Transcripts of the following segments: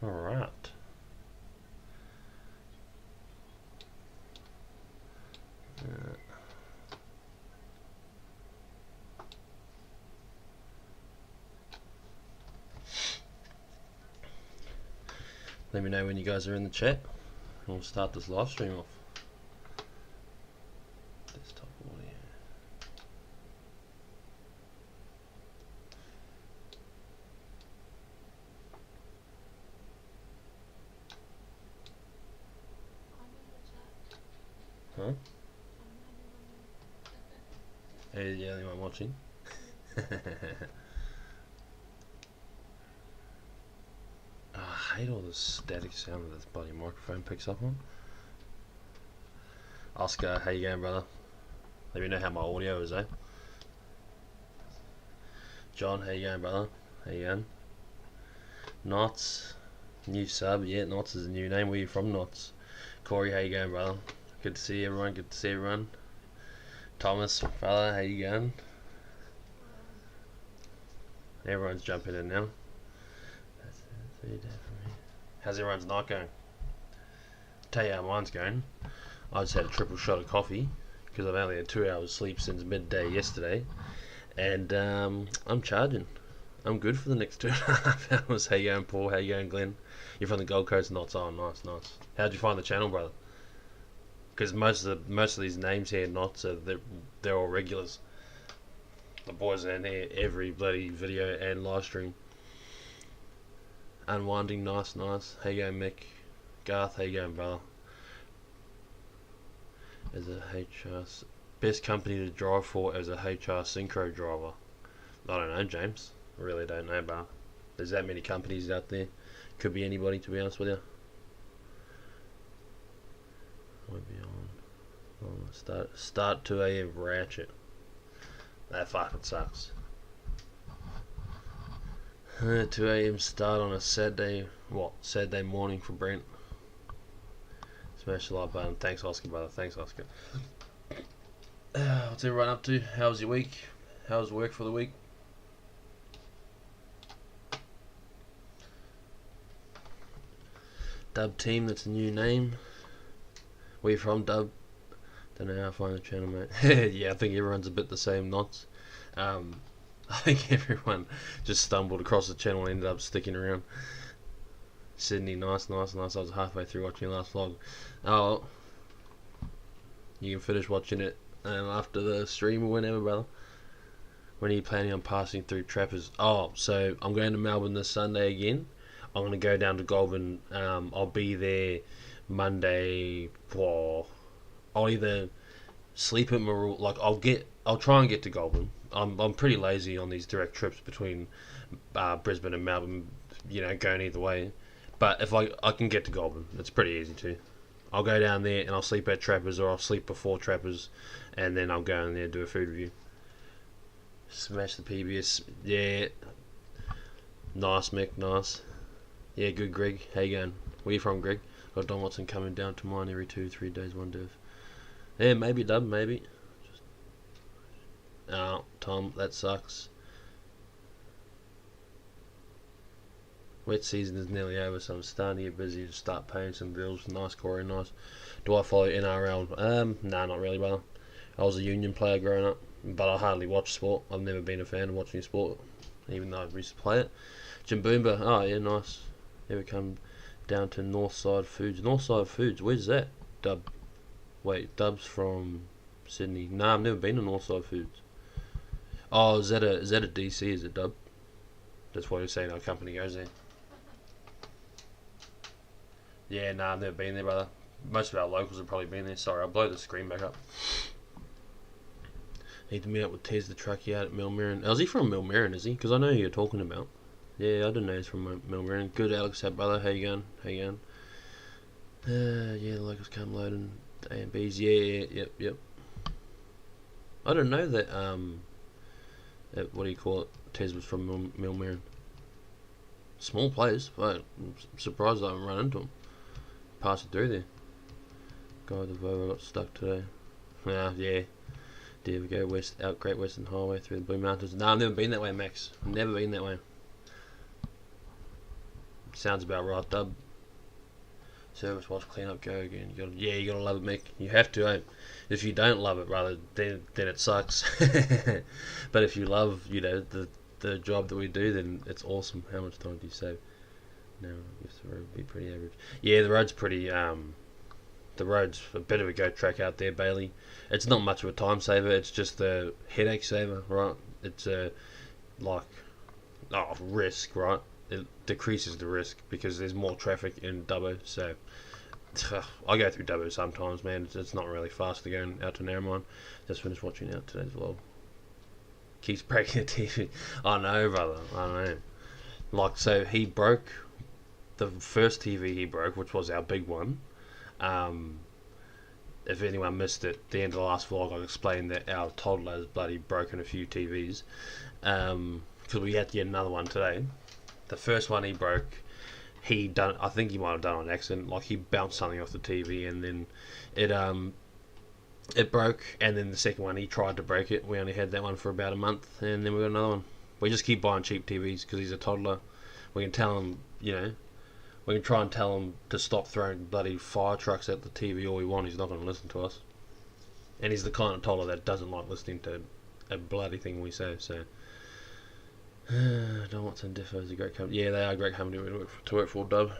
Alright. Let me know when you guys are in the chat. We'll start this live stream off. Desktop audio. Huh? Are you the only one watching? I hate all the static sound that this bloody microphone picks up on. Oscar, how you going, brother? Let me know how my audio is, eh? John, how you going, brother? How you going? Knots, new sub, yeah, Knots is a new name. Where you from, Knots? Corey, how you going, brother? Good to see everyone, good to see everyone. Thomas, brother, how you going? Everyone's jumping in now. How's everyone's night going? Tell you how mine's going. I just had a triple shot of coffee because I've only had 2 hours sleep since midday yesterday, and I'm charging. I'm good for the next 2.5 hours. How you going, Paul? How you going, Glenn? You're from the Gold Coast, Knots. Oh, nice. How'd you find the channel, brother? Because most of these names here, Knots, they're all regulars. The boys are in here every bloody video and live stream. Unwinding, nice. How you going, Mick? Garth, how you going, brother? As a HR, best company to drive for as a HR synchro driver. I don't know, James. I really don't know, but there's that many companies out there. Could be anybody, to be honest with you. Won't be on. Start 2 AM ratchet. That fucking sucks. 2 AM start on a Saturday. What? Saturday morning for Brent. Smash the like button. Thanks, Oscar, brother. Thanks, Oscar. What's everyone up to? How's your week? How's work for the week? Dub team, that's a new name. Where you from, Dub? Don't know how to find the channel, mate. Yeah, I think everyone's a bit the same, Knots. I think everyone just stumbled across the channel and ended up sticking around. Sydney, nice. I was halfway through watching your last vlog. Oh, you can finish watching it after the stream or whenever, brother. When are you planning on passing through Trappers? Oh, so I'm going to Melbourne this Sunday again. I'm going to go down to Goulburn. I'll be there Monday. I'll either sleep at Maroon. Like I'll try and get to Goulburn. I'm pretty lazy on these direct trips between Brisbane and Melbourne. Going either way. But if I can get to Goulburn, it's pretty easy too. I'll go down there and I'll sleep at Trappers, or I'll sleep before Trappers, and then I'll go in there and do a food review. Smash the PBS, yeah. Nice, Mick, nice. Yeah, good, Greg. How you going? Where you from, Greg? Got Don Watson coming down to mine every 2-3 days, one div. Yeah, maybe, Dub, maybe. Oh, Tom, that sucks. Wet season is nearly over, so I'm starting to get busy to start paying some bills. Nice, Corey, nice. Do I follow NRL? Nah, not really, brother. I was a union player growing up, but I hardly watch sport. I've never been a fan of watching sport, even though I used to play it. Jimboomba, oh yeah, nice. Ever come down to Northside Foods? Northside Foods, where's that? Dub. Wait, Dub's from Sydney. Nah, I've never been to Northside Foods. Oh, is that a DC? Is it, Dub? That's why you're saying our company goes there. Yeah, nah, I've never been there, brother. Most of our locals have probably been there. Sorry, I'll blow the screen back up. Need to meet up with Tez the truckie out at Millmerran. Oh, is he from Millmerran, is he? Because I know who you're talking about. Yeah, I didn't know he's from Millmerran. Good, Alex, brother. How you going? Yeah, the locals come loading A and Bs. Yeah, yep. I didn't know that, what do you call it? Tez was from Millmerran. Small place, but I'm surprised I haven't run into him. Passing through there. Guy, the Volvo got stuck today. Yeah. Did we go west, out Great Western Highway through the Blue Mountains? No, I've never been that way, Max. Never been that way. Sounds about right, Dub. Service, wash, clean up, go again. You gotta love it, Mick. You have to, eh? If you don't love it, rather, then it sucks. But if you love, the job that we do, then it's awesome. How much time do you save? No, I guess the road would be pretty average. Yeah, the road's pretty. The road's a bit of a go track out there, Bailey. It's not much of a time saver. It's just a headache saver, right? It's like risk, right? It decreases the risk because there's more traffic in Dubbo. So I go through Dubbo sometimes, man. It's not really fast to go out to Narromine. Just finished watching out today's vlog. Keeps breaking the TV. I know, brother. I know. Like, so he broke the first TV he broke, which was our big one. If anyone missed it, the end of the last vlog, I explained that our toddler has bloody broken a few TVs. Because we had to get another one today. The first one he broke, I think he might have done it on accident. Like, he bounced something off the TV and then it broke. And then the second one, he tried to break it. We only had that one for about a month, and then we got another one. We just keep buying cheap TVs because he's a toddler. We can tell him, we can try and tell him to stop throwing bloody fire trucks at the TV all we want. He's not going to listen to us. And he's the kind of toddler that doesn't like listening to a bloody thing we say, so... Don Watson Defo is a great company. Yeah, they are a great company to work for, Dub.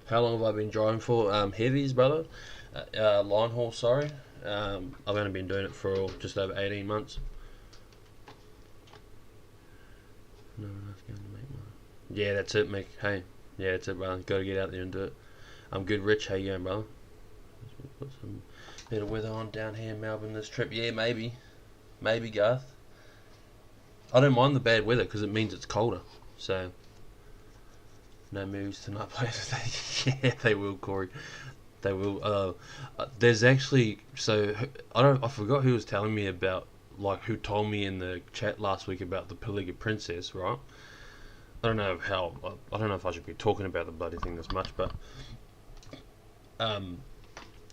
How long have I been driving for? Heavies, brother. Line haul, sorry. I've only been doing it for just over 18 months. No one else going to make money. Yeah, that's it, Mick. Hey, yeah, that's it, brother. Got to get out there and do it. I'm good, Rich. How you going, brother? Put some bit of weather on down here in Melbourne this trip. Yeah, maybe. Maybe, Garth. I don't mind the bad weather because it means it's colder. So, no moves tonight, please. Yeah, they will, Corey. They will. There's actually, so I forgot who was telling me about, like, who told me in the chat last week about the Peliga Princess, right? I don't know if I should be talking about the bloody thing this much, but I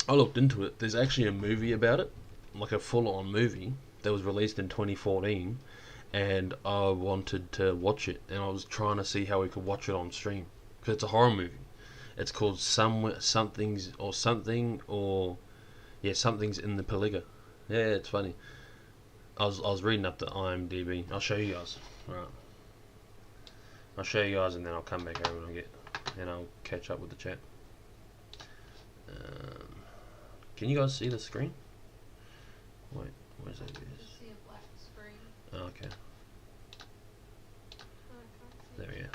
looked into it. There's actually a movie about it, like a full-on movie that was released in 2014. And I wanted to watch it, and I was trying to see how we could watch it on stream because it's a horror movie. It's called Something's in the Peliga. Yeah, it's funny. I was reading up the IMDb. I'll show you guys. Right. I'll show you guys, and then I'll come back over and I'll catch up with the chat. Can you guys see the screen? Wait, where's that? See a black screen. Oh, okay. There we go.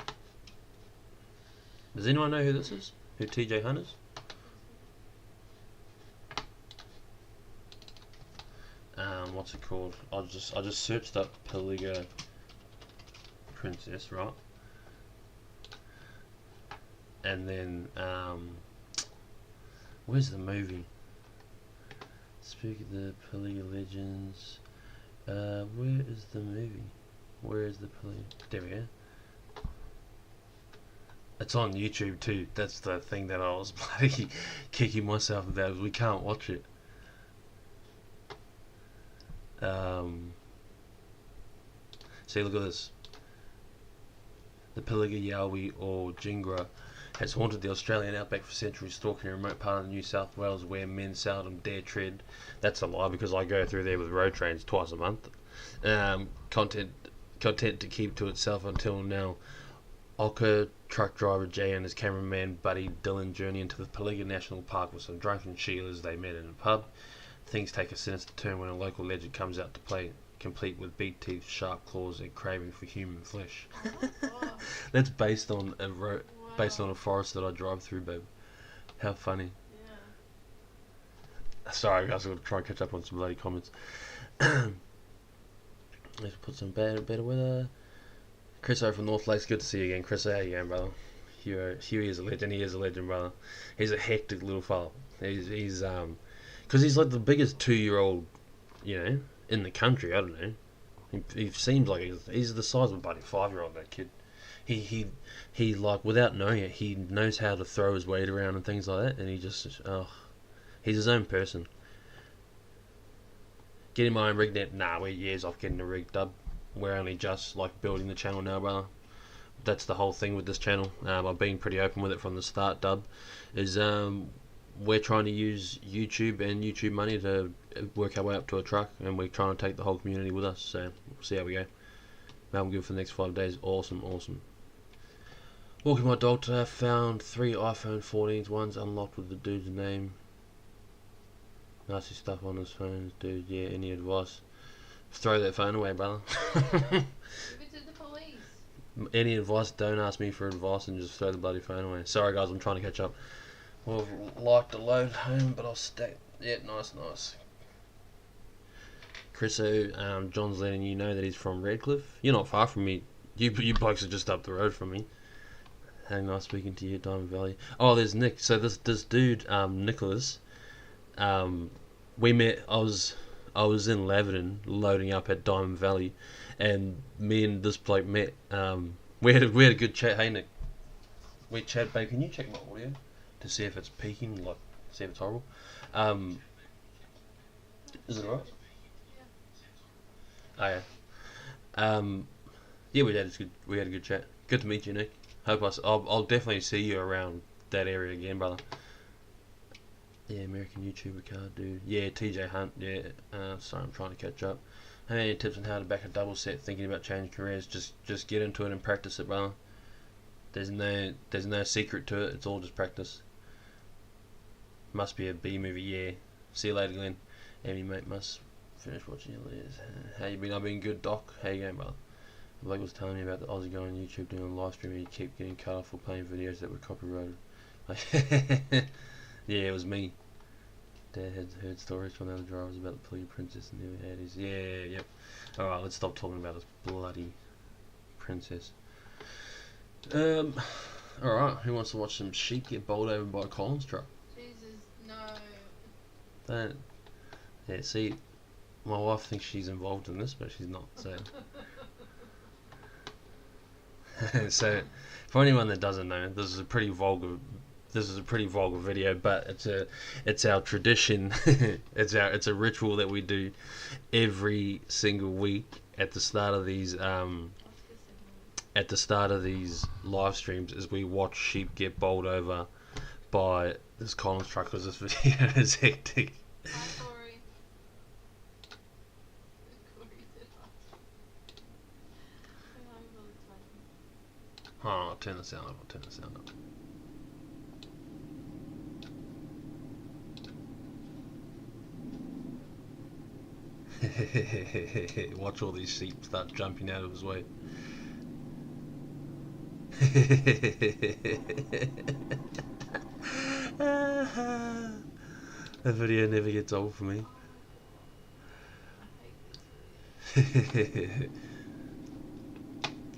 Does anyone know who this is? Who TJ Hunt is? What's it called? I just searched up Peliga Princess, right? And then where's the movie? Speak of the Peliga Legends. Where is the movie? Where is the Peliga? There we go. It's on YouTube too. That's the thing that I was bloody kicking myself about. We can't watch it. See, look at this. The Peliga Yowie or Jingra has haunted the Australian outback for centuries, stalking a remote part of New South Wales where men seldom dare tread. That's a lie because I go through there with road trains twice a month. Content to keep to itself until now. Ocker truck driver Jay and his cameraman buddy Dylan journey into the Peliga National Park with some drunken Sheilas they met in a pub. Things take a sinister turn when a local legend comes out to play, complete with beak teeth, sharp claws, and craving for human flesh. That's based on a forest that I drive through, babe. How funny. Yeah. Sorry, guys, I'm gonna try and catch up on some bloody comments. Let's put some better weather. Chris O from North Lakes, good to see you again. Chris, how you going, brother? Huey is a legend. He is a legend, brother. He's a hectic little fella. He's because he's like the biggest 2-year-old, in the country. I don't know. He seems like he's the size of a bloody 5-year-old. That kid. He like without knowing it, he knows how to throw his weight around and things like that, and he's his own person. Getting my own rig net? Nah, we're years off getting a rig, Dub. We're only just like building the channel now, brother. that's the whole thing with this channel. I've been pretty open with it from the start. Dub is we're trying to use YouTube and YouTube money to work our way up to a truck, and we're trying to take the whole community with us. So we'll see how we go. I'm good for the next 5 days. Awesome, awesome. Walking my dog today, I found 3 iPhone 14s. One's unlocked with the dude's name. Nasty stuff on his phone, dude. Yeah, any advice? Throw that phone away, brother. Give it to the police. Any advice? Don't ask me for advice and just throw the bloody phone away. Sorry guys, I'm trying to catch up. Well, I've liked to load home, but I'll stay. Yeah, nice, nice. Chriso, John's letting you know that he's from Redcliffe. You're not far from me. You blokes are just up the road from me. Hey, nice speaking to you, Diamond Valley. Oh, there's Nick. So this dude, Nicholas, we met. I was in Laverton loading up at Diamond Valley, and me and this bloke met. We had a good chat. Hey Nick, we chat, babe. Can you check my audio to see if it's peaking? Like, see if it's horrible. Is it alright? Oh yeah. Yeah, we had a good chat. Good to meet you, Nick. I'll definitely see you around that area again, brother. Yeah, American YouTuber card, dude. Yeah, TJ Hunt. Yeah. Sorry, I'm trying to catch up. Any tips on how to back a double set? Thinking about changing careers? Just get into it and practice it, brother. There's no secret to it. It's all just practice. Must be a B movie. Yeah. See you later, Glenn. Amy mate must finish watching your leaders. How you been? I've been good, Doc. How you going, brother? Blake was telling me about the Aussie guy on YouTube doing a live stream and he kept getting cut off for playing videos that were copyrighted. Yeah, it was me. Dad had heard stories from other drivers about the Polygamy princess and never had his. Yeah, yep. Alright, let's stop talking about this bloody princess. Alright, who wants to watch some sheep get bowled over by a Collins truck? Jesus, no. Don't. Yeah, see, my wife thinks she's involved in this, but she's not, so. So, for anyone that doesn't know, this is a pretty vulgar video, but it's our tradition. it's a ritual that we do every single week at the start of these live streams, is we watch sheep get bowled over by this Collins truck, because this video is hectic. I'll turn the sound up. Watch all these sheep start jumping out of his way. That video never gets old for me.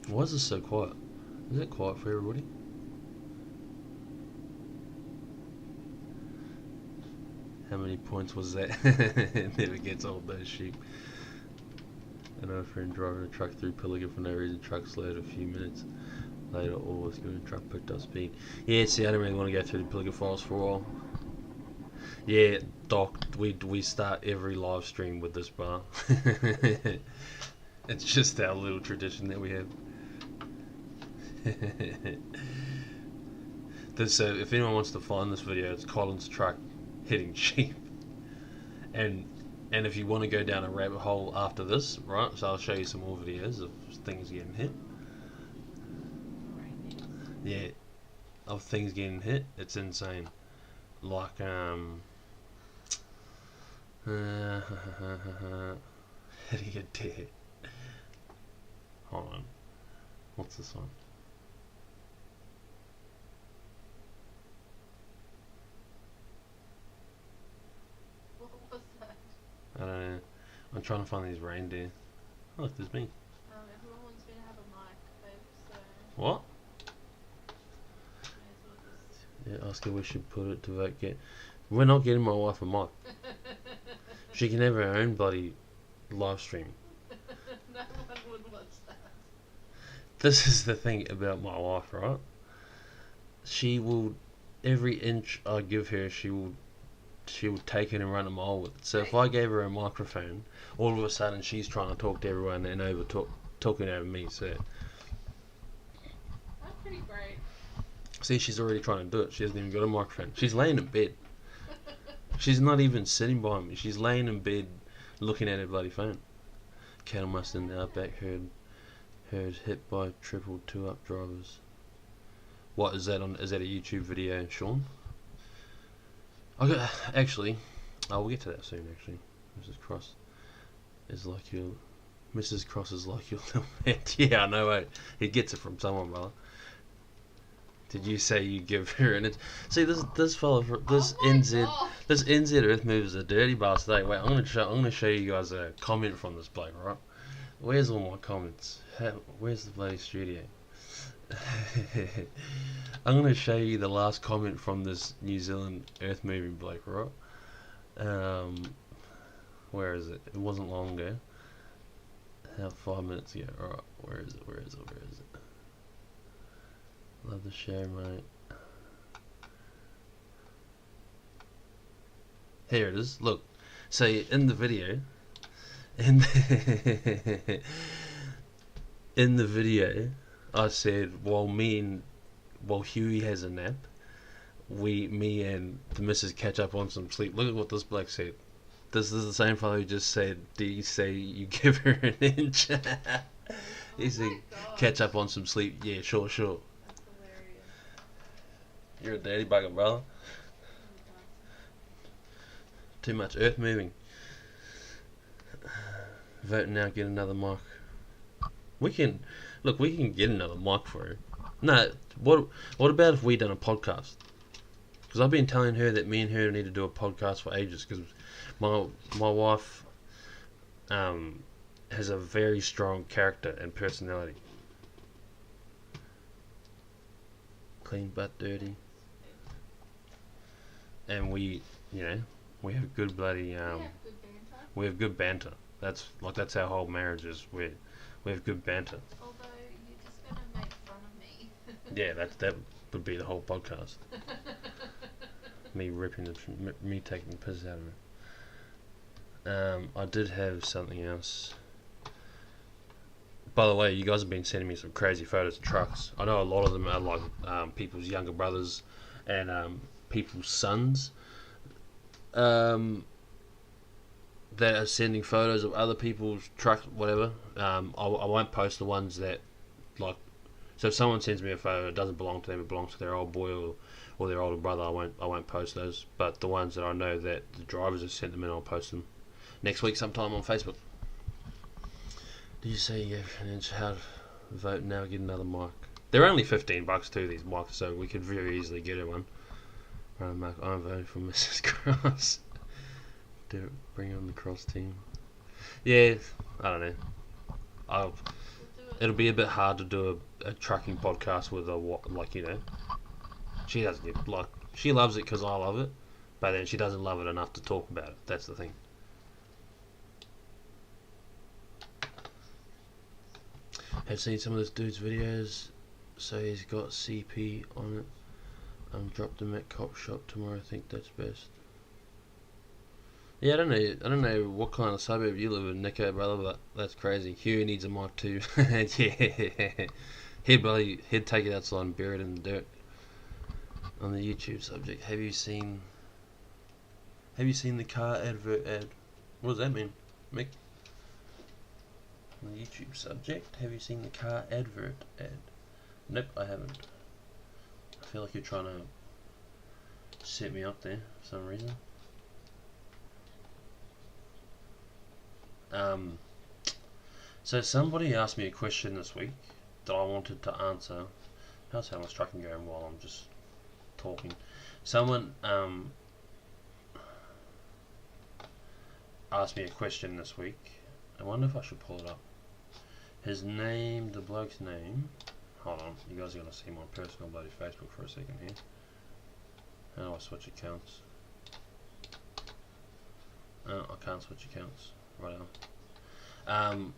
Why is this so quiet? Is it quiet for everybody? How many points was that? It never gets old, those sheep. I know a friend driving a truck through Pilliga for no reason. Truck slowed a few minutes later. All was good. Truck picked up speed. Yeah, see, I don't really want to go through the Pilliga files for a while. Yeah, Doc, we start every live stream with this bar. It's just our little tradition that we have. So if anyone wants to find this video, it's Collins truck hitting sheep, and if you want to go down a rabbit hole after this, right, so I'll show you some more videos of things getting hit. Yeah, of things getting hit. It's insane. Like hitting a deer. Hold on, what's this one? I don't know. I'm trying to find these reindeer. Oh, look, there's me. Everyone wants me to have a mic, babe, so... What? Yeah, ask her where she put it to vote get. We're not getting my wife a mic. She can have her own bloody live stream. No one would watch that. This is the thing about my wife, right? She will, every inch I give her, she will take it and run a mile with it. So if I gave her a microphone, all of a sudden she's trying to talk to everyone and talking over me. So See, she's already trying to do it. She hasn't even got a microphone. She's laying in bed. She's not even sitting behind me. She's laying in bed looking at her bloody phone. Cattle must in the outback herd hit by triple 2-up drivers. What is that on? Is that a YouTube video, Sean? Okay, actually, we'll get to that soon. Actually, Mrs. Cross is like your little pet. Yeah, I know. Mate. He gets it from someone, brother. Did you say you give her an? See, this fella, this NZ Earth Move is a dirty bastard. Hey, wait, I'm gonna show you guys a comment from this bloke, right? Where's all my comments? Where's the bloody studio? I'm gonna show you the last comment from this New Zealand Earth Moving bloke, right? Where is it? It wasn't long ago. 5 minutes ago. Right, where is it? Love the show, mate. Here it is. Look. So in the video, in the video, I said while Huey has a nap, me and the missus catch up on some sleep. Look at what this bloke said. This is the same fellow who just said, "Do you say you give her an inch?" He said, "Catch up on some sleep." Yeah, sure. That's hilarious. You're a daddy bugger, brother. Too much earth moving. Vote now, get another mic. We can get another mic for her. No, what about if we done a podcast? Because I've been telling her that me and her need to do a podcast for ages. Because my wife has a very strong character and personality. Clean but dirty. And we have good bloody we have good banter. That's our whole marriage is. We have good banter. Although you're just gonna make fun of me. Yeah, that would be the whole podcast. Me taking the piss out of her. I did have something else. By the way, you guys have been sending me some crazy photos of trucks. I know a lot of them are like people's younger brothers and people's sons. That are sending photos of other people's trucks, whatever. I won't post the ones that, like, so if someone sends me a photo, it doesn't belong to them, it belongs to their old boy or their older brother. I won't post those. But the ones that I know that the drivers have sent them in, I'll post them next week sometime on Facebook. Did you say you gave an inch? How to vote now? Get another mic. They're only $15 too, these mics, so we could very easily get her one. Right, Mark, I'm voting for Mrs. Cross. Bring on the Cross team. Yeah, I don't know. It'll be a bit hard to do a trucking podcast with she doesn't get, she loves it because I love it, but then she doesn't love it enough to talk about it. That's the thing. Have seen some of this dude's videos, so he's got CP on it. Dropped him at cop shop tomorrow. I think that's best. Yeah, I don't know what kind of suburb you live in, Nico, brother, but that's crazy. Huey needs a mic too. Yeah. He'd take it outside and bury it in the dirt. On the YouTube subject, have you seen the car advert ad? What does that mean, Mick? On the YouTube subject, have you seen the car advert ad? Nope, I haven't. I feel like you're trying to set me up there for some reason. So somebody asked me a question this week that I wanted to answer. How's how much trucking going while I'm just talking? Someone asked me a question this week. I wonder if I should pull it up. The bloke's name. Hold on, you guys are gonna see my personal bloody Facebook for a second here. How do I switch accounts? Oh, I can't switch accounts. Right on.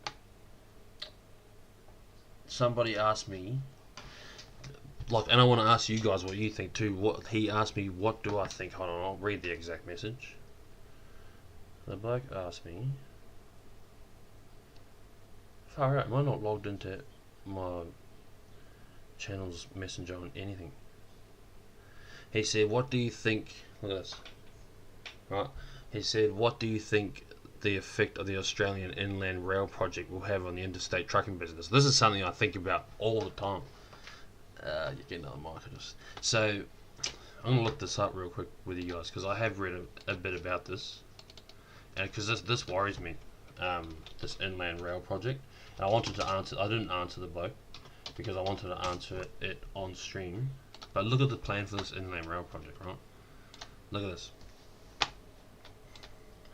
Somebody asked me, and I want to ask you guys what you think too. What he asked me, what do I think? Hold on, I'll read the exact message. The bloke asked me, far out, am I not logged into my channel's messenger on anything? He said, "What do you think?" Look at this. Right. He said, "What do you think the effect of the Australian Inland Rail project will have on the interstate trucking business?" This is something I think about all the time. You get another mic. So I'm gonna look this up real quick with you guys because I have read a bit about this, and because this worries me. This inland rail project. And I wanted to answer. I didn't answer the bloke because I wanted to answer it on stream. But look at the plan for this inland rail project, right? Look at this.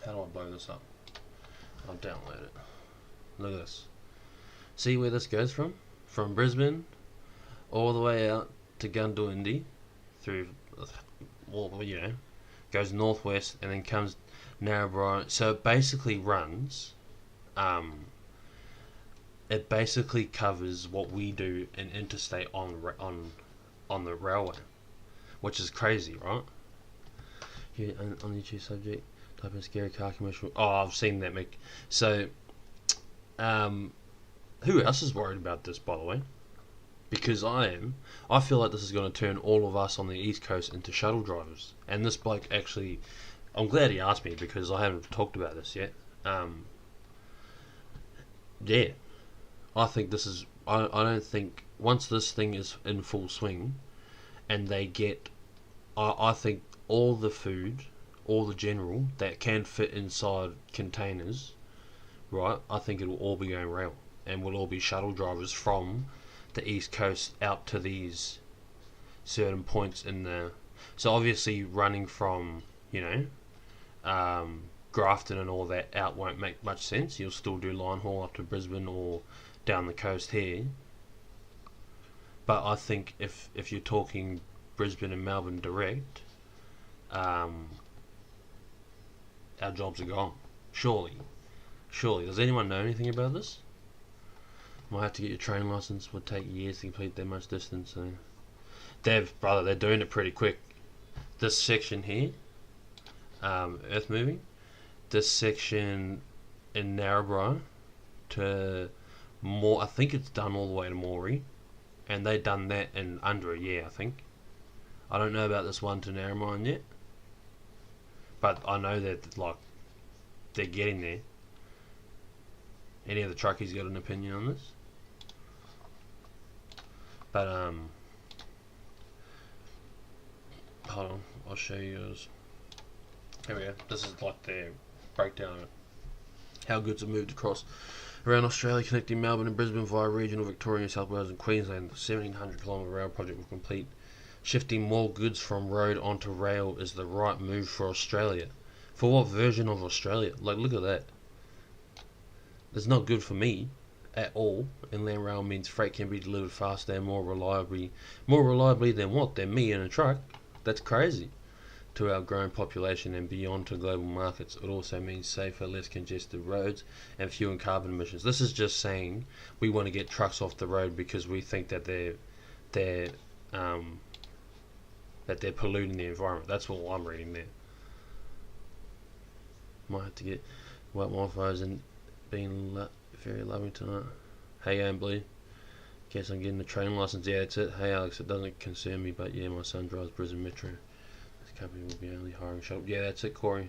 How do I blow this up? I'll download it. Look at this. See where this goes from? From Brisbane all the way out to Gundawindi through, well, goes northwest and then comes Narrabri. So it basically runs. It basically covers what we do in interstate on the railway, which is crazy, right? Here on the YouTube subject, type in scary car commercial. Oh, I've seen that, Mick. So, who else is worried about this, by the way? Because I am. I feel like this is going to turn all of us on the East Coast into shuttle drivers. And this bloke actually, I'm glad he asked me because I haven't talked about this yet. Yeah, I think this is. I don't think once this thing is in full swing, and they get, I think all the food, all the general that can fit inside containers, right? I think it'll all be going rail, and we'll all be shuttle drivers from the East Coast out to these certain points in the. So obviously running from Grafton and all that out won't make much sense. You'll still do line haul up to Brisbane or down the coast here. But I think if you're talking Brisbane and Melbourne direct, our jobs are gone. Surely. Does anyone know anything about this? Might have to get your train license. Would take years to complete that much distance. So they're doing it pretty quick. This section here, earth moving. This section in Narrabri to I think it's done all the way to Moree, and they done that in under a year, I think. I don't know about this one to Narrabri yet, but I know that they're getting there. Any of the truckies got an opinion on this? But hold on, I'll show you yours. Here we go. This is like their breakdown of how goods are moved across around Australia, connecting Melbourne and Brisbane via regional Victoria, New South Wales and Queensland. The 1,700 kilometre rail project will complete. Shifting more goods from road onto rail is the right move for Australia. For what version of Australia? Like, look at that. It's not good for me at all. Inland rail means freight can be delivered faster and more reliably. More reliably than what? Than me in a truck? That's crazy. To our growing population and beyond to global markets. It also means safer, less congested roads and fewer carbon emissions. This is just saying we want to get trucks off the road because we think that they're polluting the environment. That's what I'm reading there. Might have to get white modifiers and being very loving tonight. Hey, Blue. Guess I'm getting the train license. Yeah, that's it. Hey, Alex, it doesn't concern me, but yeah, my son drives Brisbane Metro. Company will be only hiring shuttle. Yeah, that's it, Corey.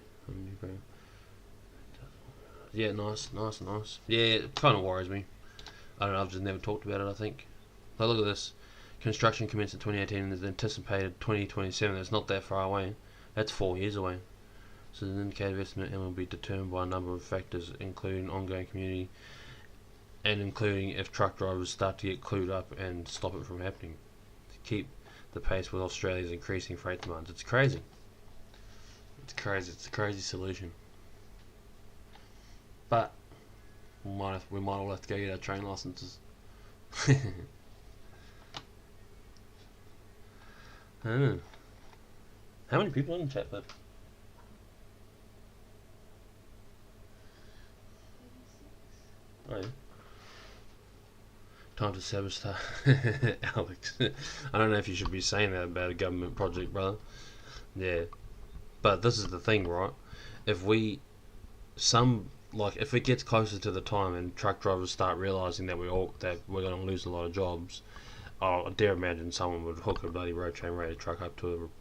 Yeah, nice. Yeah, it kind of worries me. I don't know, I've just never talked about it, I think. But look at this. Construction commenced in 2018 and is anticipated 2027. That's not that far away. That's 4 years away. So the indicative estimate and will be determined by a number of factors, including ongoing community and including if truck drivers start to get clued up and stop it from happening. To keep the pace with Australia's increasing freight demands. It's crazy. It's a crazy solution. But we might all have to go get our train licenses. I don't know. How many people in the chat, bud? Oh, yeah. Time to sabotage. Alex. I don't know if you should be saying that about a government project, brother. Yeah. But this is the thing, right? If if it gets closer to the time and truck drivers start realising that we're going to lose a lot of jobs, I dare imagine someone would hook a bloody road train rated truck up to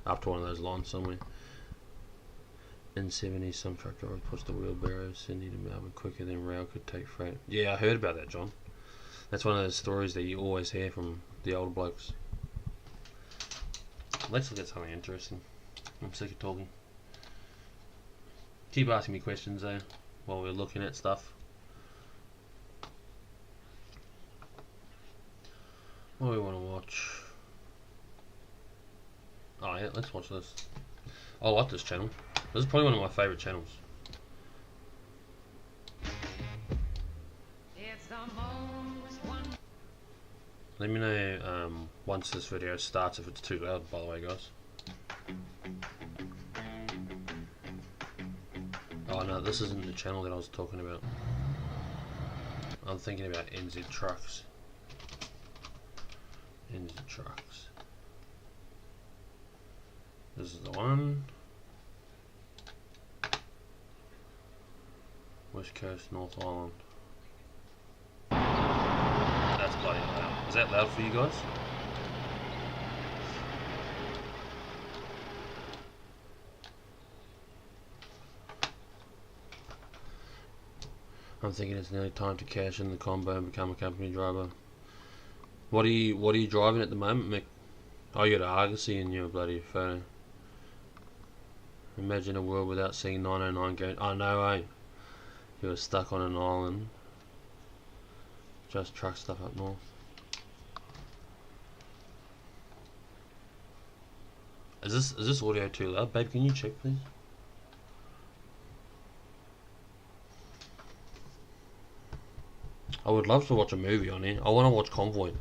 Up to one of those lines somewhere. In 70s, some truck driver pushed the wheelbarrow Sydney to Melbourne quicker than rail could take freight. Yeah, I heard about that, John. That's one of those stories that you always hear from the older blokes. Let's look at something interesting. I'm sick of talking. Keep asking me questions though while we're looking at stuff. What do we want to watch? Oh yeah, let's watch this. I like this channel. This is probably one of my favourite channels. Let me know once this video starts if it's too loud, by the way, guys. Oh no, this isn't the channel that I was talking about. I'm thinking about NZ Trucks. NZ Trucks. This is the one. West Coast, North Island. That's bloody loud. Is that loud for you guys? I'm thinking it's nearly time to cash in the combo and become a company driver. What are you driving at the moment, Mick? Oh, you got Argosy in your bloody photo. Imagine a world without seeing 909 going. Oh no, eh? You were stuck on an island. Just truck stuff up north. Is this audio too loud? Babe, can you check please? I would love to watch a movie on here. I want to watch Convoy.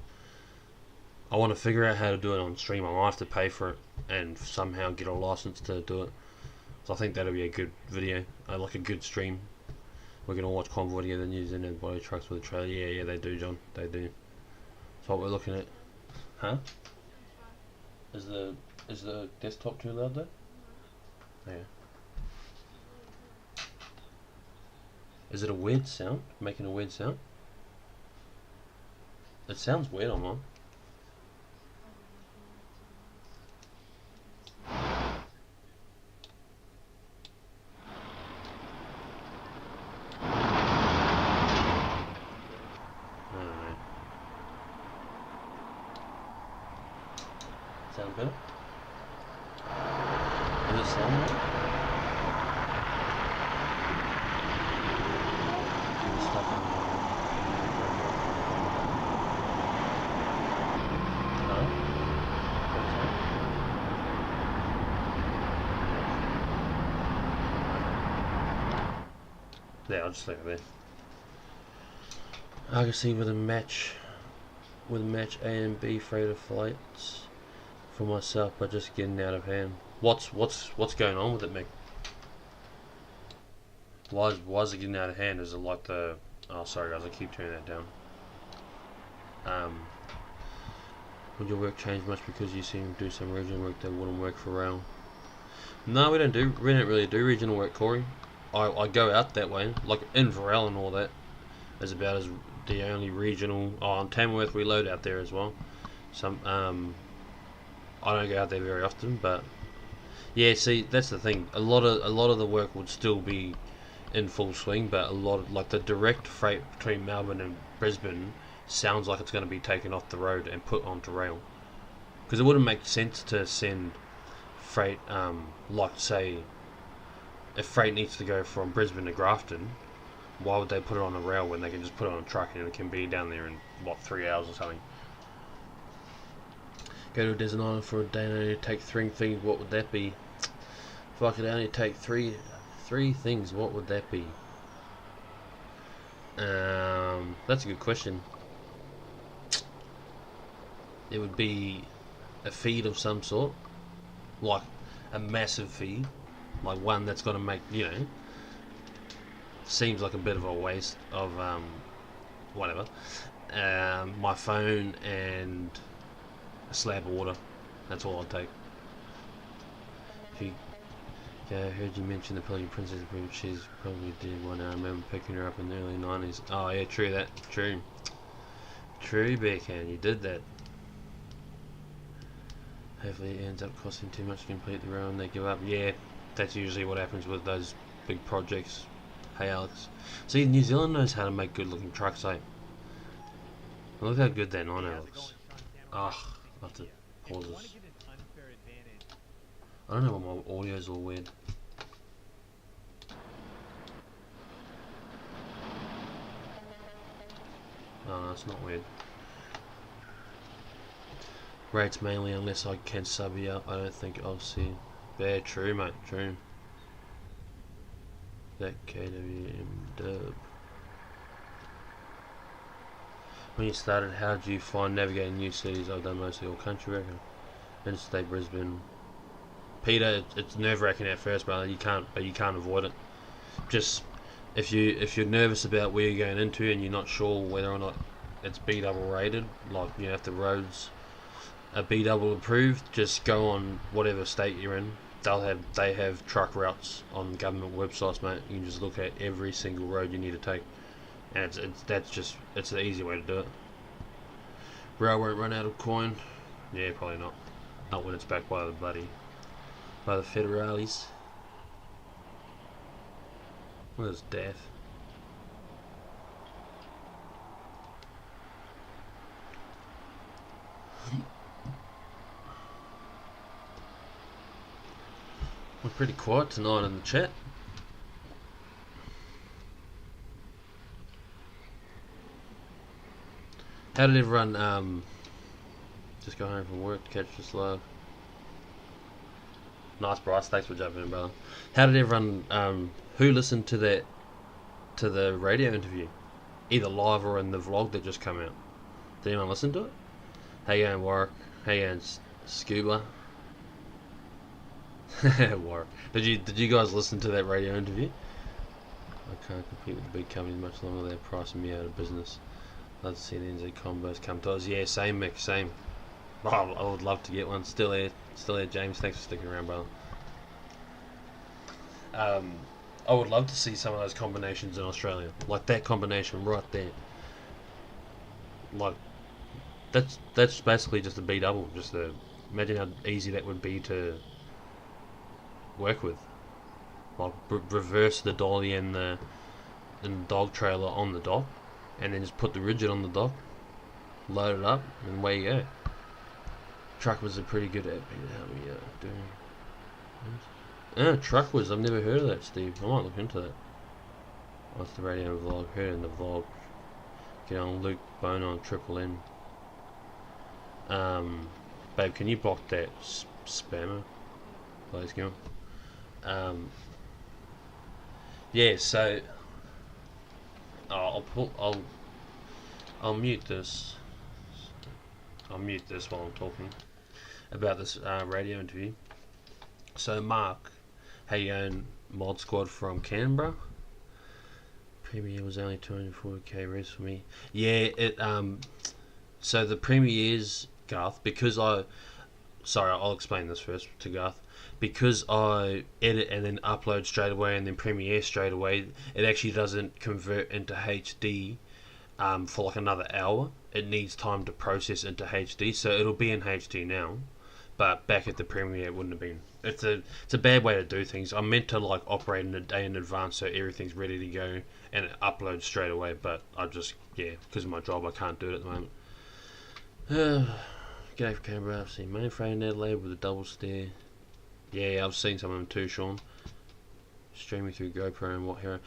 I want to figure out how to do it on stream. I might have to pay for it and somehow get a license to do it. So I think that'll be a good video. Like a good stream. We're going to watch Convoy together and using their body trucks with a trailer. Yeah, they do, John. They do. That's what we're looking at. Huh? Is the desktop too loud though? Yeah. Is it a weird sound? Making a weird sound? It sounds weird online. Sound better? Does it sound right? Yeah, I'll just leave it there. Argosy with a match A and B freighter flights for myself, but just getting out of hand. What's going on with it, Mick? Why is it getting out of hand? Is it like the... Oh, sorry guys, I keep turning that down. Would your work change much because you seem to do some regional work that wouldn't work for rail? No, we don't really do regional work, Corey. I go out that way, like in Varel and all that. Is about as the only regional. Oh, on Tamworth we load out there as well. Some I don't go out there very often, but yeah. See, that's the thing. A lot of the work would still be in full swing, but a lot of like the direct freight between Melbourne and Brisbane sounds like it's going to be taken off the road and put onto rail, because it wouldn't make sense to send freight like say if freight needs to go from Brisbane to Grafton, why would they put it on a rail when they can just put it on a truck and it can be down there in what 3 hours or something? Go to a desert island for a day and only take 3 things, what would that be? If I could only take three things, what would that be? That's a good question. It would be a feed of some sort, like a massive feed, like one that's going to make, you know, seems like a bit of a waste of whatever. My phone and a slab of water. That's all I'd take. I heard you mention the Pelican Princess, but she's probably did one. I remember picking her up in the early 90s. Oh yeah, true that. True, Bearcan, you did that. Hopefully it ends up costing too much to complete the road and they give up. Yeah, that's usually what happens with those big projects. Hey Alex. See, New Zealand knows how to make good looking trucks, eh? Look how good they're not, Alex. Ugh, I have to pause this. I don't know why my audio's all weird. Oh no, it's not weird. Rates mainly unless I can sub you out. I don't think I'll see. Yeah, true mate, true. That KWM dub. When you started, how did you find navigating new cities? I've done mostly all country reckon. Interstate Brisbane. Peter, it's nerve-wracking at first, but you can't avoid it. Just if you're nervous about where you're going into and you're not sure whether or not it's B double rated, like if the roads are B double approved, just go on whatever state you're in. They have truck routes on government websites, mate. You can just look at every single road you need to take, and it's the easy way to do it. Rail won't run out of coin. Yeah, probably not. Not when it's backed by the federales. What is death? We're pretty quiet tonight in the chat. How did everyone just go home from work to catch this live? Nice, Bryce. Thanks for jumping in, brother. How did everyone who listened to the radio interview, either live or in the vlog that just come out? Did anyone listen to it? How you going, Warwick? How you going, Scuba? Warwick. Did you guys listen to that radio interview? I can't compete with the big companies much longer. They're pricing me out of business. Love to see the NZ combos come to us. Yeah, same, Mick, same. Oh, I would love to get one. Still here, James. Thanks for sticking around, brother. I would love to see some of those combinations in Australia, like that combination right there. Like that's basically just a B double. Imagine how easy that would be to work with. Like reverse the dolly and the dog trailer on the dock, and then just put the rigid on the dock, load it up, and away you go. Truck was a pretty good at doing. Truck was. I've never heard of that, Steve. I might look into that. What's the radio vlog? Heard in the vlog. Get on Luke Bone on Triple M. Babe, can you block that spammer? Please, go. Yeah. So, I'll mute this. I'll mute this while I'm talking about this radio interview. So Mark, how you going, mod squad from Canberra? Premiere was only 240k res for me. Yeah, so the premieres, Garth, because I'll explain this first to Garth. Because I edit and then upload straight away and then premiere straight away, it actually doesn't convert into HD for like another hour. It needs time to process into HD, so it'll be in HD now, but back at the premiere it wouldn't have been. It's a bad way to do things. I'm meant to like operate in a day in advance so everything's ready to go and it uploads straight away, but I just, because of my job I can't do it at the moment. G'day from Canberra. I've seen mainframe in Adelaide with a double stair. Yeah, I've seen some of them too, Sean. Streaming through GoPro and what hero?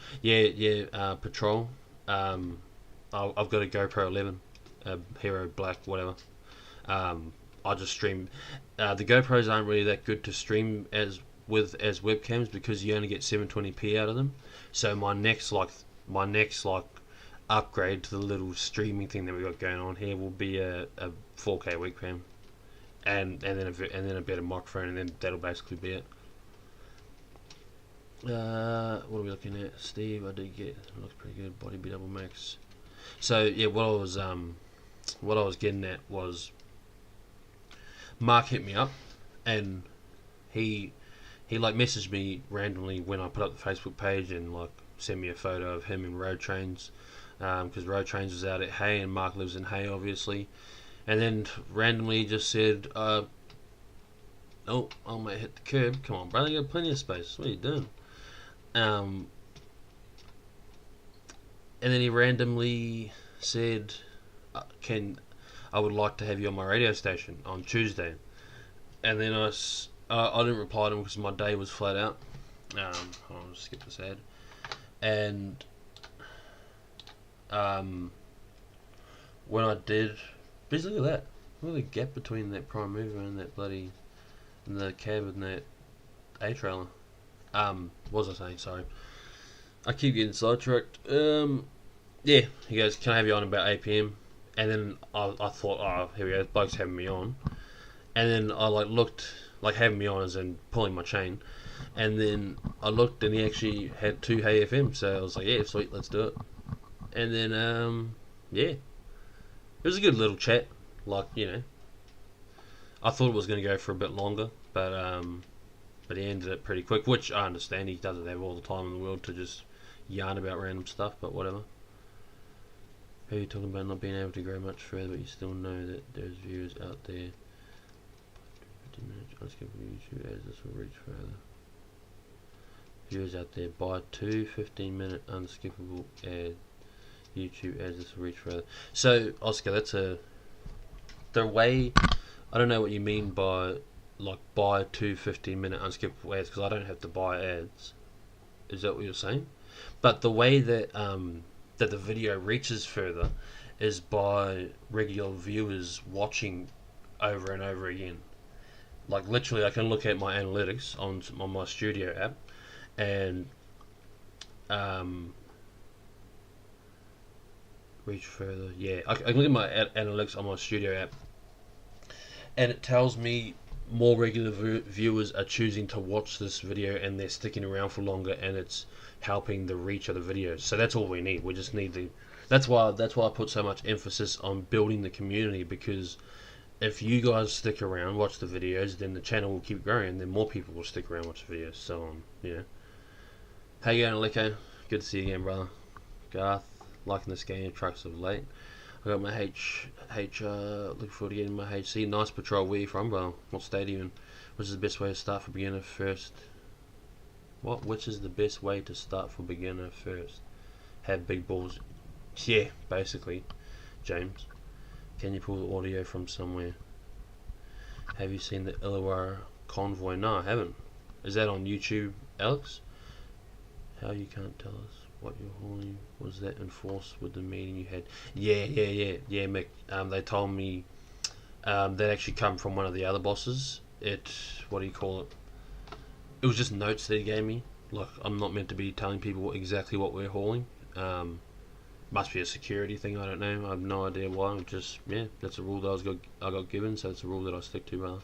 Patrol. I've got a GoPro 11, Hero Black, whatever. I just stream. The GoPros aren't really that good to stream as webcams because you only get 720p out of them. So my next upgrade to the little streaming thing that we got going on here will be a 4K webcam, and then a better microphone, and then that'll basically be it. What are we looking at, Steve? I did get, it looks pretty good. Body B double max. So yeah, what I was getting at was Mark hit me up and he like messaged me randomly when I put up the Facebook page and like sent me a photo of him in Road Trains, because Road Trains was out at Hay and Mark lives in Hay obviously, and then randomly just said, Oh, I might hit the curb. Come on, brother, you got plenty of space. What are you doing? Um, and then he randomly said, "Can I would like to have you on my radio station on Tuesday." And then I didn't reply to him because my day was flat out. I'll skip this ad. And when I did, please look at that. Look at the gap between that prime mover and that bloody, and the cab and that A trailer. What was I saying? Sorry, I keep getting sidetracked. Yeah, he goes, "Can I have you on about 8 p.m?" And then I thought, oh, here we go, bloke's having me on. And then I looked, having me on as in pulling my chain. And then I looked, and he actually had 2 Hey FM. So I was like, yeah, sweet, let's do it. And then yeah, it was a good little chat. I thought it was going to go for a bit longer, but he ended it pretty quick, which I understand. He doesn't have all the time in the world to just yarn about random stuff, but whatever. Who are you talking about not being able to grow much further, but you still know that there's viewers out there? I'll skip YouTube as this will reach further. Viewers out there, buy 2 15-minute unskippable ads. YouTube as this will reach further. So, Oscar, the way, I don't know what you mean by buy 2 15-minute unskippable ads, because I don't have to buy ads. Is that what you're saying? But the way that that the video reaches further is by regular viewers watching over and over again. Literally, I can look at my analytics on my studio app, and reach further. Yeah, I can look at my analytics on my studio app, and it tells me more regular viewers are choosing to watch this video, and they're sticking around for longer, and it's helping the reach of the videos. So that's all we need. We just need the. That's why I put so much emphasis on building the community, because if you guys stick around, watch the videos, then the channel will keep growing, and then more people will stick around, watch the videos. So how you going, Lico? Good to see you again, brother. Garth, liking this game. Trucks of late. I got my looking forward to getting my HC. Nice patrol. Where you from, bro? What state are you in? Which is the best way to start for beginner first? Which is the best way to start for beginner first? Have big balls. Yeah, basically. James. Can you pull the audio from somewhere? Have you seen the Illawarra convoy? No, I haven't. Is that on YouTube, Alex? How you can't tell us what you're hauling? Was that enforced with the meeting you had? Yeah, Mick. They told me that actually come from one of the other bosses. What do you call it? It was just notes that he gave me. I'm not meant to be telling people exactly what we're hauling. Must be a security thing. I don't know. I have no idea why. That's a rule that I got given, so it's a rule that I stick to, brother.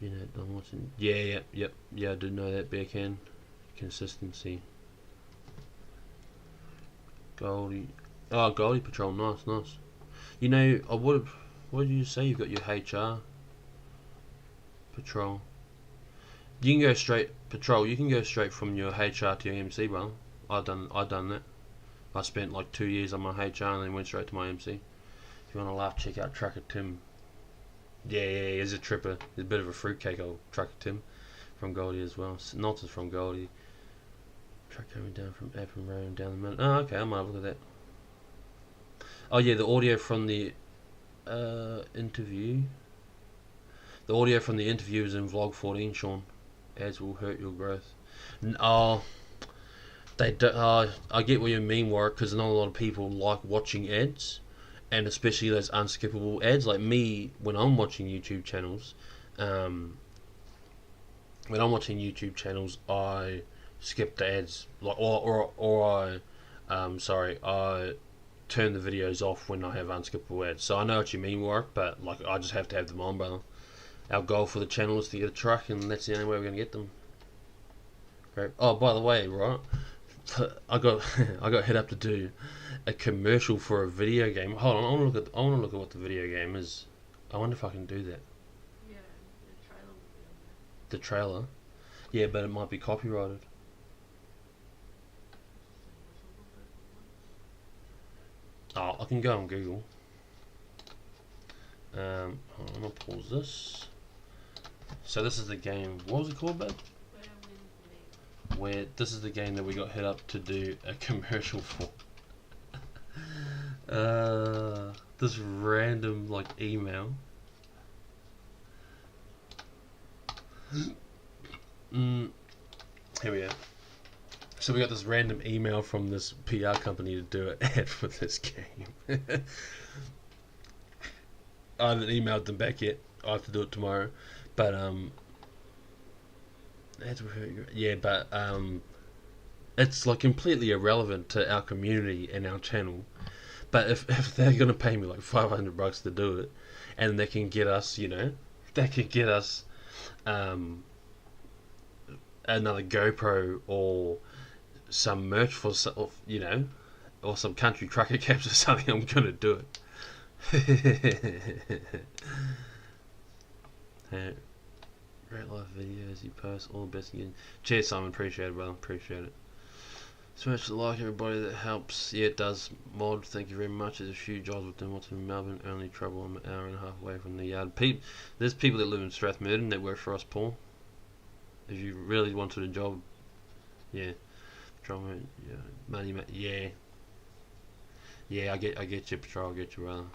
I'm watching. Yeah. I did know that. Bear can. Consistency. Goldie. Oh, Goldie Patrol. Nice. What did you say? You've got your HR Patrol. You can go straight Patrol. You can go straight from your HR to your MC, bro. I done that. I spent 2 years on my HR and then went straight to my MC. If you want to laugh, check out Trucker Tim. Yeah, he's a tripper. He's a bit of a fruitcake, old Trucker Tim. From Goldie as well. Not just from Goldie. Truck coming down from Appen Road and down the mountain. Oh, okay, I might look at that. Oh yeah, the audio from the interview. The audio from the interview is in vlog 14, Sean. Ads will hurt your growth. They do, I get what you mean, Warwick, because not a lot of people like watching ads, and especially those unskippable ads. Like me, when I'm watching YouTube channels, I skip the ads, or I turn the videos off when I have unskippable ads. So I know what you mean, Warwick, but I just have to have them on, brother. Our goal for the channel is to get a truck, and that's the only way we're gonna get them. Great. Oh, by the way, right. I got hit up to do a commercial for a video game. Hold on, I want to look at what the video game is. I wonder if I can do that. Yeah, the trailer will be on there. The trailer? Yeah, but it might be copyrighted. Oh, I can go on Google. Hold on, I'll pause this. So this is the game. What was it called, bud? Where this is the game that we got hit up to do a commercial for. This random like email. Here we are. So we got this random email from this PR company to do an ad for this game. I haven't emailed them back yet. I have to do it tomorrow. But it's like completely irrelevant to our community and our channel. But if they're gonna pay me like $500 to do it, and they can get us, they can get us another GoPro or some merch for or some country trucker caps or something, I'm gonna do it. Great life videos you post, all the best again. Cheers, Simon. Appreciate it, brother. Appreciate it. Smash the like, everybody that helps. Yeah, it does. Mod, thank you very much. There's a few jobs with them. What's in Melbourne? Only trouble. I'm an hour and a half away from the yard. There's people that live in Strathmerton that work for us, Paul. If you really wanted a job, yeah. Patrol, yeah. Money, yeah. Yeah, I get you, Patrol. I get you, brother.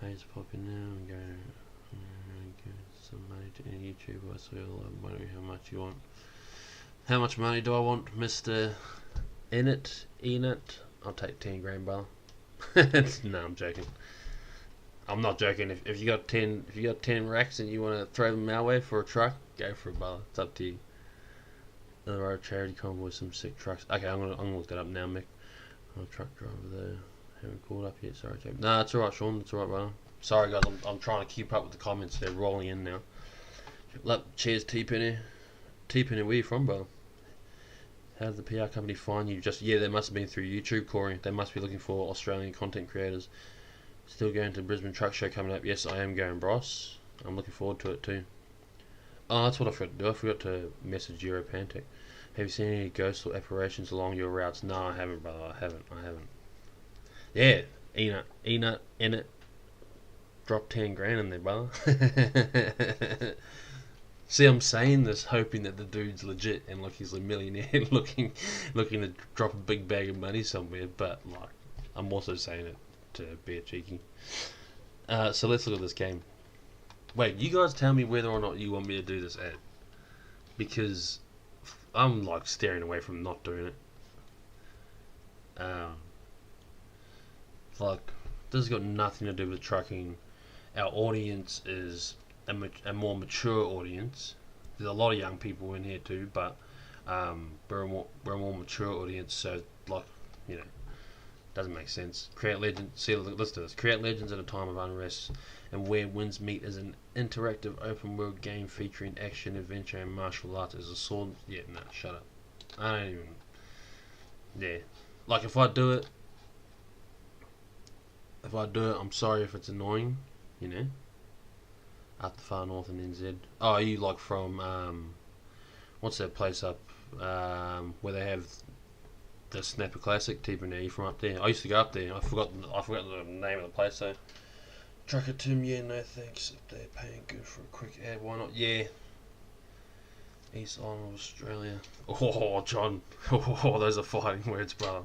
Hey, it's popping now. I'm going. Give some money to any YouTuber. I saw you all. I'm wondering how much you want. How much money do I want, Mr. Enit? I'll take 10 grand, brother. No, I'm joking. I'm not joking. If you got 10 racks and you want to throw them our way for a truck, go for it, brother. It's up to you. There are charity convoy, some sick trucks. Okay, I'm gonna look that up now, Mick. I'm a truck driver there. Haven't called up yet. Sorry, Jake. Nah, it's alright, Sean. It's alright, brother. Sorry, guys. I'm trying to keep up with the comments. They're rolling in now. Cheers, T-Penny. T-Penny, where you from, bro? How did the PR company find you? They must have been through YouTube, Corey. They must be looking for Australian content creators. Still going to Brisbane Truck Show coming up. Yes, I am going, Bros. I'm looking forward to it too. Oh, that's what I forgot to do. I forgot to message Europantic. Have you seen any ghosts or apparitions along your routes? No, I haven't, brother. I haven't. Yeah, Enut. Drop 10 grand in there, brother. See, I'm saying this hoping that the dude's legit and like he's a millionaire looking to drop a big bag of money somewhere, but like I'm also saying it to be a cheeky. So let's look at this game. Wait, you guys tell me whether or not you want me to do this ad, because I'm like staring away from not doing it. Like this has got nothing to do with trucking. Our audience is a more mature audience. There's a lot of young people in here too, but we're a more mature audience. So like doesn't make sense. Create legends. See, let's do this. Create legends at a time of unrest, and where winds meet is an interactive open world game featuring action, adventure, and martial arts. As a sword. Yeah, no, shut up. I don't even. Yeah, like if I do it, I'm sorry if it's annoying. Up the far north in NZ. Oh, are you like from what's that place up where they have the Snapper Classic? T-Penny, are you from up there? I used to go up there. I forgot the name of the place though. Trucker Tim, yeah, no thanks. If they're paying good for a quick ad, why not? Yeah. East Island of Australia. Oh, John. Oh, those are fighting words, brother.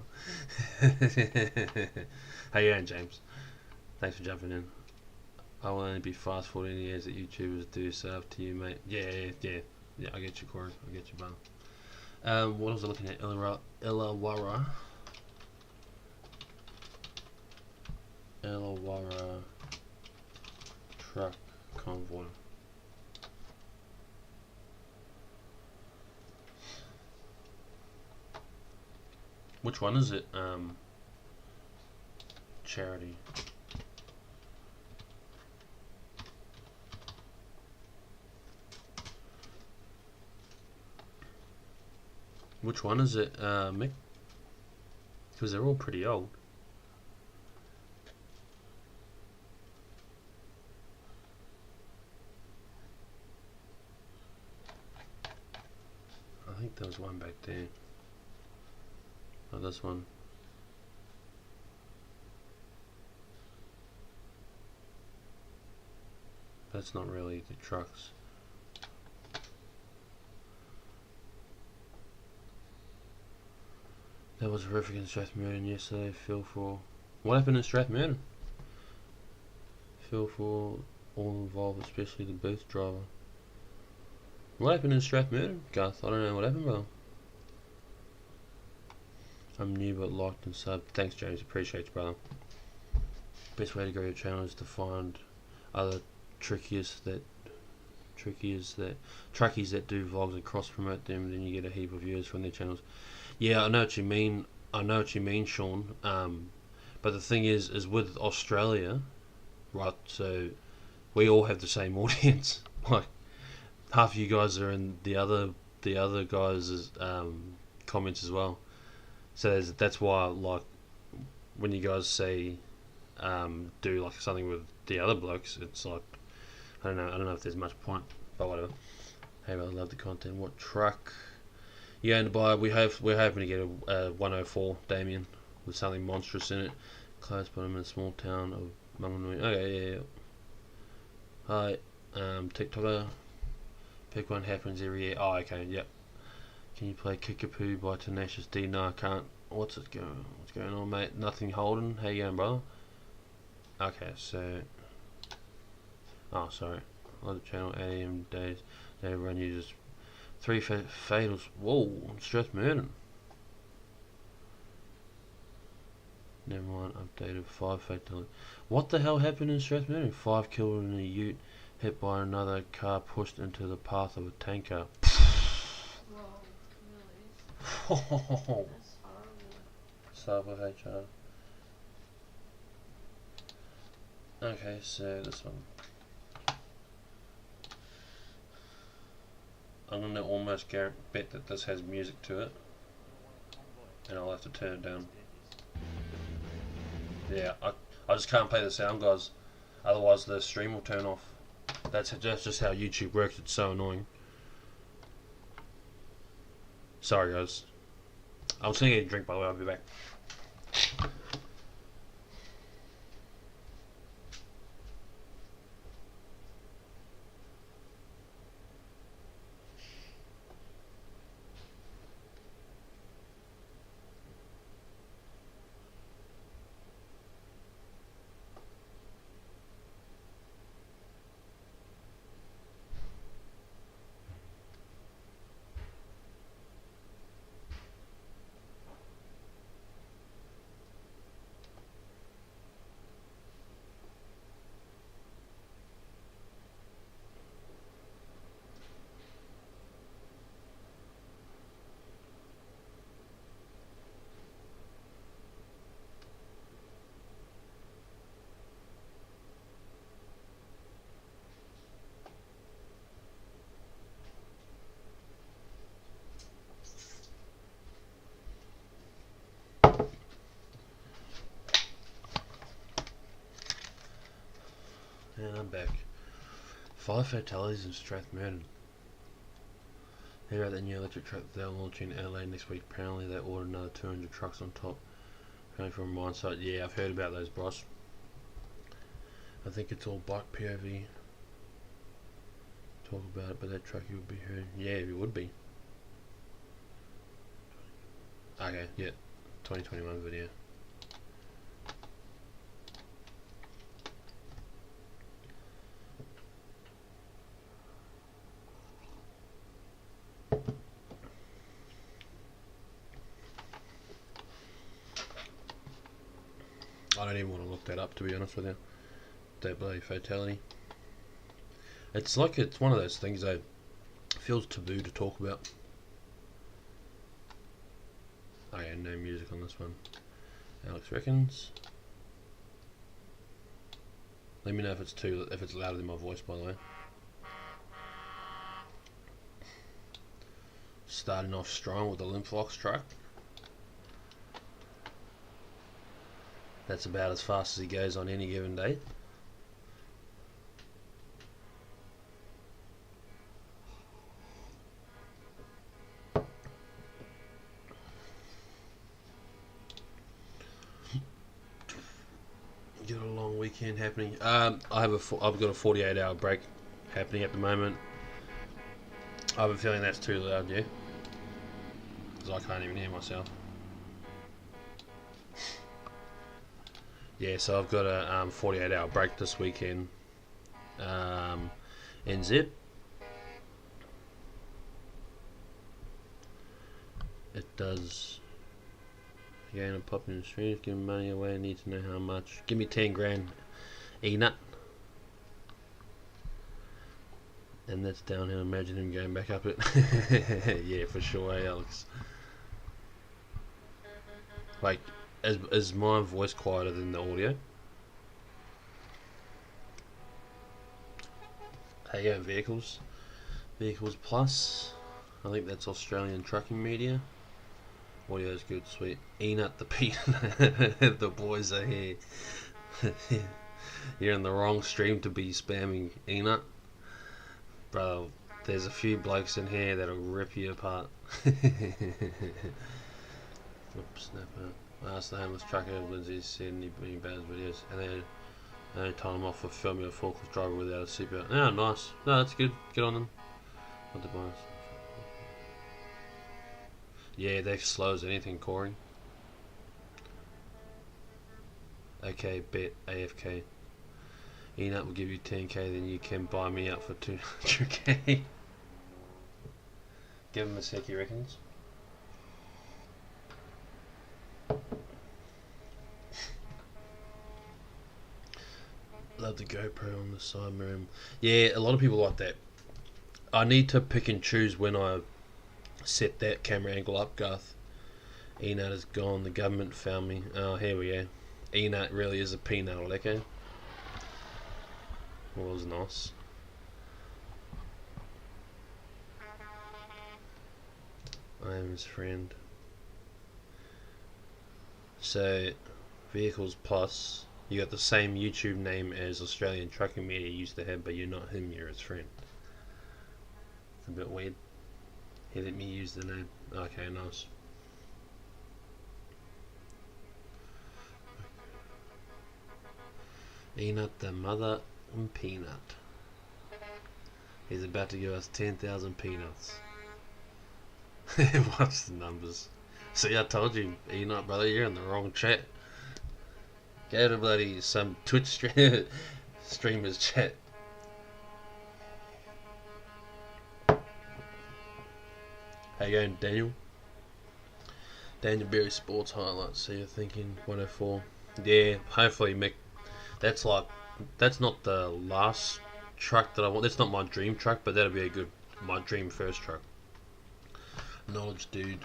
Hey, yeah, James. Thanks for jumping in. I will only be fast forwarding the years that YouTubers do, so up to you, mate. Yeah, I get you, Corey. I get you, brother. What was I looking at? Illawarra truck convoy. Which one is it? Charity. Which one is it, Mick? Because they're all pretty old. I think there was one back there. Oh, this one. That's not really the trucks. That was horrific in Strathmerton yesterday. Feel for what happened in Strathmerton. Feel for all involved, especially the booth driver. What happened in Strathmerton, Garth? I don't know what happened, brother. I'm new but liked and subbed. Thanks, James. Appreciate you, brother. Best way to grow your channel is to find other trickies that truckies that do vlogs and cross promote them. Then you get a heap of viewers from their channels. Yeah, I know what you mean. Sean. But the thing is with Australia, right? So we all have the same audience. Like half of you guys are in the other guys' comments as well. So that's why, like, when you guys say do like something with the other blokes, it's like I don't know if there's much point, but whatever. Hey, I love the content. What truck you going to buy? We're hoping to get a 104 Damien with something monstrous in it. Close, but I'm in a small town of Manganui. Okay, yeah. Hi, TikToker. Pick one, happens every year. Oh, okay, yep. Can you play Kickapoo by Tenacious D? No, I can't. What's going on, mate? Nothing holding. How you going, brother? Okay, so... Oh, sorry. Other channel, 8 AM days. They run users 3 fatals. Whoa, Strathmerton. Never mind, updated 5 fatalities. What the hell happened in Strathmerton? 5 killed in a ute, hit by another car, pushed into the path of a tanker. Whoa, really? That's horrible. Cyber HR. Okay, so this one. I'm gonna almost bet that this has music to it, and I'll have to turn it down. Yeah, I just can't play the sound, guys. Otherwise, the stream will turn off. That's just how YouTube works. It's so annoying. Sorry, guys. I was gonna get a drink, by the way. I'll be back. And I'm back. 5 fatalities in Strathmerton. Hear about the new electric truck they're launching in LA next week. Apparently they ordered another 200 trucks on top. Coming from a mine site. Yeah, I've heard about those, bros. I think it's all bike POV. Talk about it, but that truck you would be heard. Yeah, it would be. Okay, yeah. 2021 video. I don't even want to look that up, to be honest with you. That bloody fatality. It's like it's one of those things that feels taboo to talk about. Oh yeah, no music on this one. Alex reckons. Let me know if it's louder than my voice, by the way. Starting off strong with the Lymphlox truck. That's about as fast as he goes on any given day. Got a long weekend happening. I've got a 48-hour break happening at the moment. I have a feeling that's too loud, yeah, because I can't even hear myself. Yeah, so I've got a 48-hour break this weekend. NZ. It does. Again, a pop in the streams, giving money away. I need to know how much. Give me 10 grand. E-nut. And that's downhill. Imagine him going back up it. Yeah, for sure, Alex. Like, is my voice quieter than the audio? Hey, yeah, vehicles. Vehicles Plus. I think that's Australian trucking media. Audio's good, sweet. E-nut the Pete. The boys are here. You're in the wrong stream to be spamming E-nut. Bro, there's a few blokes in here that'll rip you apart. Oops, snapper. I asked the homeless trucker if Lindsay's seen any bad videos, and they told him off for filming a forklift driver without a seatbelt. Oh, nice. No, that's good. Good on them. What the bonus? Yeah, they're slow as anything, Corey. Okay, bet AFK. Enut will give you 10k, then you can buy me out for 200k. Give him a sec, he reckons. Love the GoPro on the side mirror. Yeah, a lot of people like that. I need to pick and choose when I set that camera angle up, Garth. Enut is gone, the government found me. Oh, here we go. Enut really is a peanut, okay? Well, it was nice. I am his friend. So, Vehicles Plus, you got the same YouTube name as Australian Trucking Media used to have, but you're not him, you're his friend. It's a bit weird. He let me use the name. Okay, nice. Enut the mother and peanut. He's about to give us 10,000 peanuts. Watch the numbers. See, I told you, Enut, brother, you're in the wrong chat. Go to bloody some Twitch streamers chat. How you going, Daniel? Daniel Berry Sports Highlights. So you're thinking 104. Yeah, hopefully, Mick. That's not the last truck that I want. That's not my dream truck, but that'll be my dream first truck. Knowledge, dude.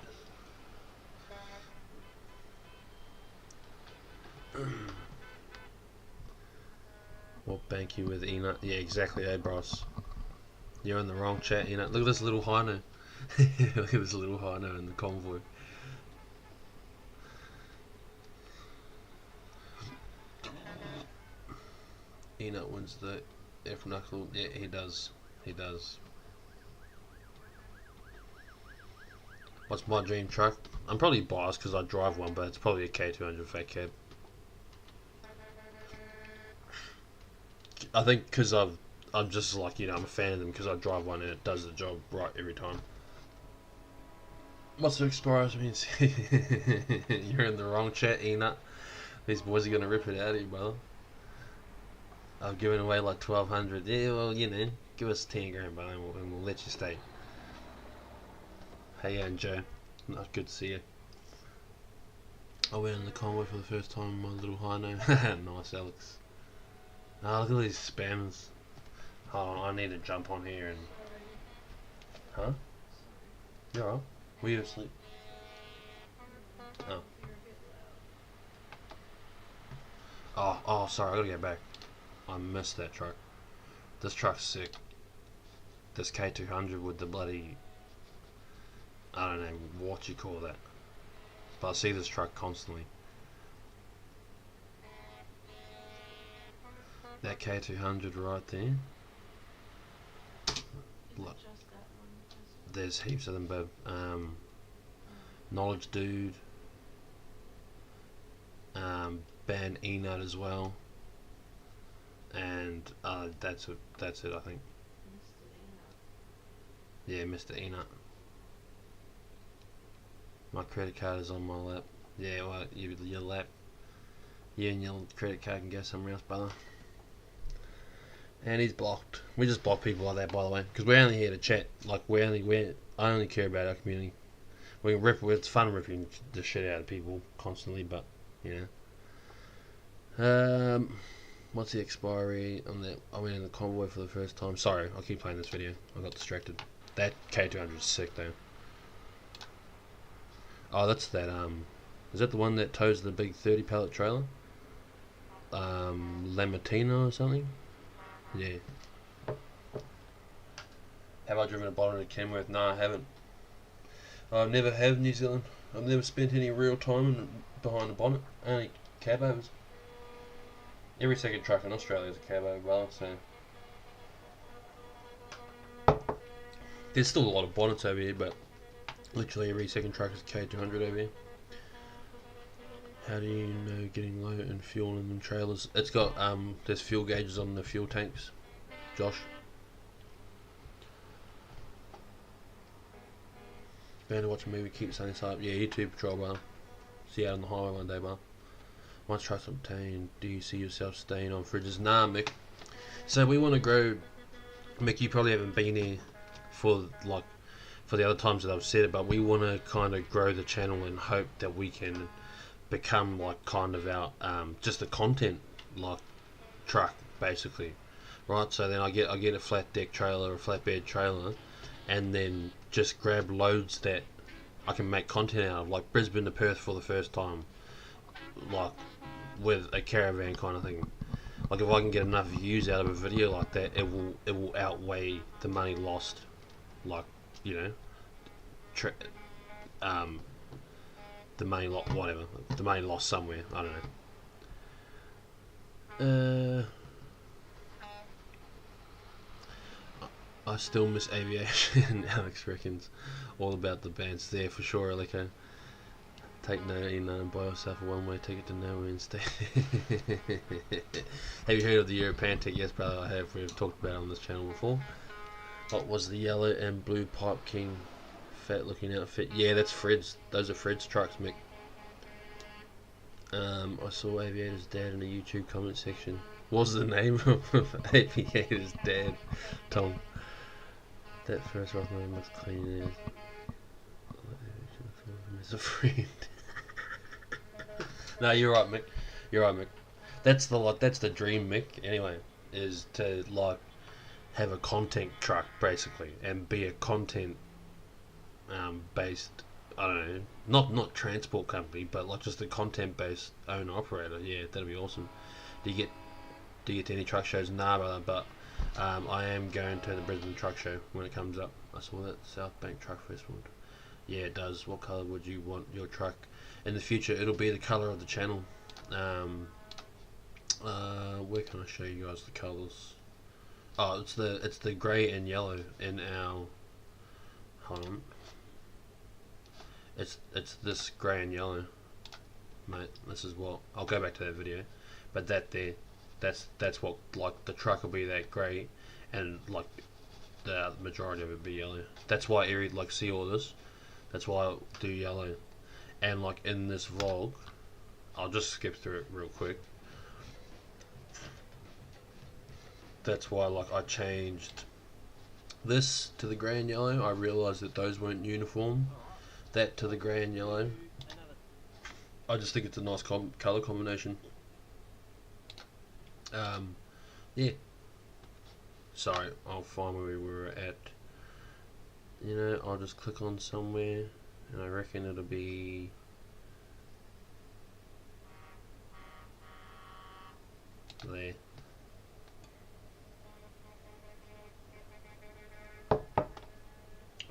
What bank you with, Enut? Yeah, exactly, hey, bros. You're in the wrong chat, Enut. Look at this little Hino. Look at this little Hino in the convoy. Enut wins the F knuckle. Yeah, he does. He does. What's my dream truck? I'm probably biased because I drive one, but it's probably a K200 fat cab. I think because I'm just like, I'm a fan of them because I drive one and it does the job right every time. What's the expires means? You're in the wrong chat, Enut. These boys are gonna rip it out of you, brother. I've given away like 1,200. Yeah, well, give us 10 grand, brother, and we'll let you stay. Hey, and Joe. Not good to see you. I went in the convoy for the first time in my little Hino. Nice, Alex. Oh, look at these spammers. Hold on, I need to jump on here and... Huh? You're alright. Were you asleep? Oh. Oh, sorry, I gotta get back. I missed that truck. This truck's sick. This K200 with the bloody... I don't know what you call that. But I see this truck constantly. That K200 right there. Look. There's heaps of them, but Knowledge Dude. Ban Enut as well. And that's it, I think. Yeah, Mr. Enut. My credit card is on my lap. Yeah, well, your lap. You and your credit card can go somewhere else, brother. And he's blocked. We just block people like that, by the way, because we're only here to chat. Like I only care about our community. We can rip. It's fun ripping the shit out of people constantly, but you know. What's the expiry on that? I went in the convoy for the first time. Sorry, I keep playing this video. I got distracted. That K200 is sick though. Oh, that's that. Is that the one that tows the big 30 pallet trailer? Lamatina or something? Yeah. Have I driven a bonnet at Kenworth? No, I haven't. I've never have New Zealand. I've never spent any real time behind the bonnet. Only cab overs. Every second truck in Australia is a cab over, brother, so. There's still a lot of bonnets over here, but literally every second truck is a K200 over here. How do you know getting low in fuel in them trailers? It's got, there's fuel gauges on the fuel tanks. Josh. Going to watch a movie, keep sunny side up. Yeah, YouTube patrol, brother. See you out on the highway one day, brother. Once trucks obtained, do you see yourself staying on fridges? Nah, Mick. So we want to grow. Mick, you probably haven't been here for the other times that I've said it, but we want to kind of grow the channel and hope that we can become like kind of our just a content like truck basically, right? So then I get a flat deck trailer, a flatbed trailer, and then just grab loads that I can make content out of, like Brisbane to Perth for the first time, like with a caravan kind of thing. Like if I can get enough views out of a video like that, it will outweigh the money lost. Like, you know, the money lost, whatever, the money lost somewhere. I don't know. I still miss aviation. Alex reckons all about the bands there for sure. Like a take note and buy yourself a one-way ticket to nowhere instead. Have you heard of the European ticket? Yes, brother, I have. We've talked about it on this channel before. What was the yellow and blue Pipe King fat looking outfit? Yeah, that's Fred's. Those are Fred's trucks, Mick. I saw Aviator's dad in the YouTube comment section. What was the name of Aviator's dad? Tom. That first rock man looks clean as a friend. No, you're right, Mick. You're right, Mick. That's the dream, Mick. Anyway, is to like have a content truck basically and be a content based. I don't know, not transport company, but like just a content based owner operator. Yeah, that'd be awesome. Do you get to any truck shows? Nah, brother, but I am going to the Brisbane Truck Show when it comes up. I saw that South Bank Truck Festival. Yeah, it does. What colour would you want your truck in the future? It'll be the colour of the channel. Where can I show you guys the colours? Oh, it's the grey and yellow in our. Hold on. It's this grey and yellow, mate. This is what I'll go back to that video, but that's what, like, the truck will be that grey, and like the majority of it be yellow. That's why see all this. That's why I do yellow, and like in this vlog, I'll just skip through it real quick. That's why like I changed this to the grey and yellow. I realised that those weren't uniform. That to the grey and yellow. I just think it's a nice colour combination. Yeah. Sorry, I'll find where we were at. You know, I'll just click on somewhere, and I reckon it'll be. There.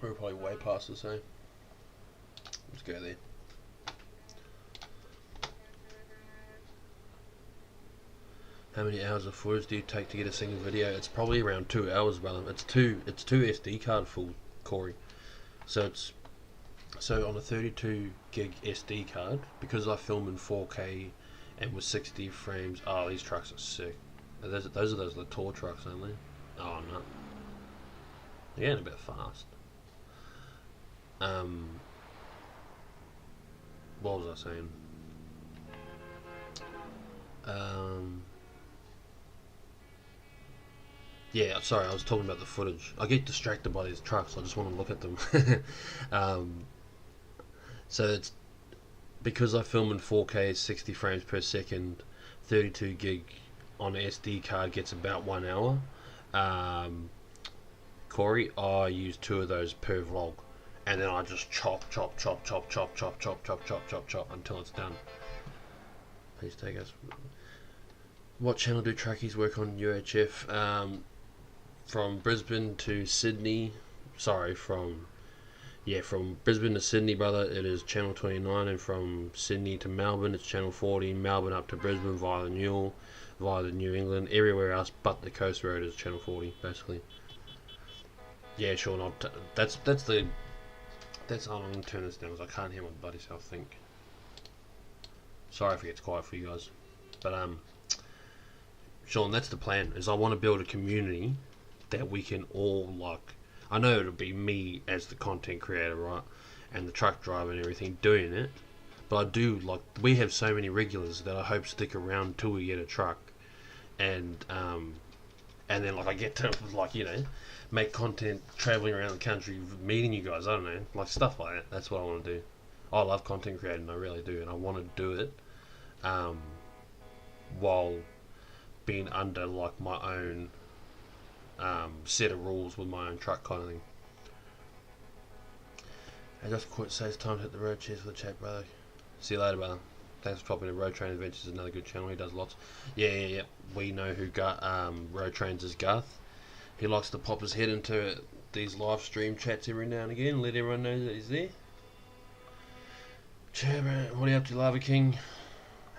We're probably way past this, eh? Let's go there. How many hours of footage do you take to get a single video? It's probably around 2 hours, brother. It's two SD card full, Corey. So on a 32 gig SD card, because I film in 4K and with 60 frames. Oh, these trucks are sick. Those are those Latour trucks, aren't they? Oh no, they're getting a bit fast. What was I saying? Um, yeah, sorry, I was talking about the footage. I get distracted by these trucks. I just want to look at them. um, so it's because I film in 4K, 60 frames per second, 32 gig on an SD card gets about 1 hour. Um, Corey, I use 2 of those per vlog, and then I just chop, chop, chop, chop, chop, chop, chop, chop, chop, chop, chop until it's done. Please take us. What channel do truckies work on UHF? From Brisbane to Sydney. Sorry, from Brisbane to Sydney, brother, it is channel 29, and from Sydney to Melbourne, it's channel 40. Melbourne up to Brisbane via the Newell, via the New England. Everywhere else but the coast road is channel 40, basically. Yeah, sure. Not. That's the. That's. I'm gonna turn this down because I can't hear my bloody self think. Sorry if it gets quiet for you guys, but Sean, that's the plan. Is I want to build a community that we can all like. I know it'll be me as the content creator, right, and the truck driver and everything doing it, but I do like. We have so many regulars that I hope stick around till we get a truck, and then like I get to like make content traveling around the country, meeting you guys. I don't know, like stuff like that. That's what I want to do. I love content creating, I really do, and I want to do it while being under like my own set of rules with my own truck kind of thing. I just quit. Says time to hit the road. Cheers for the chat, brother. See you later, brother. Thanks for dropping in. Road Train Adventures is another good channel. He does lots. Yeah. We know who Road Trains is. Garth. He likes to pop his head into these live stream chats every now and again. Let everyone know that he's there. Chairman, what are you up to, Lava King?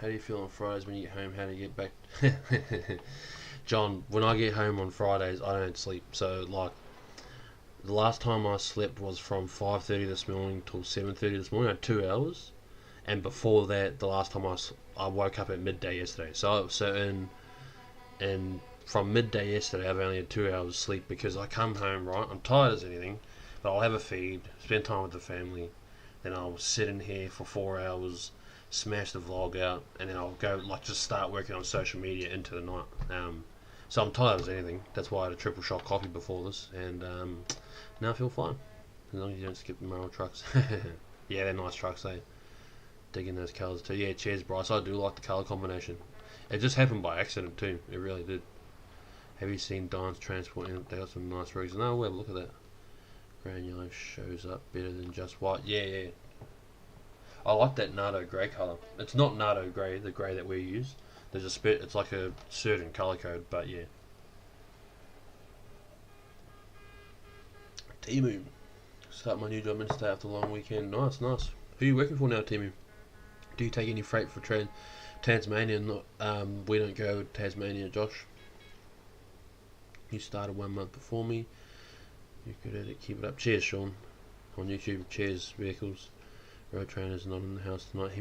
How do you feel on Fridays when you get home? How do you get back? John, when I get home on Fridays, I don't sleep. So, like, the last time I slept was from 5:30 this morning till 7:30 this morning. I had 2 hours. And before that, the last time I woke up at midday yesterday. So in from midday yesterday, I've only had 2 hours sleep because I come home, right? I'm tired as anything, but I'll have a feed, spend time with the family, then I'll sit in here for 4 hours, smash the vlog out, and then I'll go like just start working on social media into the night. So I'm tired as anything. That's why I had a triple shot coffee before this, and now I feel fine as long as you don't skip the Merrill trucks. Yeah, they're nice trucks. They digging those colours too. Yeah, cheers, Bryce. I do like the colour combination. It just happened by accident too. It really did. Have you seen Dine's Transport? They got some nice rigs. No, we'll have a look at that. Brown yellow shows up better than just white. Yeah. I like that Nardo grey colour. It's not Nardo grey, the grey that we use. There's a it's like a certain colour code, but yeah. Timu. Start my new job and stay after a long weekend. Nice. Who are you working for now, Timu? Do you take any freight for Tasmania? We don't go to Tasmania, Josh. You started 1 month before me. You're good at it. Keep it up. Cheers, Sean. On YouTube, cheers, vehicles. Road Trainer's not in the house tonight.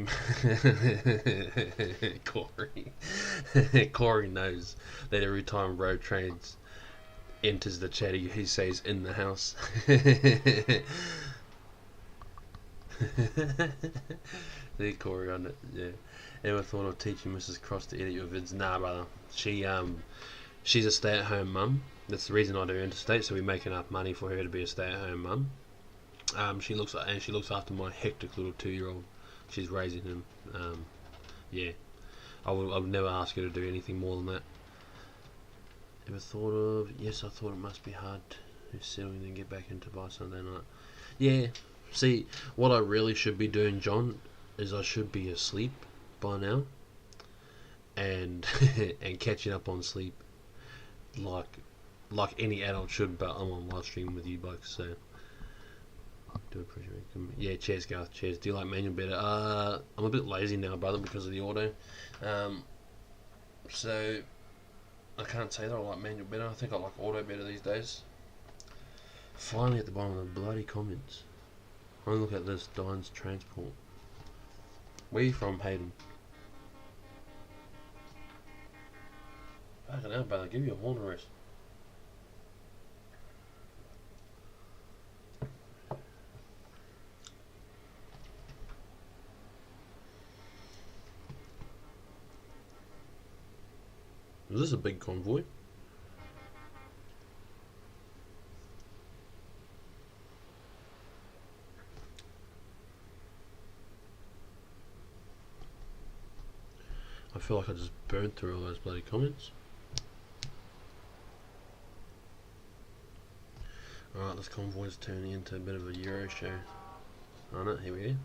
Corey knows that every time Road Trains enters the chat, he says in the house. There, Corey on it. Yeah. Ever thought of teaching Mrs. Cross to edit your vids? Nah, brother. She's a stay-at-home mum. That's the reason I do interstate, so we make enough money for her to be a stay-at-home mum. She looks after my hectic little 2-year-old. She's raising him. Yeah, I would never ask her to do anything more than that. Ever thought of? Yes, I thought it must be hard to settle and then get back into by Sunday night. Yeah. See, what I really should be doing, John, is I should be asleep by now, and and catching up on sleep, like any adult should. But I'm on live stream with you blokes, so. Do appreciate it. Yeah, cheers, Garth. Cheers. Do you like manual better? I'm a bit lazy now, brother, because of the auto. So I can't say that I like manual better. I think I like auto better these days. Finally at the bottom of the bloody comments. I look at this Dine's Transport. Where are you from, Hayden? Fucking hell, brother. Give you a horn rest. this a big convoy? I feel like I just burned through all those bloody comments. Alright, this convoy is turning into a bit of a Euro show. On it, here we go.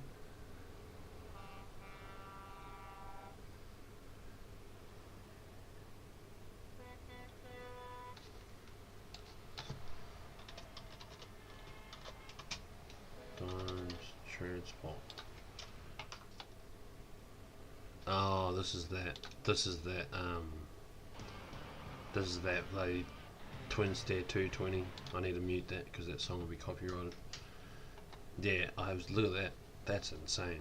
Times transport. Oh, this is that. This is that bloody Twin Stair 220. I need to mute that because that song will be copyrighted. Yeah, look at that. That's insane.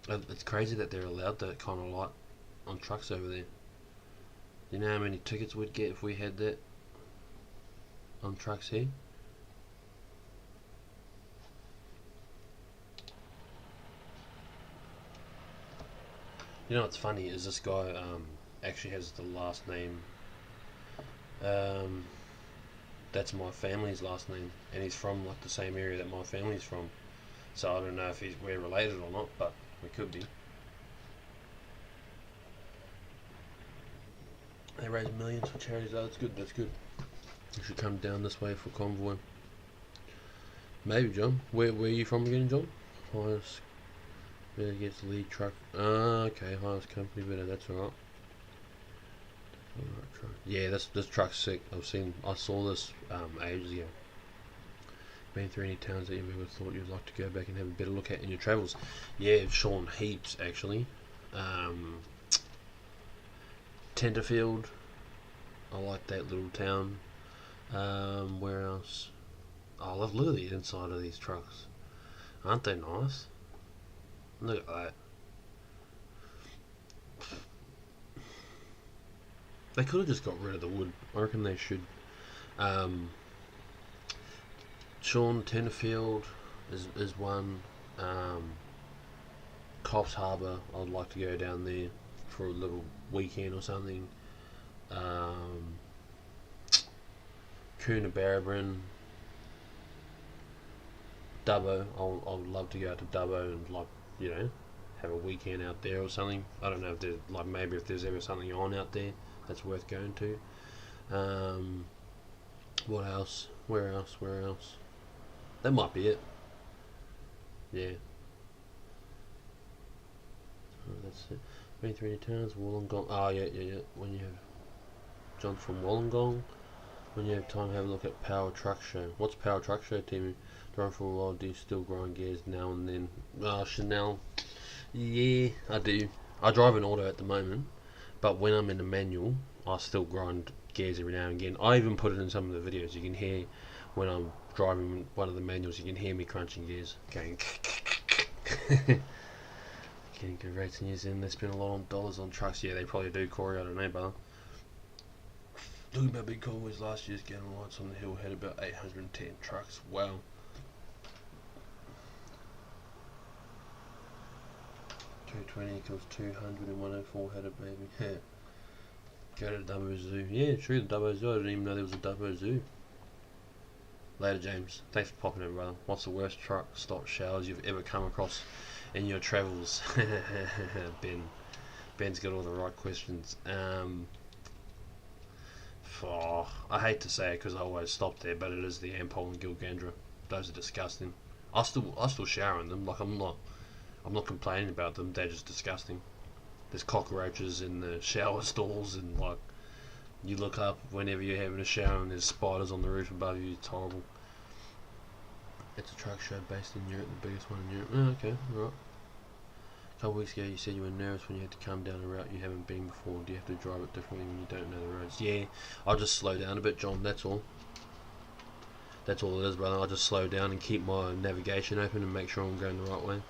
It's crazy that they're allowed that kind of light on trucks over there. You know how many tickets we'd get if we had that on trucks here? You know what's funny is this guy actually has the last name. That's my family's last name, and he's from like the same area that my family's from. So I don't know if we're related or not, but we could be. They raise millions for charities. Oh, that's good. That's good. You should come down this way for convoy. Maybe, John. Where are you from again, John? Highest bidder gets the lead truck. Okay. Highest company bidder. That's alright. Yeah, this truck's sick. I saw this ages ago. Been through any towns that you ever thought you'd like to go back and have a better look at in your travels? Yeah, Sean, heaps actually. Tenterfield, I like that little town. Where else? Oh, look at the inside of these trucks. Aren't they nice? Look at that. They could have just got rid of the wood. I reckon they should. Sean, Tenterfield is one. Coffs Harbour, I'd like to go down there for a little weekend or something. Coonabarabran, Dubbo. I would love to go out to Dubbo and have a weekend out there or something. I don't know if there's maybe if there's ever something on out there that's worth going to. What else? Where else? That might be it. Yeah. That's it. 23 towns, Wollongong. Oh, yeah. When you have John from Wollongong, when you have time, have a look at Power Truck Show. What's Power Truck Show, Timmy? Driving for a while, do you still grind gears now and then? Chanel. Yeah, I do. I drive an auto at the moment, but when I'm in a manual, I still grind gears every now and again. I even put it in some of the videos. You can hear when I'm driving one of the manuals, you can hear me crunching gears. Going. Getting good rates in New Zealand. They spend a lot on dollars on trucks. Yeah, they probably do, Corey. I don't know, brother. Talking about big convoys last year's getting lights on the hill had about 810 trucks. Wow. $220 equals 200 and 104 had a baby. Go to the Dubbo Zoo. Yeah, true, the Dubbo Zoo. I didn't even know there was a Dubbo Zoo. Later, James. Thanks for popping in, brother. What's the worst truck stop showers you've ever come across in your travels? Ben's got all the right questions. I hate to say it because I always stop there, but it is the Ampol and Gilgandra. Those are disgusting. I still shower in them. Like I'm not complaining about them. They're just disgusting. There's cockroaches in the shower stalls, and like you look up whenever you're having a shower and there's spiders on the roof above you. It's horrible. It's a truck show based in Europe, the biggest one in Europe. Oh, okay, right. A couple weeks ago you said you were nervous when you had to come down a route you haven't been before. Do you have to drive it differently when you don't know the roads? Yeah, I'll just slow down a bit, John, that's all. That's all it is, brother. I'll just slow down and keep my navigation open and make sure I'm going the right way.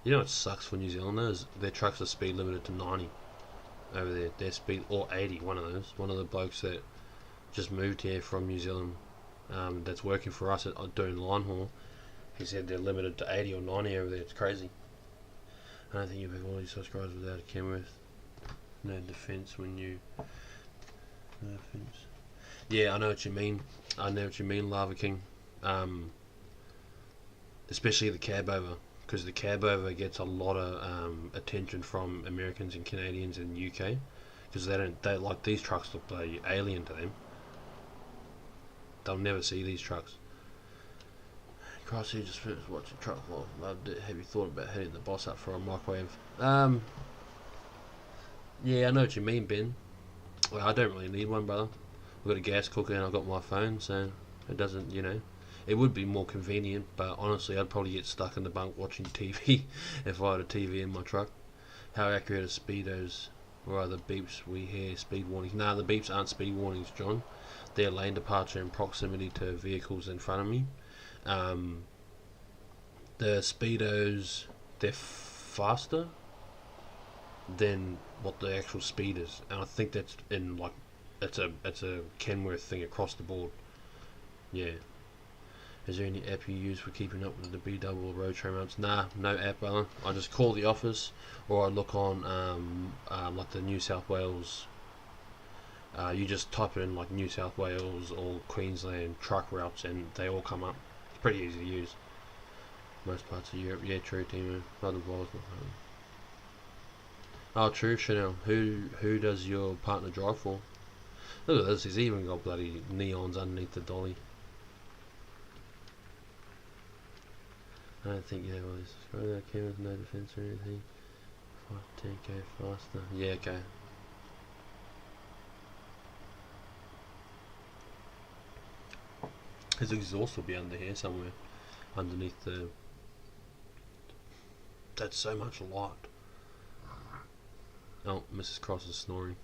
You know what sucks for New Zealanders? Their trucks are speed limited to 90. over there. Their speed, or 80, one of those. One of the blokes that just moved here from New Zealand, that's working for us doing line haul. He said they're limited to 80 or 90 over there. It's crazy. I don't think you've all these subscribers without a Kenworth. No defence when you... No defence. Yeah, I know what you mean. I know what you mean, Lava King. Especially the cab over, because the cab over gets a lot of attention from Americans and Canadians in the UK, because they like, these trucks look bloody alien to them. They'll never see these trucks. Crossy just finished watching truck vlog. Loved it. Have you thought about hitting the boss up for a microwave? Yeah, I know what you mean, Ben. Well, I don't really need one, brother. I've got a gas cooker and I've got my phone, so it doesn't, it would be more convenient, but honestly I'd probably get stuck in the bunk watching TV if I had a TV in my truck. How accurate are speedos, or are the beeps we hear speed warnings? Nah, the beeps aren't speed warnings, John. They're lane departure in proximity to vehicles in front of me. The speedos, they're faster than what the actual speed is, and I think that's in like it's a Kenworth thing across the board. Yeah. Is there any app you use for keeping up with the B double road train routes? Nah, no app, brother. I just call the office, or I look on like the New South Wales. You just type it in like New South Wales or Queensland truck routes, and they all come up. It's pretty easy to use. Most parts of Europe, yeah, true, Timo. Oh, true, Chanel. Who does your partner drive for? Look at this. He's even got bloody neons underneath the dolly. I don't think you have all this. Scroll that camera with no defense or anything. 10k faster. Yeah, okay. His exhaust will be under here somewhere. Underneath the... That's so much light. Oh, Mrs. Cross is snoring.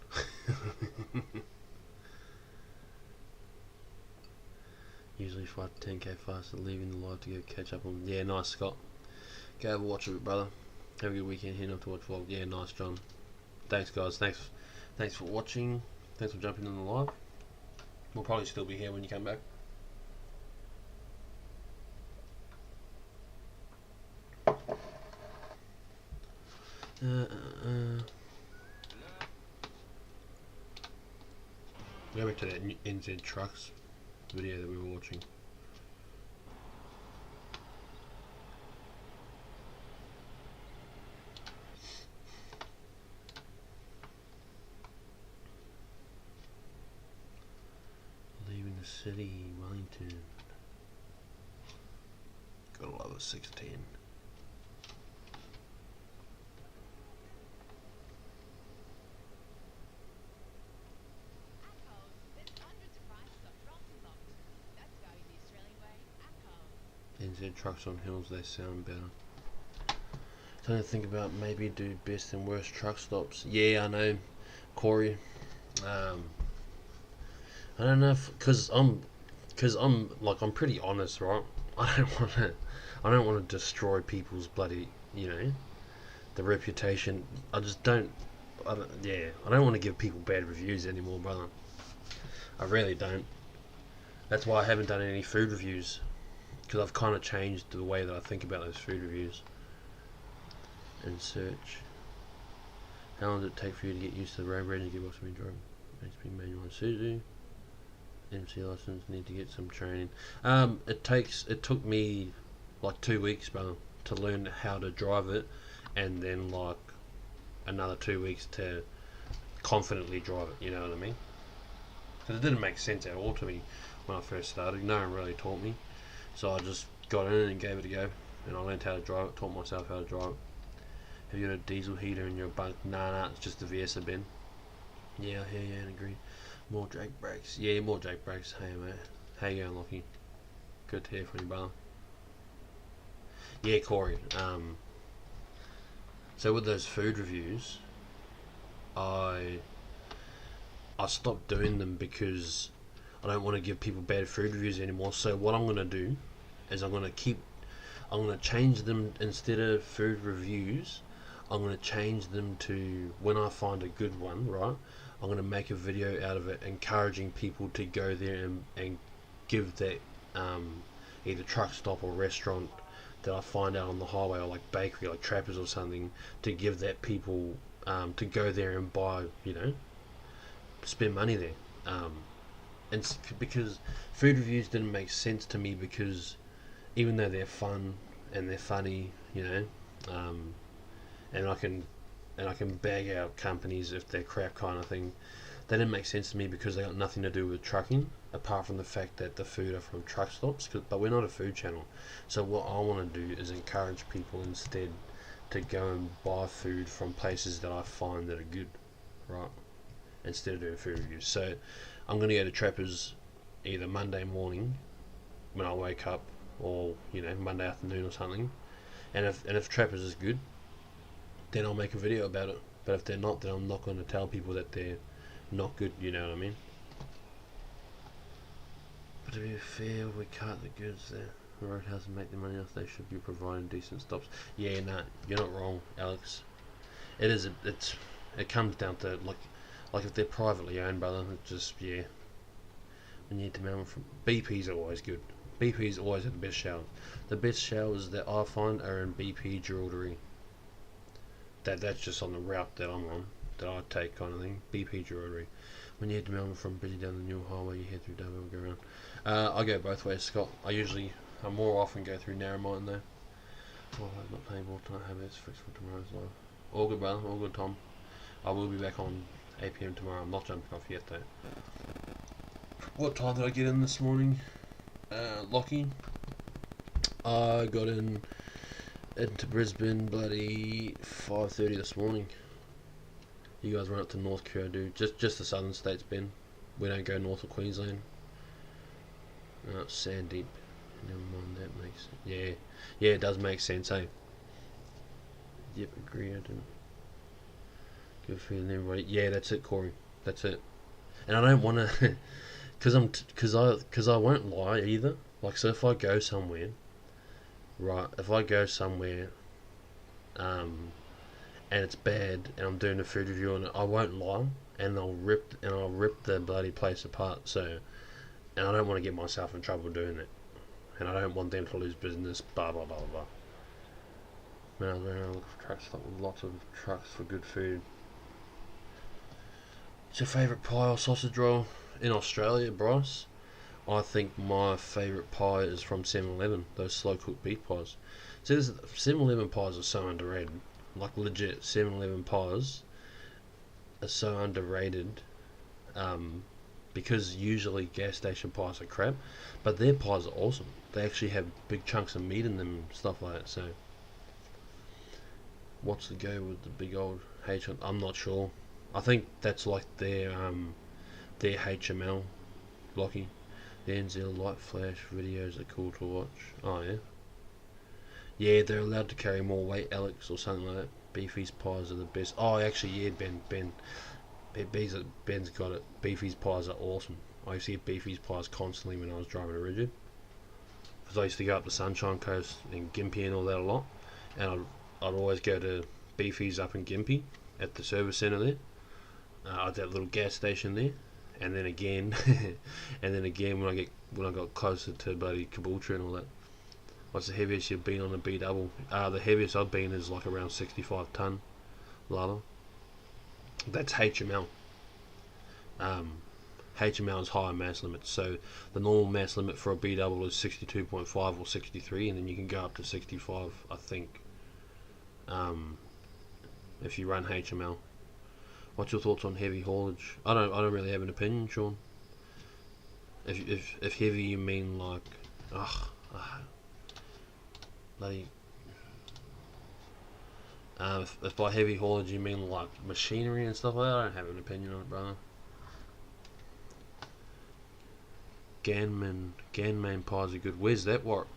Usually 5 to 10k faster, leaving the live to go catch up on. Yeah, nice, Scott. Go have a watch of it, brother. Have a good weekend. Head off to watch vlog. Yeah, nice, John. Thanks, guys. Thanks for watching. Thanks for jumping in the live. We'll probably still be here when you come back. Go back to that NZ Trucks video that we were watching. Leaving the city, Wellington. Gotta love a 610. NZ Trucks on hills, they sound better. Trying to think about maybe do best and worst truck stops. Yeah, I know, Corey. I don't know if because I'm I'm pretty honest, right? I don't want to destroy people's bloody the reputation. I don't want to give people bad reviews anymore, brother. I really don't. That's why I haven't done any food reviews, because I've kind of changed the way that I think about those food reviews. And search. How long did it take for you to get used to the road rage and gearbox when you drive? HP manual and Suzu. MC license, need to get some training. It took me like 2 weeks, brother, to learn how to drive it, and then like another 2 weeks to confidently drive it. You know what I mean? Because it didn't make sense at all to me when I first started. No one really taught me, so I just got in and gave it a go, and I learned how to drive it. Taught myself how to drive it. Have you got a diesel heater in your bunk? Nah, it's just the VS bin. Yeah, I hear you and agree. More Jake brakes. Yeah, more Jake brakes. Hey, mate. How you going, Lockie? Good to hear from you, brother. Yeah, Corey. So with those food reviews, I stopped doing them because I don't want to give people bad food reviews anymore. So what I'm going to do is I'm going to change them. Instead of food reviews, I'm going to change them to, when I find a good one, right, I'm going to make a video out of it encouraging people to go there and give that either truck stop or restaurant that I find out on the highway, or like bakery, like Trappers or something, to give that people to go there and buy, spend money there. And because food reviews didn't make sense to me, because even though they're fun and they're funny, and I can bag out companies if they're crap kind of thing, they didn't make sense to me because they got nothing to do with trucking, apart from the fact that the food are from truck stops. But we're not a food channel, so what I want to do is encourage people instead to go and buy food from places that I find that are good, right? Instead of doing food reviews. So I'm going to go to Trappers either Monday morning when I wake up, or Monday afternoon or something. And if Trappers is good, then I'll make a video about it. But if they're not, then I'm not going to tell people that they're not good. You know what I mean? But to be fair, we cart the goods there. The roadhouse and make the money off. They should be providing decent stops. Yeah, nah, you're not wrong, Alex. It is. It comes down to like if they're privately owned, brother. It's just We need to remember from BP's are always good. BP's always have the best showers. The best showers that I find are in BP jewellery. That's just on the route that I'm on, that I take kind of thing. BP jewellery. When you head to Melbourne from Busy down the new highway, you head through Darwin and go around. I go both ways, Scott. I more often go through Narromine though. Oh, I'm not playing more tonight. Have this fixed for tomorrow's live. All good, brother. All good, Tom. I will be back on 8 PM tomorrow. I'm not jumping off yet though. What time did I get in this morning? Lockie. I got into Brisbane bloody 5:30 this morning. You guys run up to North Korea, dude. Just the southern states, Ben. We don't go north of Queensland. No, it's sand deep. Never mind, that makes sense. Yeah, it does make sense, eh? Yep, agree. I didn't. Good feeling, everybody. Yeah, that's it, Corey. That's it. And I don't want to, because I won't lie either. Like, so if I go somewhere, right? If I go somewhere, and it's bad, and I'm doing a food review on it, I won't lie, and I'll rip the bloody place apart. So, and I don't want to get myself in trouble doing it, and I don't want them to lose business. Blah blah blah blah. Man, I was going to look for truck stop with lots of trucks for good food. What's your favourite pie or sausage roll in Australia, Bryce? I think my favourite pie is from 7-Eleven, those slow cooked beef pies. See, 7-Eleven pies are so underrated. Like, legit, 7-Eleven pies are so underrated, because usually gas station pies are crap, but their pies are awesome. They actually have big chunks of meat in them and stuff like that. So, what's the go with the big old H? I'm not sure. I think that's like their HML, Lockie. The NZ light flash videos are cool to watch. Oh yeah. Yeah, they're allowed to carry more weight, Alex, or something like that. Beefy's pies are the best. Oh, actually, yeah, Ben's got it. Beefy's pies are awesome. I used to get Beefy's pies constantly when I was driving a Rigid, because I used to go up the Sunshine Coast and Gympie and all that a lot, and I'd always go to Beefy's up in Gympie at the service centre there, at that little gas station there, and then again, when I got closer to bloody Caboolture and all that. What's the heaviest you've been on a B double? The heaviest I've been is like around 65 ton lather. That's HML. HML is higher mass limit, so the normal mass limit for a B double is 62.5 or 63, and then you can go up to 65, I think, if you run HML. What's your thoughts on heavy haulage? I don't really have an opinion, Sean. If heavy you mean like, bloody. If by heavy haulage you mean like machinery and stuff like that, I don't have an opinion on it, brother. Ganman pies are good. Where's that work?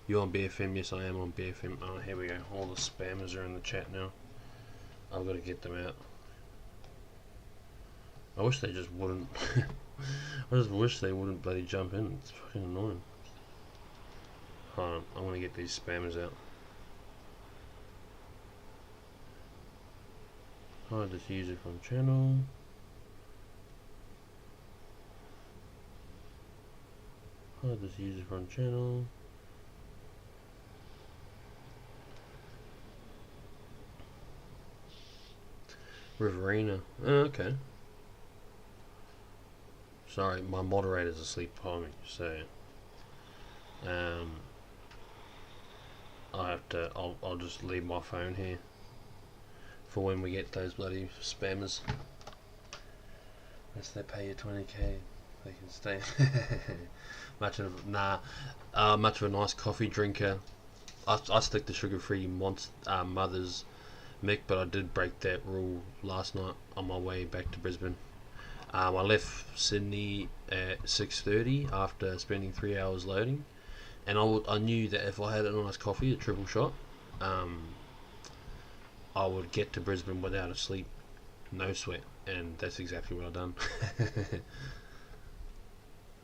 You on BFM? Yes, I am on BFM. Oh, here we go. All the spammers are in the chat now. I've got to get them out. I wish they just wouldn't. I just wish they wouldn't bloody jump in. It's fucking annoying. Hold on, I'm gonna get these spammers out. Hide this user from channel. Hide this user from channel. Riverina. Oh, okay. Sorry, my moderator's asleep behind me, so I have to. I'll just leave my phone here for when we get those bloody spammers. Unless they pay you 20k, they can stay. Much of a nice coffee drinker. I stick to sugar-free Mother's Mick, but I did break that rule last night on my way back to Brisbane. I left Sydney at 6:30 after spending 3 hours loading, and I knew that if I had a nice coffee, a triple shot, I would get to Brisbane without a sleep, no sweat, and that's exactly what I've done.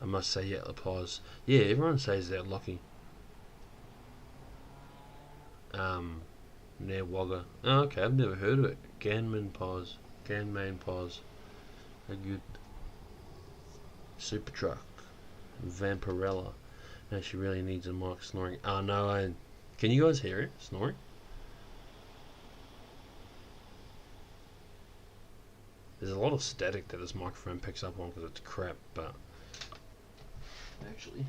I must say, yeah, applause. Yeah, everyone says that, lucky. Near Wagga. Oh, okay, I've never heard of it. Ganmain pause. A good super truck. Vampirella. No, she really needs a mic snoring. Oh no, can you guys hear it snoring? There's a lot of static that this microphone picks up on because it's crap, but actually,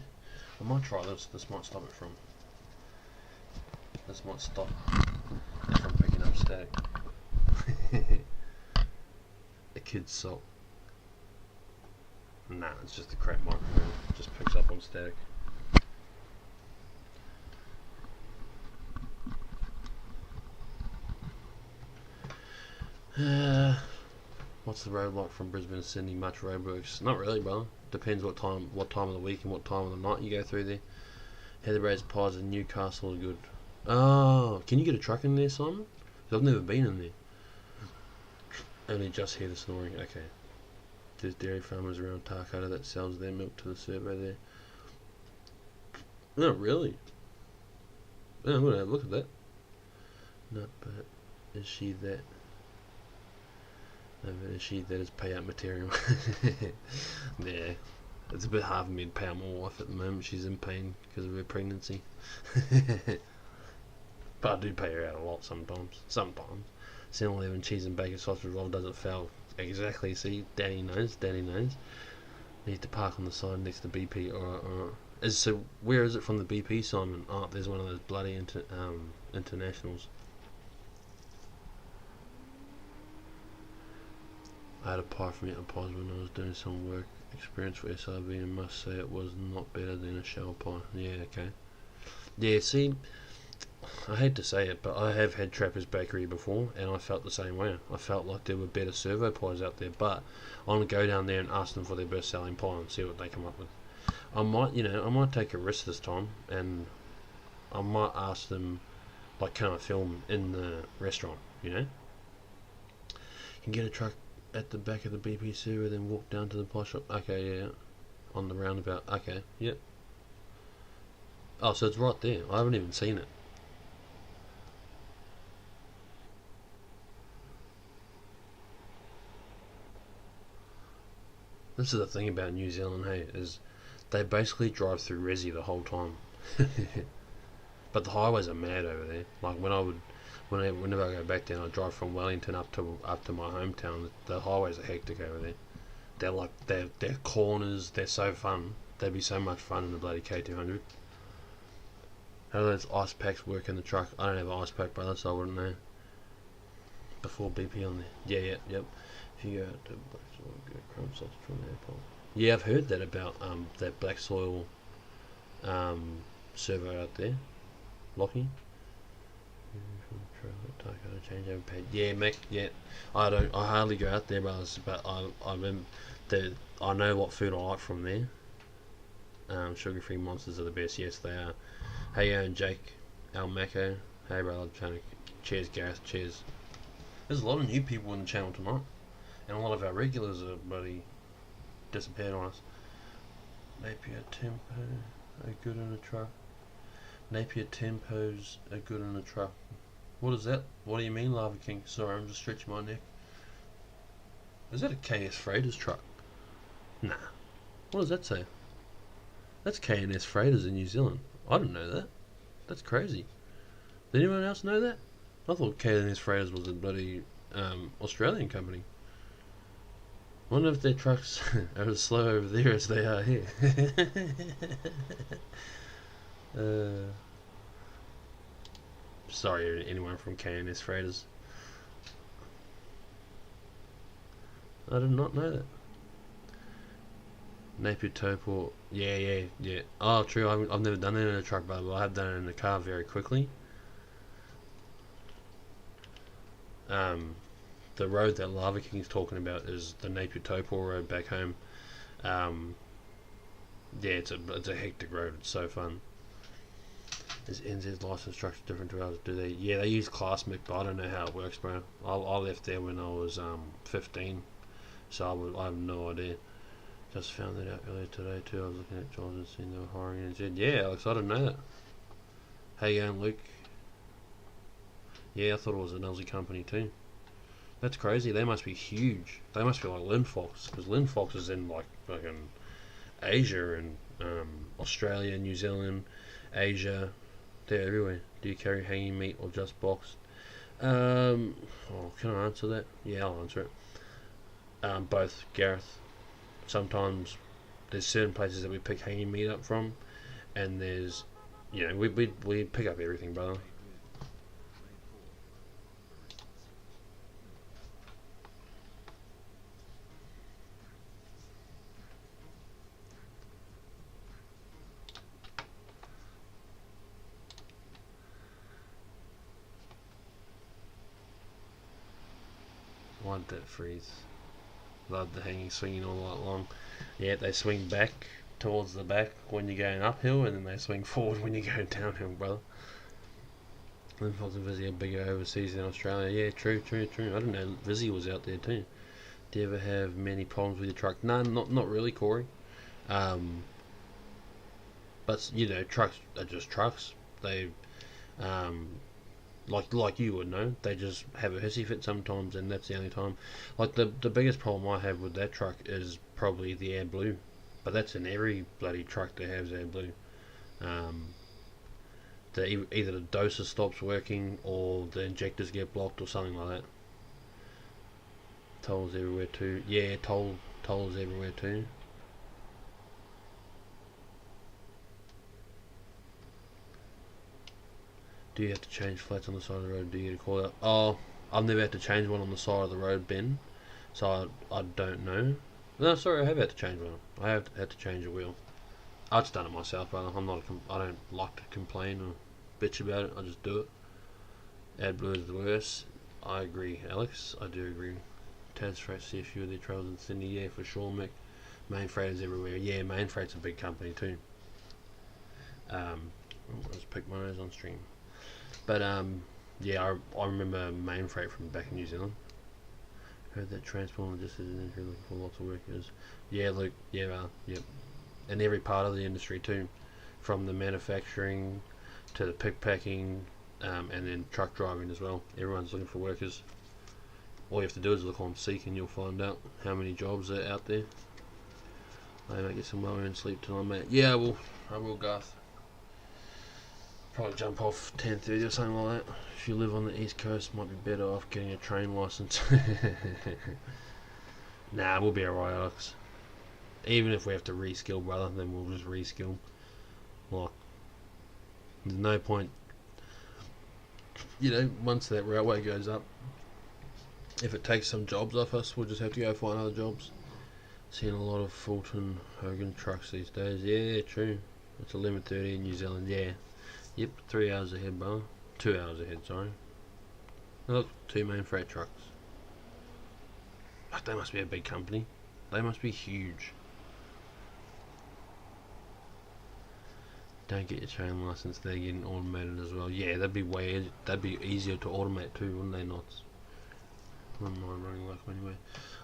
I might try this. This might stop it from. This might stop it from picking up static. A kid's salt. Nah, it's just a crap microphone. It just picks up on static. What's the road like from Brisbane to Sydney? Much roadworks? Not really, brother. Depends what time of the week and what time of the night you go through there. Heather pies in Newcastle are good. Oh, can you get a truck in there, Simon? 'Cause I've never been in there. Only just hear the snoring. Okay. There's dairy farmers around Tarcutta that sells their milk to the servo there. Oh, really? Oh, I'm gonna have a look at that. No, but is she that? No, but is she that is payout material? Yeah. It's a bit hard for me to pay out my wife at the moment. She's in pain because of her pregnancy. But I do pay her out a lot sometimes. 7-Eleven cheese and bacon sausage roll doesn't fail. Exactly, see? Daddy knows. Need to park on the side next to BP. Alright. So, where is it from the BP, Simon? Oh, there's one of those bloody internationals. I had a pie from Eaton Pies when I was doing some work experience for SRB and must say it was not better than a shell pie. Yeah, okay. Yeah, see, I hate to say it, but I have had Trapper's Bakery before and I felt the same way. I felt like there were better servo pies out there, but I'm going to go down there and ask them for their best selling pie and see what they come up with. I might take a risk this time and I might ask them, like, can I film in the restaurant, Can get a truck at the back of the BP server, then walk down to the pie shop. Okay, yeah. On the roundabout. Okay, yep. Oh, so it's right there. I haven't even seen it. This is the thing about New Zealand, hey, is they basically drive through Resi the whole time. But the highways are mad over there. Like whenever I go back there and I drive from Wellington up to my hometown, the highways are hectic over there. They're corners. They're so fun. They'd be so much fun in the bloody K200. How do those ice packs work in the truck? I don't have an ice pack, brother, so I wouldn't know. Before BP on there. Yeah, yep. If you go out to black soil, get chrome sausage from the airport. Yeah, I've heard that about that black soil servo out there, Lockie. Change over pad. Yeah, Mac. Yeah, I hardly go out there, brothers, but I know what food I like from there. Sugar-free monsters are the best. Yes, they are. Hey, and Jake, Al Mako. Hey, brother. Cheers, Gareth. Cheers. There's a lot of new people in the channel tonight, and a lot of our regulars are bloody disappeared on us. Napier tempo are good in a truck. Napier tempos are good in a truck. What is that? What do you mean, Lava King? Sorry, I'm just stretching my neck. Is that a KS Freighters truck? Nah. What does that say? That's K&S Freighters in New Zealand. I didn't know that. That's crazy. Did anyone else know that? I thought K&S Freighters was a bloody Australian company. I wonder if their trucks are as slow over there as they are here. uh, sorry, anyone from K&S Freighters. I did not know that. Napier Topor. Yeah. Oh, true. I've never done it in a truck, but I have done it in a car very quickly. The road that Lava King's talking about is the Napier Topor road back home. Yeah, it's a hectic road. It's so fun. Is NZ's license structure different to ours? Do they? Yeah, they use Classmic, but I don't know how it works, bro. I left there when I was 15, so I have no idea. Just found that out earlier today too. I was looking at jobs and seeing they were hiring in NZ. Yeah, Alex, I didn't know that. How you going, Luke? Yeah, I thought it was an Aussie company too. That's crazy. They must be huge. They must be like Linfox, because Linfox is in like fucking Asia and Australia, New Zealand, Asia. They're everywhere. Do you carry hanging meat or just boxed? Can I answer that? Yeah, I'll answer it. Both, Gareth. Sometimes there's certain places that we pick hanging meat up from, and there's, we pick up everything, brother. Why did that freeze? Love the hanging swinging all night long. Yeah, they swing back towards the back when you're going uphill, and then they swing forward when you're going downhill, brother. Linfox and Vizzy are bigger overseas than Australia. Yeah, true. I didn't know Vizzy was out there too. Do you ever have many problems with your truck? No, not really, Corey. But trucks are just trucks. They, um, like you would know, they just have a hissy fit sometimes, and that's the only time. Like the biggest problem I have with that truck is probably the AirBlue, but that's in every bloody truck that has AirBlue. Either the doser stops working or the injectors get blocked or something like that. Tolls everywhere too. Yeah, tolls everywhere too. Do you have to change flats on the side of the road? Do you get a call out? Oh, I've never had to change one on the side of the road, Ben. So I don't know. No, sorry, I have had to change one. I have had to change a wheel. I've just done it myself, brother. I don't like to complain or bitch about it. I just do it. AdBlue is the worst. I agree, Alex. I do agree. Taz Freight, see a few of their trails in Sydney. Yeah, for sure, Mick. Main Freight's everywhere. Yeah, Main Freight's a big company too. I'll just pick my nose on stream. But yeah, I remember Main Freight from back in New Zealand. Heard that Transformer just isn't in here looking for lots of workers. Yeah, Luke. Yeah, yep. And every part of the industry too, from the manufacturing to the pick packing, and then truck driving as well. Everyone's looking for workers. All you have to do is look on Seek and you'll find out how many jobs are out there. I might get some well-earned sleep tonight, mate. Yeah, I will, Garth. Probably jump off 10:30 or something like that. If you live on the east coast, might be better off getting a train license. Nah, we'll be alright, Alex. Even if we have to reskill, brother, then we'll just reskill. Like, there's no point. Once that railway goes up, if it takes some jobs off us, we'll just have to go find other jobs. Seeing a lot of Fulton Hogan trucks these days. Yeah, true. It's 11:30 in New Zealand. Yeah. Yep, 3 hours ahead, brother. 2 hours ahead, sorry. Look, 2 Main Freight trucks. They must be a big company. They must be huge. Don't get your train license, they're getting automated as well. Yeah, that'd be easier to automate too, wouldn't they not? Wouldn't mind running local anyway.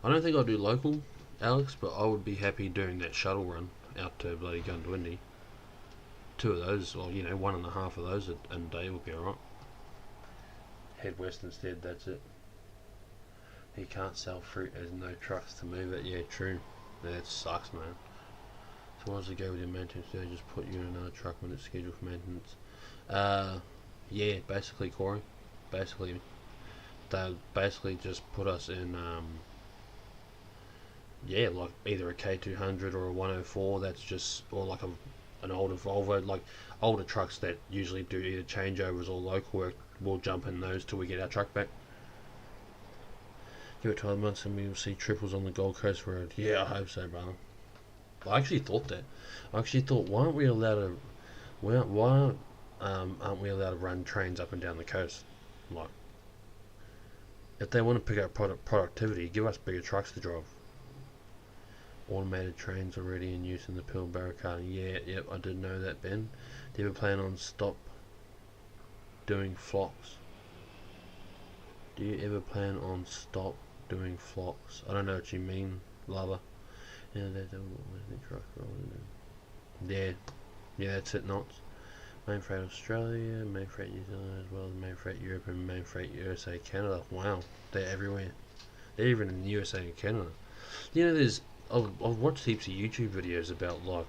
I don't think I'll do local, Alex, but I would be happy doing that shuttle run out to bloody Gundwindi. 2 of those, or 1.5 of those a day would be alright. Head west instead, that's it. He can't sell fruit, there's no trucks to move it. Yeah, true. That sucks, man. So what does it go with your maintenance? They just put you in another truck when it's scheduled for maintenance. Yeah, basically, Corey. Basically, they basically just put us in, yeah, like either a K200 or a 104. That's just, or like an older Volvo, like older trucks that usually do either changeovers or local work. We'll jump in those till we get our truck back. Give it 12 months and we will see triples on the Gold Coast Road. Yeah, I hope so, brother. I actually thought that. I actually thought, why aren't we allowed to? Why aren't we allowed to run trains up and down the coast? Like, if they want to pick up productivity, give us bigger trucks to drive. Automated trains already in use in the Pilbara car. Yeah, yep, I did know that, Ben. Do you ever plan on stop doing flocks? Do you ever plan on stop doing flocks? I don't know what you mean, lava. Yeah, that's it, knots. Main freight Australia, main freight New Zealand, as well as main freight Europe and main freight USA, Canada. Wow, they're everywhere. They're even in the USA and Canada. You know, I've watched heaps of YouTube videos about like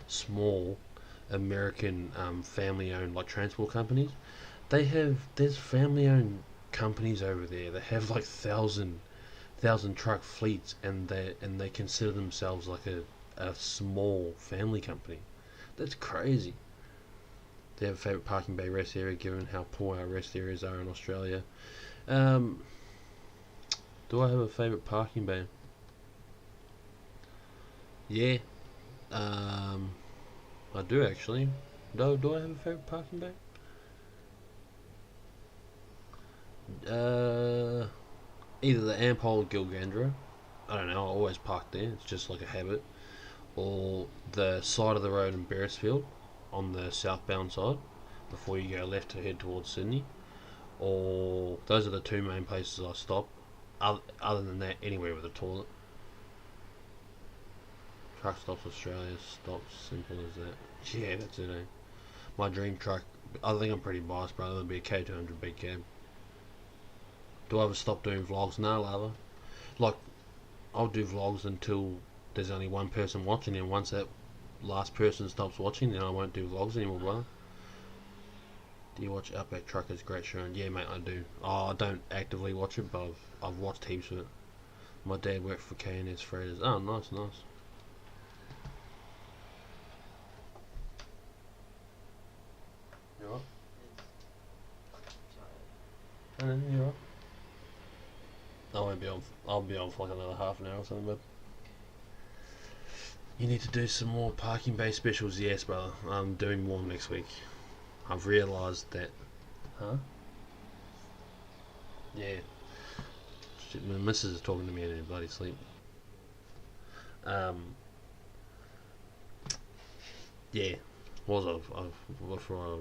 small American family-owned like transport companies. There's family-owned companies over there that have like thousand truck fleets, and they consider themselves like a small family company. That's crazy. They have a favourite parking bay rest area, given how poor our rest areas are in Australia. Um, do I have a favourite parking bay? Yeah, I do actually. Do I have a favourite parking bay? Either the Ampol or Gilgandra. I don't know, I always park there, it's just like a habit. Or the side of the road in Beresfield, on the southbound side, before you go left to head towards Sydney. Or those are the two main places I stop. Other than that, anywhere with a toilet. Truck stops Australia, stops, simple as that. Yeah, that's it, eh? My dream truck, I think I'm pretty biased, brother, it'll be a K200 big cab. Do I ever stop doing vlogs? No, lava. Like, I'll do vlogs until there's only one person watching, and once that last person stops watching, then I won't do vlogs anymore, brother. Do you watch Outback Truckers? Great show. And yeah, mate, I do. Oh, I don't actively watch it, but I've watched heaps of it. My dad worked for K&S Freighters. Oh, nice, nice. You alright? You alright? I won't be on. I'll be on for like another half an hour or something, but you need to do some more parking bay specials. Yes, brother. I'm doing more next week. I've realised that. Huh? Yeah. Shit, my missus is talking to me in her bloody sleep. Yeah. Before I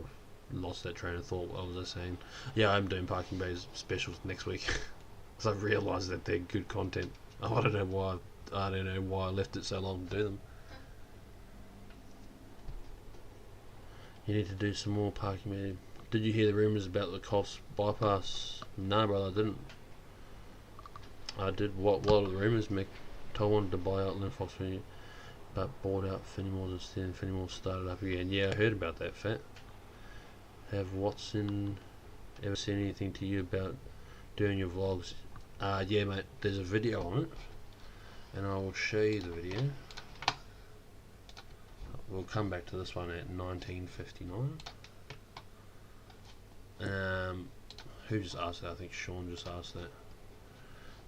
lost that train of thought, what was I saying? Yeah, I'm doing parking bays specials next week. Because I've realised that they're good content. I don't know why. I don't know why I left it so long to do them. You need to do some more parking bays. Did you hear the rumours about the Coffs bypass? No, brother, I didn't. I did. What are the rumours, Mick? Toll wanted to buy out Linfox for you, but bought out Finnemore's instead, and Finnemore started up again. Yeah, I heard about that, Fat. Have Watson ever said anything to you about doing your vlogs? Yeah, mate, there's a video on it, and I will show you the video. We'll come back to this one at 1959. Who just asked that? I think Sean just asked that.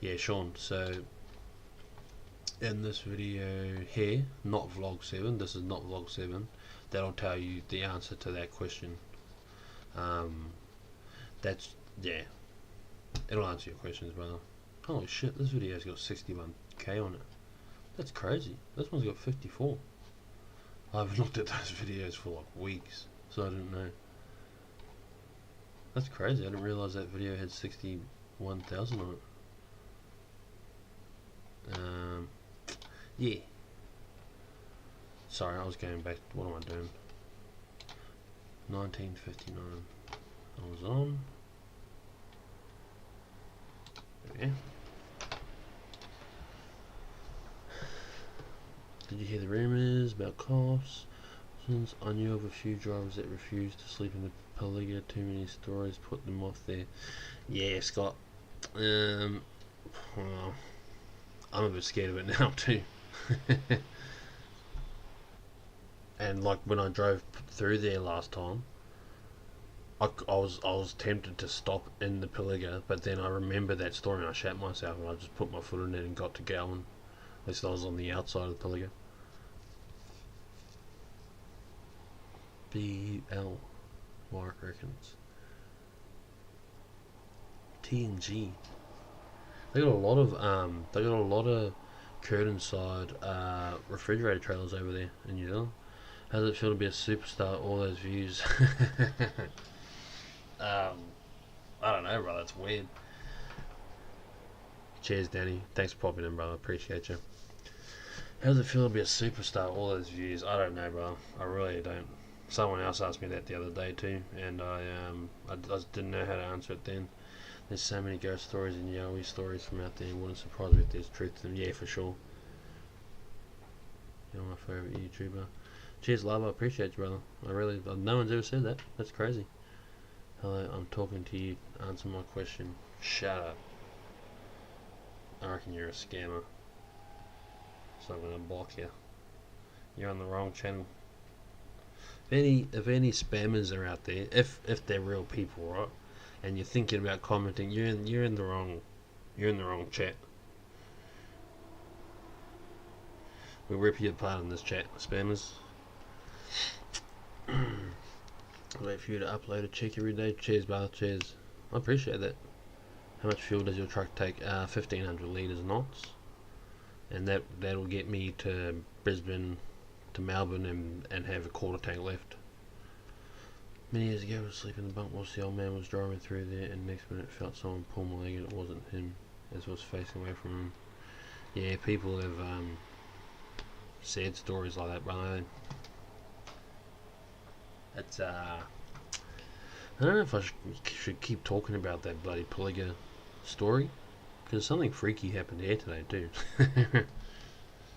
Yeah, Sean. So in this video here, not vlog 7, this is not vlog 7, that'll tell you the answer to that question. That's, yeah, it'll answer your questions, brother. Holy shit, this video's got 61k on it. That's crazy. This one's got 54. I haven't looked at those videos for like weeks, so I didn't know. That's crazy. I didn't realise that video had 61,000 on it. Yeah. Sorry, I was going back. What am I doing? 1959. I was on. There yeah. Did you hear the rumours about cops? Since I knew of a few drivers that refused to sleep in the Paliga, too many stories put them off there. Yeah, Scott. Well, I'm a bit scared of it now too. And like when I drove through there last time, I was tempted to stop in the Paliga, but then I remember that story and I shat myself and I just put my foot in it and got to Gowan. At least I was on the outside of the Paliga. BL Mark reckons. TNG. They got a lot of curtain side refrigerator trailers over there in New Zealand. How does it feel to be a superstar? All those views. I don't know, brother. It's weird. Cheers, Danny. Thanks for popping in, brother. Appreciate you. How does it feel to be a superstar? All those views. I don't know, brother. I really don't. Someone else asked me that the other day too, and I just didn't know how to answer it then. There's so many ghost stories and Yowie stories from out there. It wouldn't surprise me if there's truth to them. Yeah, for sure. You're my favourite YouTuber. Cheers, love. I appreciate you, brother. No one's ever said that. That's crazy. Hello, I'm talking to you. Answer my question. Shut up. I reckon you're a scammer. So I'm gonna block you. You're on the wrong channel. If any spammers are out there, if they're real people, right, and you're thinking about commenting, you're in the wrong chat. We rip you apart in this chat, spammers. Wait for you to upload a check every day. Cheers, brother. Cheers. I appreciate that. How much fuel does your truck take? 1,500 litres knots, and that'll get me to Brisbane, to Melbourne, and have a quarter tank left. Many years ago, I was asleep in the bunk whilst the old man was driving through there, and next minute felt someone pull my leg, and it wasn't him, as I was facing away from him. Yeah, people have said stories like that, brother. It's I don't know if I should keep talking about that bloody Paliga story, because something freaky happened here today too.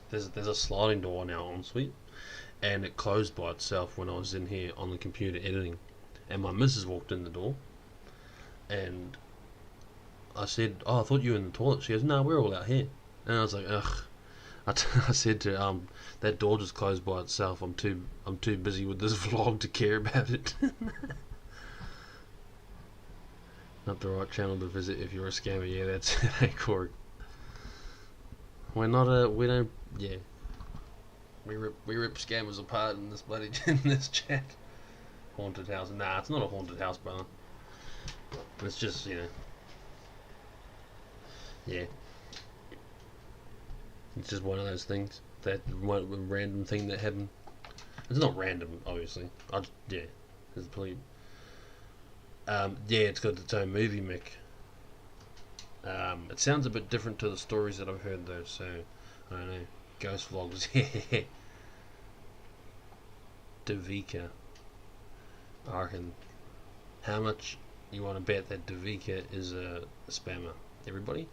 There's a sliding door in our ensuite, and it closed by itself when I was in here on the computer editing, and my missus walked in the door, and I said, "Oh, I thought you were in the toilet." She goes, "No, we're all out here," and I was like, "Ugh." I said to her, that door just closed by itself. I'm too busy with this vlog to care about it. Not the right channel to visit if you're a scammer. Yeah, that's it, hey Corey. We don't, yeah. We rip scammers apart in this bloody in this chat. Haunted house. Nah, it's not a haunted house, brother. It's just, yeah. It's just one of those things. That one random thing that happened. It's not random, obviously. Yeah. It's pretty. Yeah, it's got its own movie, Mick. It sounds a bit different to the stories that I've heard, though, so I don't know. Ghost vlogs, yeah. Davika. I reckon. How much you want to bet that Davika is a spammer? Everybody?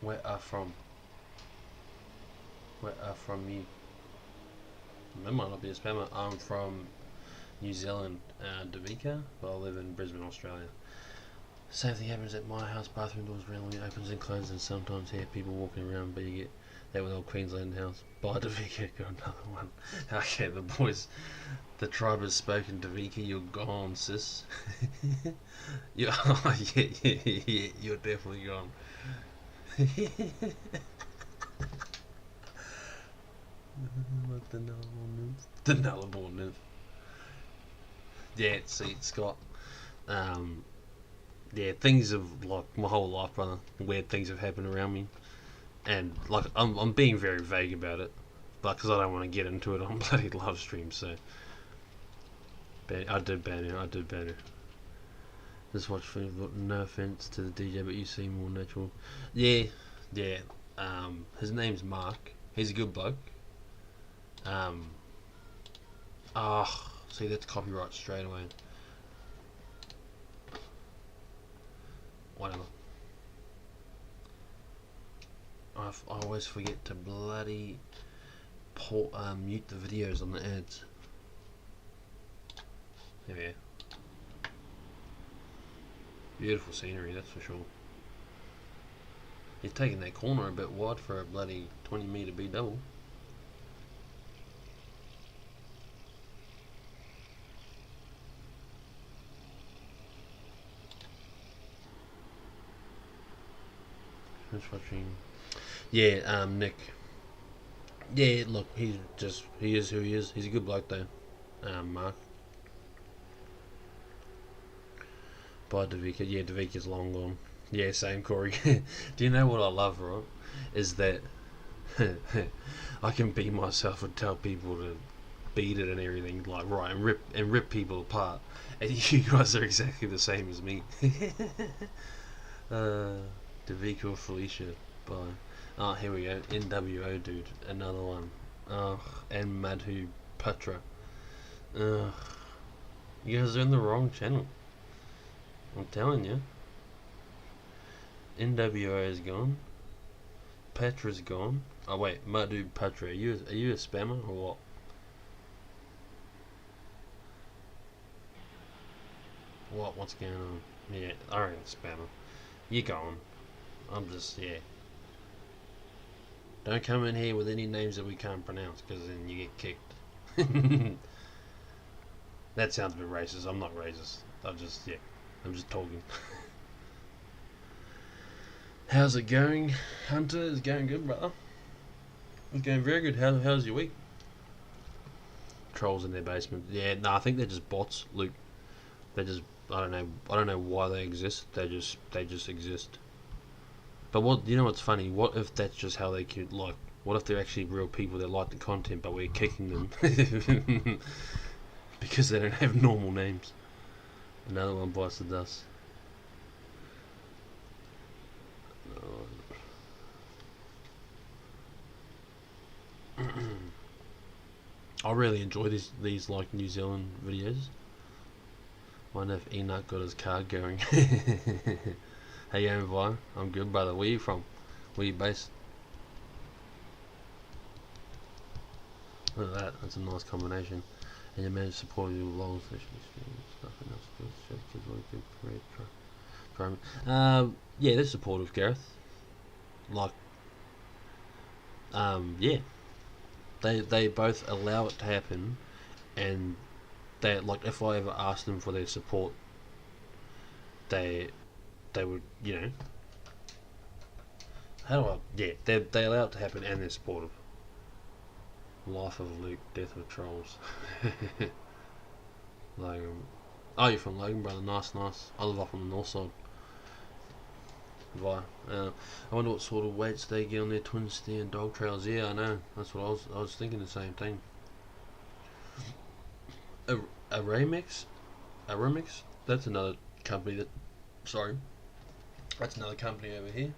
Where are from? Where are from you? That might not be a spammer. I'm from New Zealand, Davika, but I live in Brisbane, Australia. Same thing happens at my house. Bathroom doors randomly opens and closes, and sometimes hear people walking around, but you get that with old Queensland house. Bye, Davika. Got another one. Okay, the boys. The tribe has spoken, Davika. You're gone, sis. Yeah, you're definitely gone. Like the Nullarbor nymph. The Nullarbor nymph. Yeah, see, Scott. Yeah, things have, like, my whole life, brother. Weird things have happened around me, and like I'm being very vague about it, like, because I don't want to get into it on bloody live stream. So, I did ban her. Just watch for no offense to the DJ, but you seem more natural. Yeah, yeah. His name's Mark. He's a good bloke. See, that's copyright straight away. Whatever. I always forget to bloody mute the videos on the ads. Yeah. Beautiful scenery, that's for sure. He's taking that corner a bit wide for a bloody 20-metre B double. Who's watching? Yeah, Nick. Yeah, look, he is who he is. He's a good bloke though. Mark. By Davika. Yeah, Davika's long gone. Yeah, same Corey. Do you know what I love, right? Is that I can be myself and tell people to beat it and everything, like right, and rip people apart. And you guys are exactly the same as me. Davika or Felicia. Bye. Oh, here we go. NWO dude. Another one. And Madhu Patra. You guys are in the wrong channel. I'm telling you. NWO is gone. Patra's gone. Oh wait, Madhu Patra. Are you a spammer or what? What's going on? Yeah, I reckon spammer. You going. I'm just, yeah. Don't come in here with any names that we can't pronounce, because then you get kicked. That sounds a bit racist. I'm not racist. I'm just talking. How's it going, Hunter? It's going good, brother. It's going very good. How's your week? Trolls in their basement. Yeah, no, I think they're just bots, Luke. They just, I don't know why they exist. They just exist. But what, you know what's funny? What if that's just how they could, like, what if they're actually real people that like the content, but we're kicking them because they don't have normal names? Another one bites the dust. I really enjoy these like New Zealand videos. Wonder if Enoch got his card going. Hey, Vi. I'm good, brother. Where you from? Where you based? Look at that. That's a nice combination. And your man supported you long session streams. Nothing else good. Show kids what a good career. Try. Yeah, they're supportive, Gareth. Like, yeah. They both allow it to happen, and they, like, if I ever asked them for their support, they would, you know, they allow it to happen, and they're supportive. Life of Luke, death of trolls. Logan. Oh, you're from Logan, brother. Nice. I live up on the north side. I wonder what sort of weights they get on their twin steer and dog trails. Yeah, I know. That's what I was thinking the same thing. A remix? That's another company that. Sorry. That's another company over here.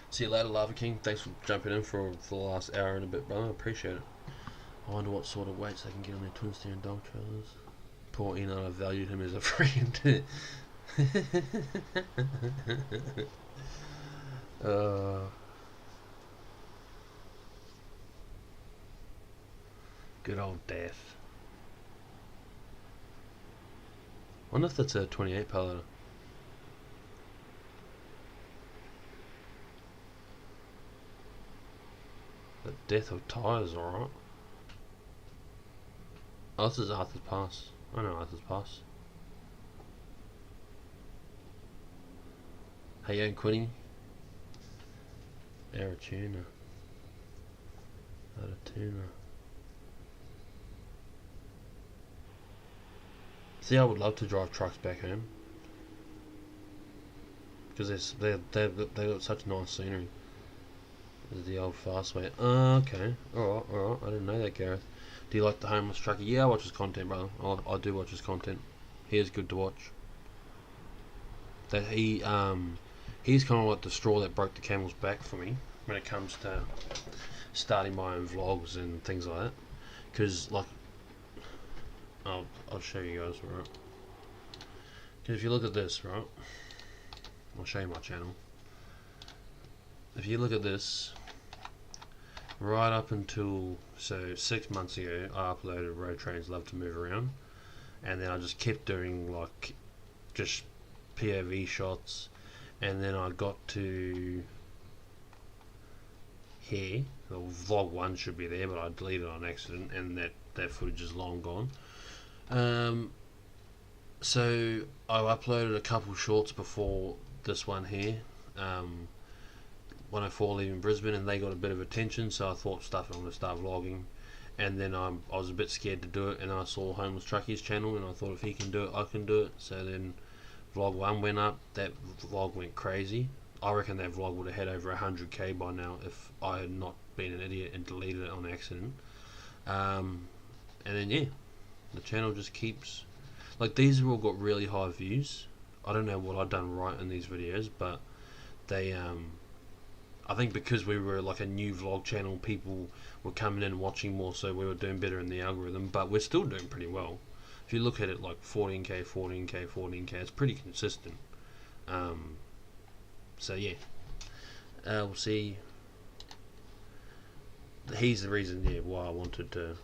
See you later, Lava King. Thanks for jumping in for the last hour and a bit, brother. I appreciate it. I wonder what sort of weights they can get on their twin steer and dog trailers. Poor Eno, I valued him as a friend. Good old death. Wonder if that's a 28 pallet. The death of tires, alright. Oh, this is Arthur's Pass. I know Arthur's Pass. Hey, yo, Quinny. Aratuna. See, I would love to drive trucks back home. Because they've got such nice scenery. This is the old Fastway. Okay. Alright. I didn't know that, Gareth. Do you like the homeless trucker? Yeah, I watch his content, brother. I do watch his content. He is good to watch. that he's kind of like the straw that broke the camel's back for me when it comes to starting my own vlogs and things like that. Because like, I'll show you guys, right? Because if you look at this, right, I'll show you my channel. If you look at this, right up until 6 months ago, I uploaded Road Trains Love to Move Around, and then I just kept doing like just POV shots, and then I got to here. Well, vlog 1 should be there, but I deleted it on accident, and that footage is long gone. So I uploaded a couple shorts before this one here, 104 leaving Brisbane, and they got a bit of attention, so I thought stuff I'm going to start vlogging. And then I was a bit scared to do it, and I saw Homeless Truckie's channel, and I thought if he can do it, I can do it. So then vlog 1 went up. That vlog went crazy. I reckon that vlog would have had over 100k by now if I had not been an idiot and deleted it on accident. And then yeah, the channel just keeps, like, these have all got really high views. I don't know what I've done right in these videos, but they I think because we were like a new vlog channel, people were coming in and watching more, so we were doing better in the algorithm, but we're still doing pretty well. If you look at it, like 14k, 14k, 14k, it's pretty consistent. So yeah, we'll see. He's the reason, yeah, why I wanted to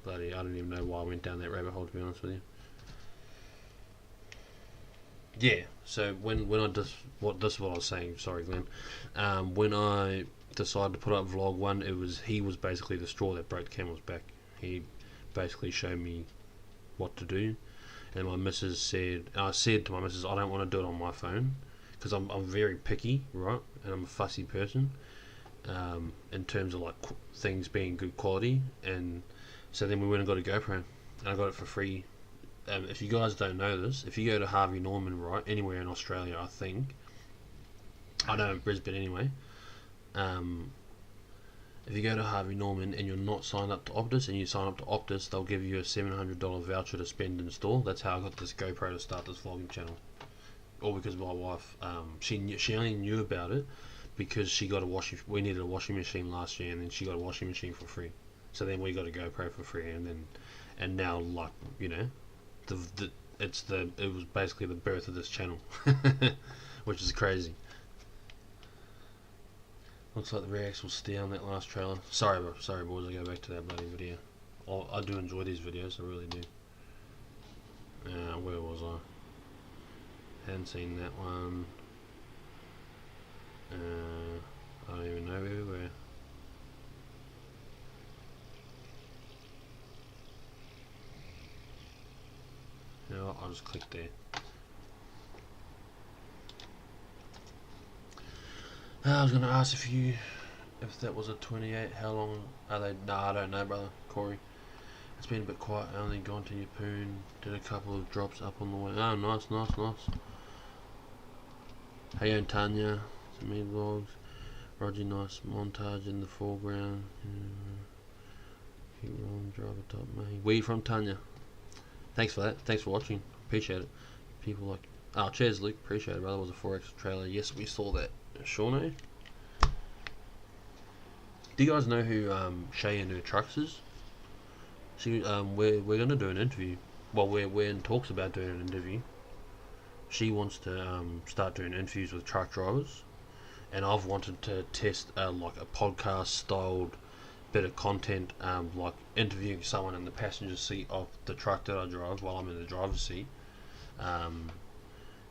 I don't even know why I went down that rabbit hole, to be honest with you. Yeah, so when I this is what I was saying, sorry Glenn. When I decided to put up vlog 1, he was basically the straw that broke the camel's back. He basically showed me what to do, and my missus said, I said to my missus, I don't want to do it on my phone, because I'm very picky, right, and I'm a fussy person, in terms of like things being good quality. And so then we went and got a GoPro, and I got it for free. If you guys don't know this, if you go to Harvey Norman, right, anywhere in Australia, I know in Brisbane anyway, if you go to Harvey Norman and you're not signed up to Optus, and you sign up to Optus, they'll give you a $700 voucher to spend in store. That's how I got this GoPro to start this vlogging channel. All because my wife, she only knew about it because she got we needed a washing machine last year, and then she got a washing machine for free. So then we got a GoPro for free, and now, like, you know, it was basically the birth of this channel, which is crazy. Looks like the reacts will stay on that last trailer. Sorry boys, I go back to that bloody video. I do enjoy these videos, I really do. Where was I? Hadn't seen that one. I don't even know where we were. You know what, I'll just click there. I was going to ask if that was a 28, how long are they? Nah, I don't know, brother. Corey. It's been a bit quiet. I only gone to Yeppoon, did a couple of drops up on the way. Oh, nice. Hey, and Tanya, some me vlogs. Roger, nice montage in the foreground. Keep rolling, driver top, mate. Where you from, Tanya? Thanks for that. Thanks for watching. Appreciate it. People like, oh, cheers, Luke. Appreciate it, brother. It was a 4X trailer. Yes, we saw that. Shawnee. Do you guys know who Shay and her trucks is? She, we're gonna do an interview. Well, we're in talks about doing an interview. She wants to start doing interviews with truck drivers, and I've wanted to test like a podcast styled bit of content, like interviewing someone in the passenger seat of the truck that I drive while I'm in the driver's seat.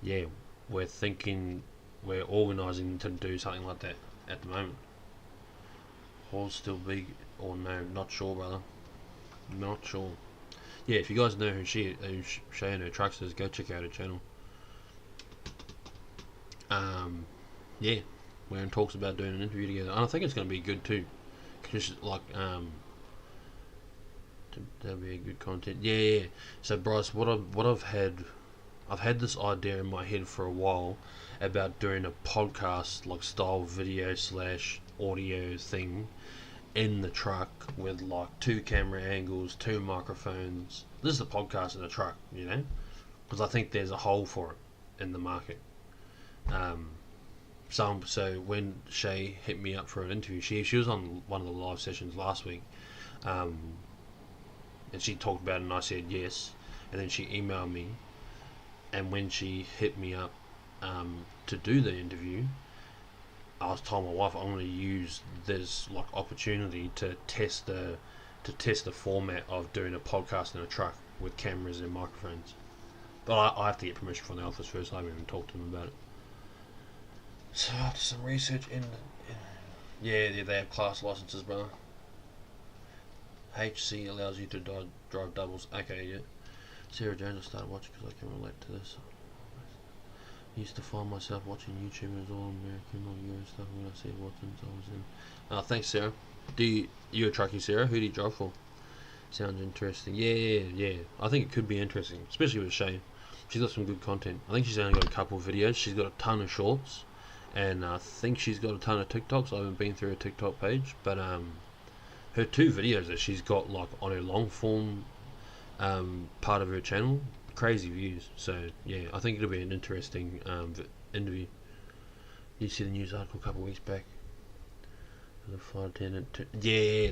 Yeah, we're organising to do something like that at the moment. Hall's still big or no? Not sure, brother. Not sure. Yeah, if you guys know who Shay and her trucks is, go check out her channel. Yeah, we're in talks about doing an interview together, and I think it's going to be good too. Cause like, that'll be a good content. Yeah. So Bryce, I've had this idea in my head for a while about doing a podcast like style video / audio thing in the truck with like 2 camera angles, 2 microphones. This is a podcast in the truck, you know, because I think there's a hole for it in the market. So when Shay hit me up for an interview, she was on one of the live sessions last week, and she talked about it, and I said yes, and then she emailed me, and when she hit me up to do the interview, I was told my wife I'm going to use this like opportunity to test the format of doing a podcast in a truck with cameras and microphones. But I have to get permission from the office first. I haven't even talked to them about it. So after some research yeah, they have class licenses, brother. HC allows you to drive doubles. Okay, yeah. Sarah Jones, I started watching because I can relate to this. I used to find myself watching YouTubers all American or Euro stuff when I see Watson's I was in. Thanks, Sarah. You a truckie, Sarah? Who do you drive for? Sounds interesting. Yeah. I think it could be interesting, especially with Shay. She's got some good content. I think she's only got a couple of videos. She's got a ton of shorts, and I think she's got a ton of TikToks. I haven't been through her TikTok page, but her 2 videos that she's got like on her long form part of her channel, crazy views. So yeah, I think it'll be an interesting interview. You see the news article a couple of weeks back. The flight attendant. Yeah.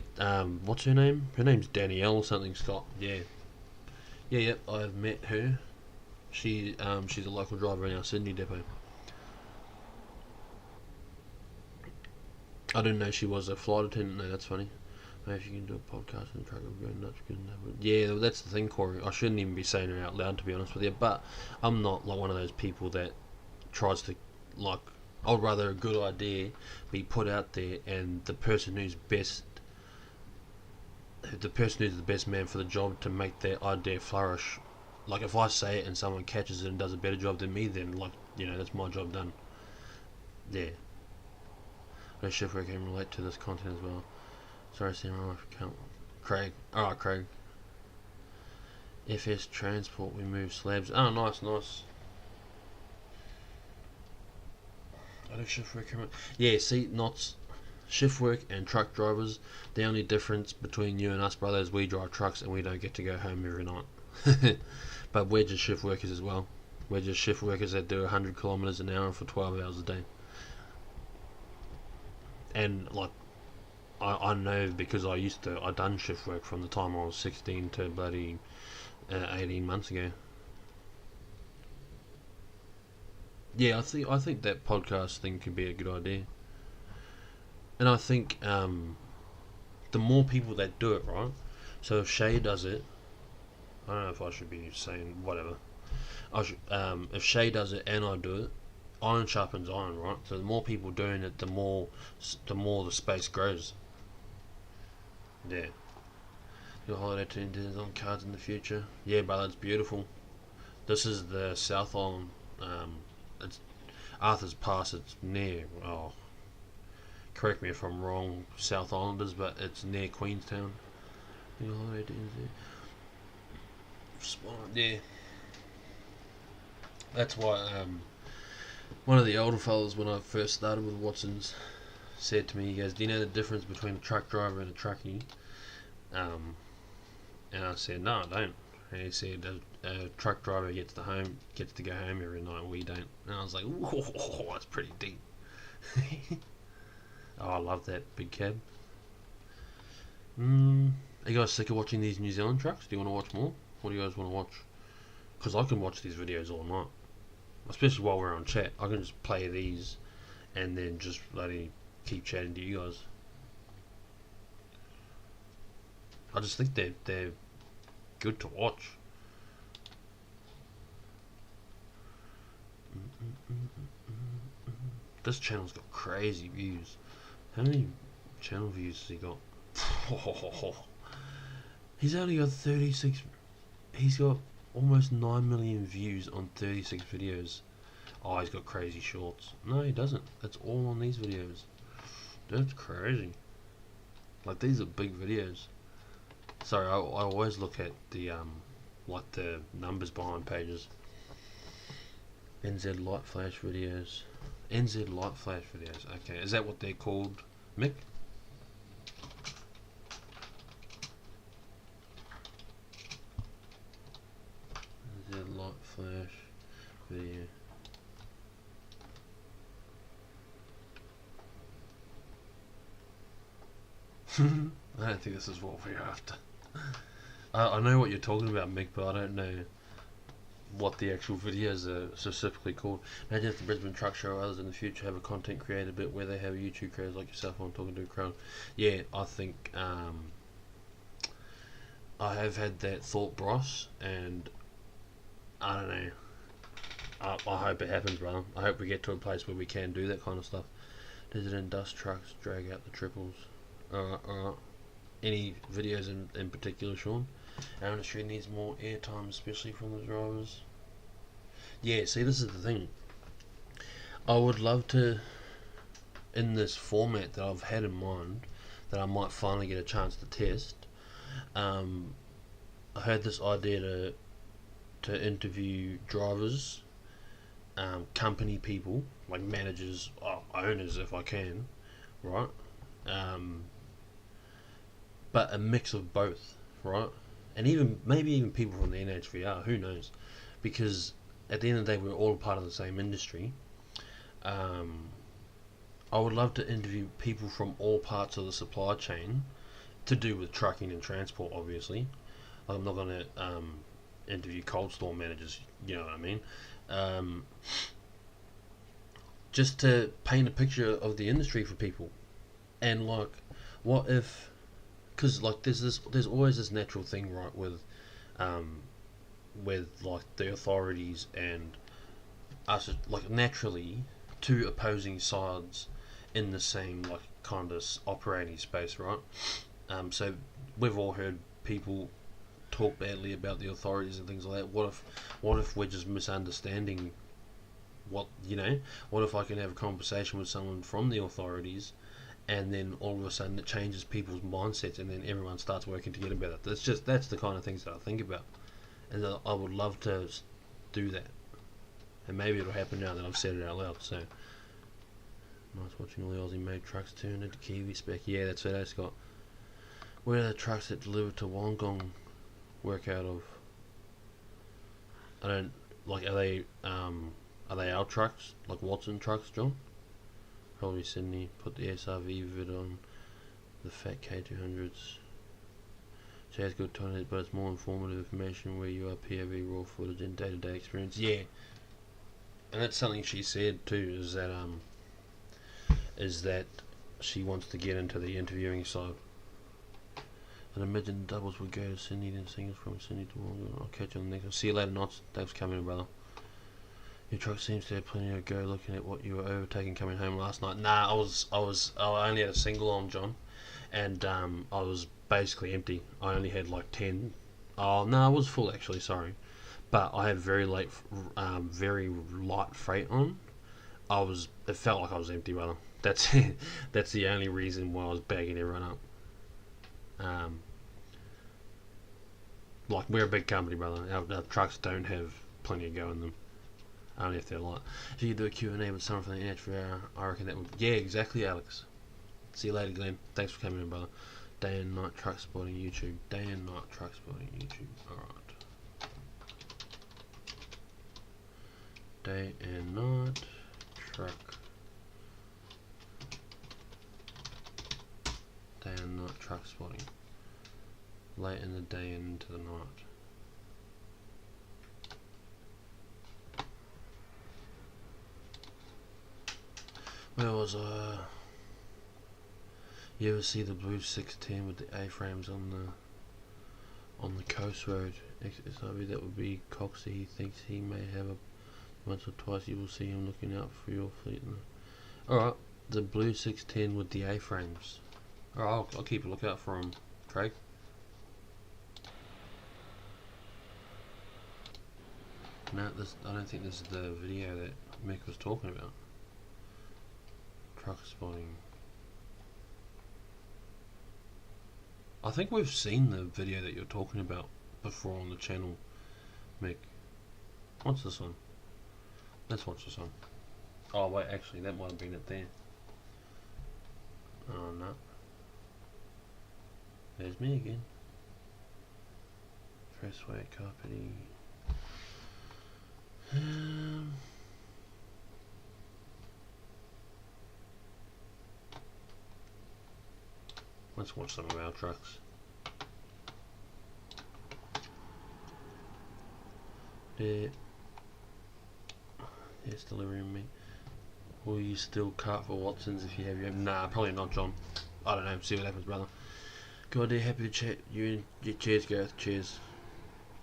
What's her name? Her name's Danielle or something. Scott. Yeah. Yep. I've met her. She's a local driver in our Sydney depot. I didn't know she was a flight attendant. No, that's funny. Maybe if you can do a podcast and try to go nuts, good enough. Yeah, that's the thing, Corey. I shouldn't even be saying it out loud, to be honest with you. But I'm not like one of those people that tries to like. I'd rather a good idea be put out there, and the person who's the best man for the job to make their idea flourish. Like if I say it and someone catches it and does a better job than me, then that's my job done. Yeah. I shift work can relate to this content as well. Sorry, Sam, I can't. Craig. Alright, Craig. FS Transport, we move slabs. Oh, nice. I do shift work. Yeah, see, not shift work and truck drivers. The only difference between you and us, brothers, we drive trucks and we don't get to go home every night. But we're just shift workers as well. We're just shift workers that do 100 kilometers an hour for 12 hours a day. And like, I know because I done shift work from the time I was 16 to bloody 18 months ago. Yeah, I think that podcast thing could be a good idea. And I think the more people that do it, right? So if Shay does it, I don't know if I should be saying whatever. If Shay does it and I do it, iron sharpens iron, right? So the more people doing it, the more the space grows. Yeah. Your holiday to on cards in the future. Yeah, brother, it's beautiful. This is the South Island. It's Arthur's Pass. It's near. Oh, correct me if I'm wrong, South Islanders, but it's near Queenstown. Your holiday to yeah. That's why one of the older fellas when I first started with Watson's said to me, he goes, "Do you know the difference between a truck driver and a truckie?" And I said, "No, I don't." And he said, "A truck driver gets to go home every night, and we don't." And I was like, "Whoa, that's pretty deep." Oh, I love that big cab. Are you guys sick of watching these New Zealand trucks? Do you want to watch more? What do you guys want to watch? Because I can watch these videos all night, especially while we're on chat. I can just play these and then just bloody keep chatting to you guys. I just think they're good to watch. This channel's got crazy views. How many channel views has he got? He's only got 36. He's got almost 9 million views on 36 videos. Oh, he's got crazy shorts. No, he doesn't. That's all on these videos. That's crazy. Like, these are big videos. Sorry, I always look at the like the numbers behind pages. NZ light flash videos. NZ light flash videos. Okay, is that what they're called, Mick? NZ light flash video. I don't think this is what we're after. I know what you're talking about, Mick, but I don't know what the actual videos are specifically called. Imagine if the Brisbane Truck Show or others in the future have a content creator bit where they have YouTube creators like yourself on talking to a crowd. Yeah, I think I have had that thought, Bros, and I don't know. I hope it happens, brother. I hope we get to a place where we can do that kind of stuff. Does it in dust trucks drag out the triples? Alright. Any videos in particular, Sean? Our industry needs more airtime, especially from the drivers. Yeah, see, this is the thing. I would love to, in this format that I've had in mind, that I might finally get a chance to test. I had this idea to interview drivers, company people, like managers, owners if I can, right? But a mix of both, right? And maybe even people from the NHVR, who knows? Because at the end of the day, we're all part of the same industry. I would love to interview people from all parts of the supply chain to do with trucking and transport, obviously. Like, I'm not going to interview cold store managers, you know what I mean? Just to paint a picture of the industry for people. And, like, what if... Because, like, there's always this natural thing, right, with like, the authorities and us, like, naturally, two opposing sides in the same, like, kind of operating space, right? So we've all heard people talk badly about the authorities and things like that. What if we're just misunderstanding what if I can have a conversation with someone from the authorities, and then all of a sudden it changes people's mindsets, and then everyone starts working together better. That's the kind of things that I think about, and I would love to do that. And maybe it'll happen now that I've said it out loud. So nice watching all the Aussie made trucks turn into Kiwi spec. Yeah, that's what it's got. Where are the trucks that deliver to Wollongong work out of? I don't like. Are they our trucks, like Watson trucks, John? Probably Sydney. Put the SRV vid on the fat K200s. So it's good to it, but it's more informative information where you are POV raw footage and day-to-day experience. Yeah, and that's something she said too. Is that she wants to get into the interviewing side. And imagine doubles would go to Sydney, then singles from Sydney to Wollongong. I'll catch you on the next one. See you later, Knots. Thanks for coming in, brother. Your truck seems to have plenty of go. Looking at what you were overtaking coming home last night. Nah, I only had a single on, John, and I was basically empty. I only had like 10. Oh no, I was full actually. Sorry, but I had very very light freight on. It felt like I was empty, brother. That's that's the only reason why I was bagging everyone up. Like, we're a big company, brother. Our trucks don't have plenty of go in them. Only if they're light. If you could do a Q&A with someone from the NHVR, I reckon that would... Yeah, exactly, Alex. See you later, Glenn. Thanks for coming in, brother. Day and night truck spotting YouTube. Day and night truck spotting YouTube. Alright. Day and night truck. Day and night truck spotting. Late in the day and into the night. Where was I? You ever see the blue 610 with the A-frames on the coast road? XSRV, that would be Coxie. He thinks he may have a once or twice. You will see him looking out for your fleet. Alright, the blue 610 with the A-frames. Alright, I'll keep a lookout for him, Craig. No, I don't think this is the video that Mick was talking about. Truck spotting. I think we've seen the video that you're talking about before on the channel, Mick. What's this one? Let's watch this one. Oh wait, actually that might have been it there. Oh no. There's me again. Pressway carpeting. Let's watch some of our trucks. There. Yes, delivering me. Will you still cart for Watsons if you have your... Nah, probably not, John. I don't know. See what happens, brother. God, dear, happy to chat. You and cheers, Gareth. Cheers.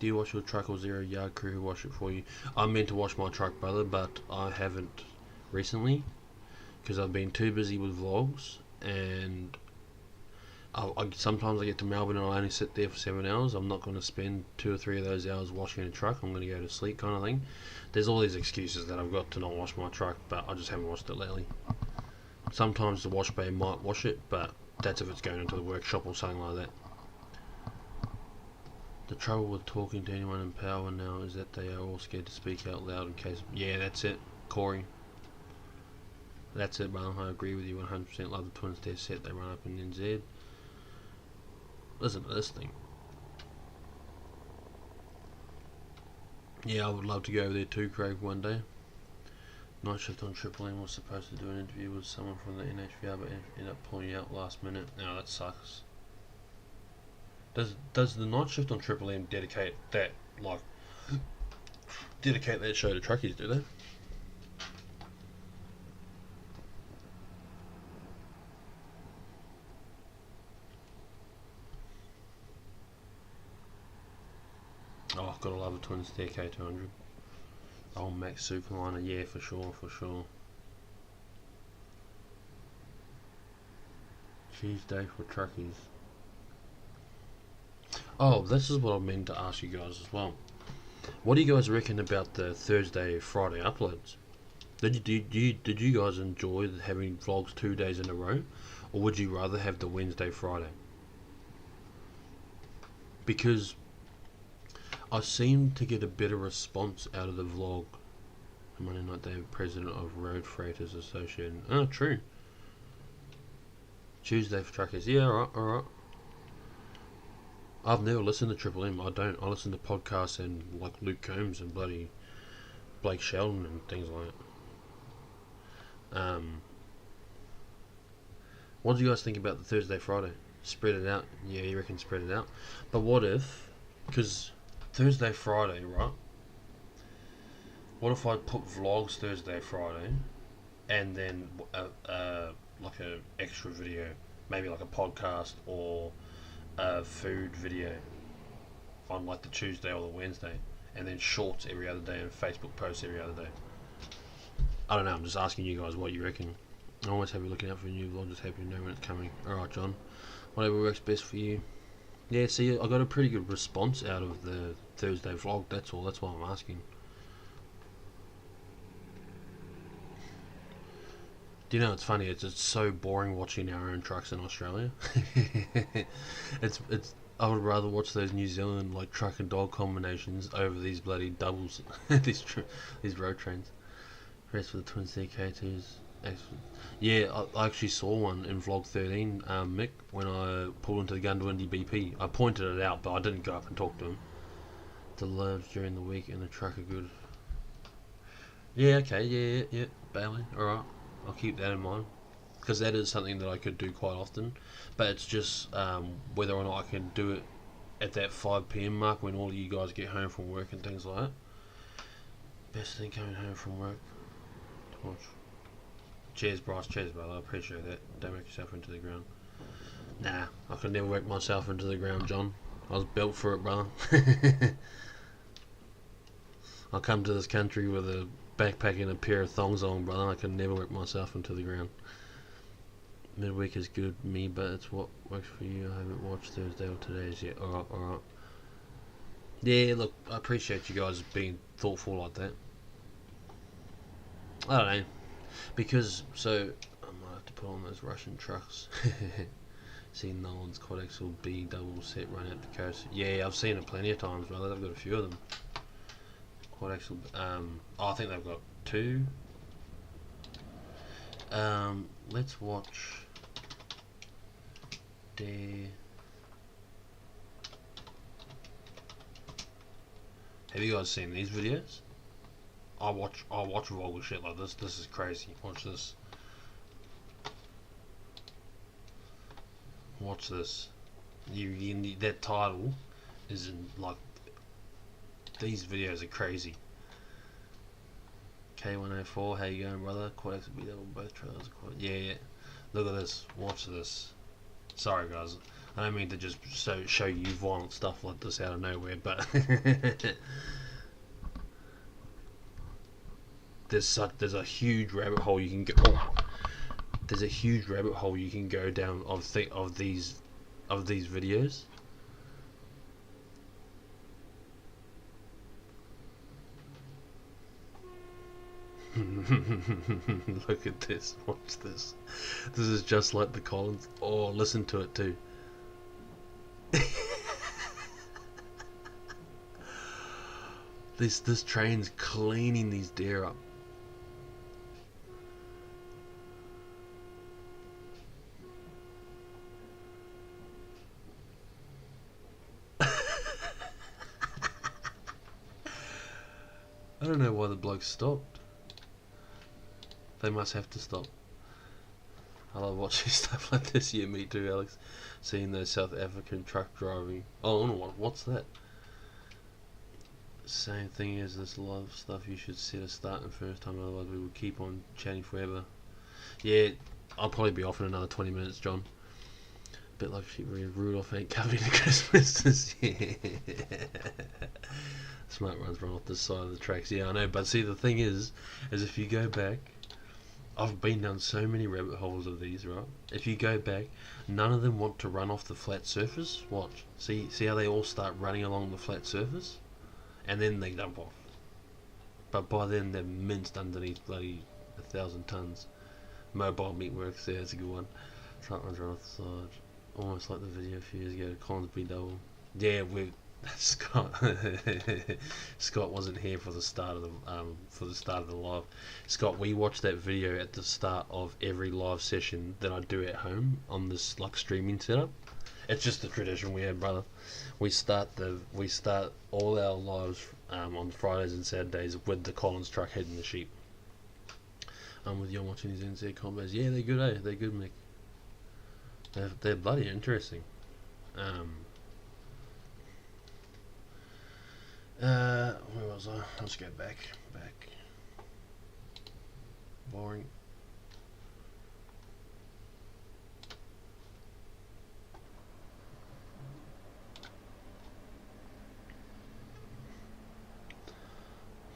Do you wash your truck or is there a yard crew who wash it for you? I'm meant to wash my truck, brother, but I haven't recently because I've been too busy with vlogs, and sometimes I get to Melbourne and I only sit there for 7 hours. I'm not going to spend 2 or 3 of those hours washing a truck. I'm going to go to sleep, kind of thing. There's all these excuses that I've got to not wash my truck, but I just haven't washed it lately. Sometimes the wash bay might wash it, but that's if it's going into the workshop or something like that. The trouble with talking to anyone in power now is that they are all scared to speak out loud in case... Yeah, that's it, Corey. That's it, brother. I agree with you 100%. Love the Twins test set they run up in NZ. Listen to this thing. Yeah, I would love to go over there too, Craig, one day. Night shift on Triple M was supposed to do an interview with someone from the NHVR, but ended up pulling out last minute. No, that sucks. Does the night shift on Triple M dedicate that show to truckies, do they? Oh, gotta love a Twins TK200. Oh, Max Superliner, yeah, for sure, for sure. Cheese day for truckies. Oh, this is what I meant to ask you guys as well. What do you guys reckon about the Thursday, Friday uploads? Did you guys enjoy having vlogs 2 days in a row, or would you rather have the Wednesday, Friday? Because I seem to get a better response out of the vlog. Monday night, David, president of Road Freighters Association. Oh, true. Tuesday for truckers. Yeah, alright. I've never listened to Triple M. I don't. I listen to podcasts and like Luke Combs and bloody Blake Sheldon and things like that. What do you guys think about the Thursday, Friday? Spread it out. Yeah, you reckon spread it out. But what if, because Thursday, Friday, right? What if I put vlogs Thursday, Friday, and then like a extra video, maybe like a podcast or a food video on like the Tuesday or the Wednesday, and then shorts every other day and Facebook posts every other day. I don't know, I'm just asking you guys what you reckon. I'm always happy looking out for a new vlog, just happy to know when it's coming. Alright, John, whatever works best for you. Yeah, see, I got a pretty good response out of the Thursday vlog, that's all, that's why I'm asking. Do you know, it's funny, it's so boring watching our own trucks in Australia. it's I would rather watch those New Zealand like truck and dog combinations over these bloody doubles, these road trains. Rest for the Twin CK2s. Excellent. Yeah, I actually saw one in vlog 13, Mick, when I pulled into the Gundawindi BP. I pointed it out, but I didn't go up and talk to him. The loads during the week in the truck are good. Yeah, okay, yeah, Bailey, alright. I'll keep that in mind, because that is something that I could do quite often, but it's just whether or not I can do it at that 5 PM mark when all of you guys get home from work and things like that. Best thing coming home from work to watch. Cheers, Bryce. Cheers, brother. I appreciate that. Don't work yourself into the ground. Nah, I could never work myself into the ground, John. I was built for it, brother. I come to this country with a backpack and a pair of thongs on, brother. I can never work myself into the ground. Midweek is good for me, but it's what works for you. I haven't watched Thursday or today's yet. Alright. Yeah, look, I appreciate you guys being thoughtful like that. I don't know. Because, so, I might have to put on those Russian trucks. See Nolan's quad axle B double set run out the coast. Yeah, I've seen it plenty of times, brother. They've got a few of them. Quad axle, I think they've got 2. Let's watch their... Have you guys seen these videos? I watch vulgar shit like this. This is crazy. Watch this. watch this. That title is in, like, these videos are crazy. K104, how you going, brother? Quad X will be double, both trailers. Yeah. Look at this. Watch this. Sorry, guys. I don't mean to just show you violent stuff like this out of nowhere, but there's a huge rabbit hole you can go. Oh, there's a huge rabbit hole you can go down of these videos. Look at this. Watch this. This is just like the Collins. Oh, listen to it too. This train's cleaning these deer up. I don't know why the bloke stopped. They must have to stop. I love watching stuff like this. Yeah, me too, Alex. Seeing those South African truck driving. Oh, what's that? Same thing as this live stuff. You should set a start the first time, otherwise we will keep on chatting forever. Yeah, I'll probably be off in another 20 minutes, John. Bit like Rudolph ain't coming to Christmas this year. Smart runs run off this side of the tracks. Yeah, I know, but see, the thing is if you go back, I've been down so many rabbit holes of these, right? If you go back, none of them want to run off the flat surface. Watch. See how they all start running along the flat surface? And then they dump off. But by then, they're minced underneath bloody 1,000 tons. Mobile Meatworks, yeah, that's a good one. Truck runs run off the side. Almost like the video a few years ago. Collins B double. Yeah, Scott. Scott wasn't here for the start of the live. Scott, we watched that video at the start of every live session that I do at home on this like streaming setup. It's just the tradition we have, brother. We start all our lives on Fridays and Saturdays with the Collins truck heading the sheep. I'm with you on watching these NZ combos. Yeah, they're good, eh? They're good, Mick. They're bloody interesting. Where was I? Let's go back. Boring.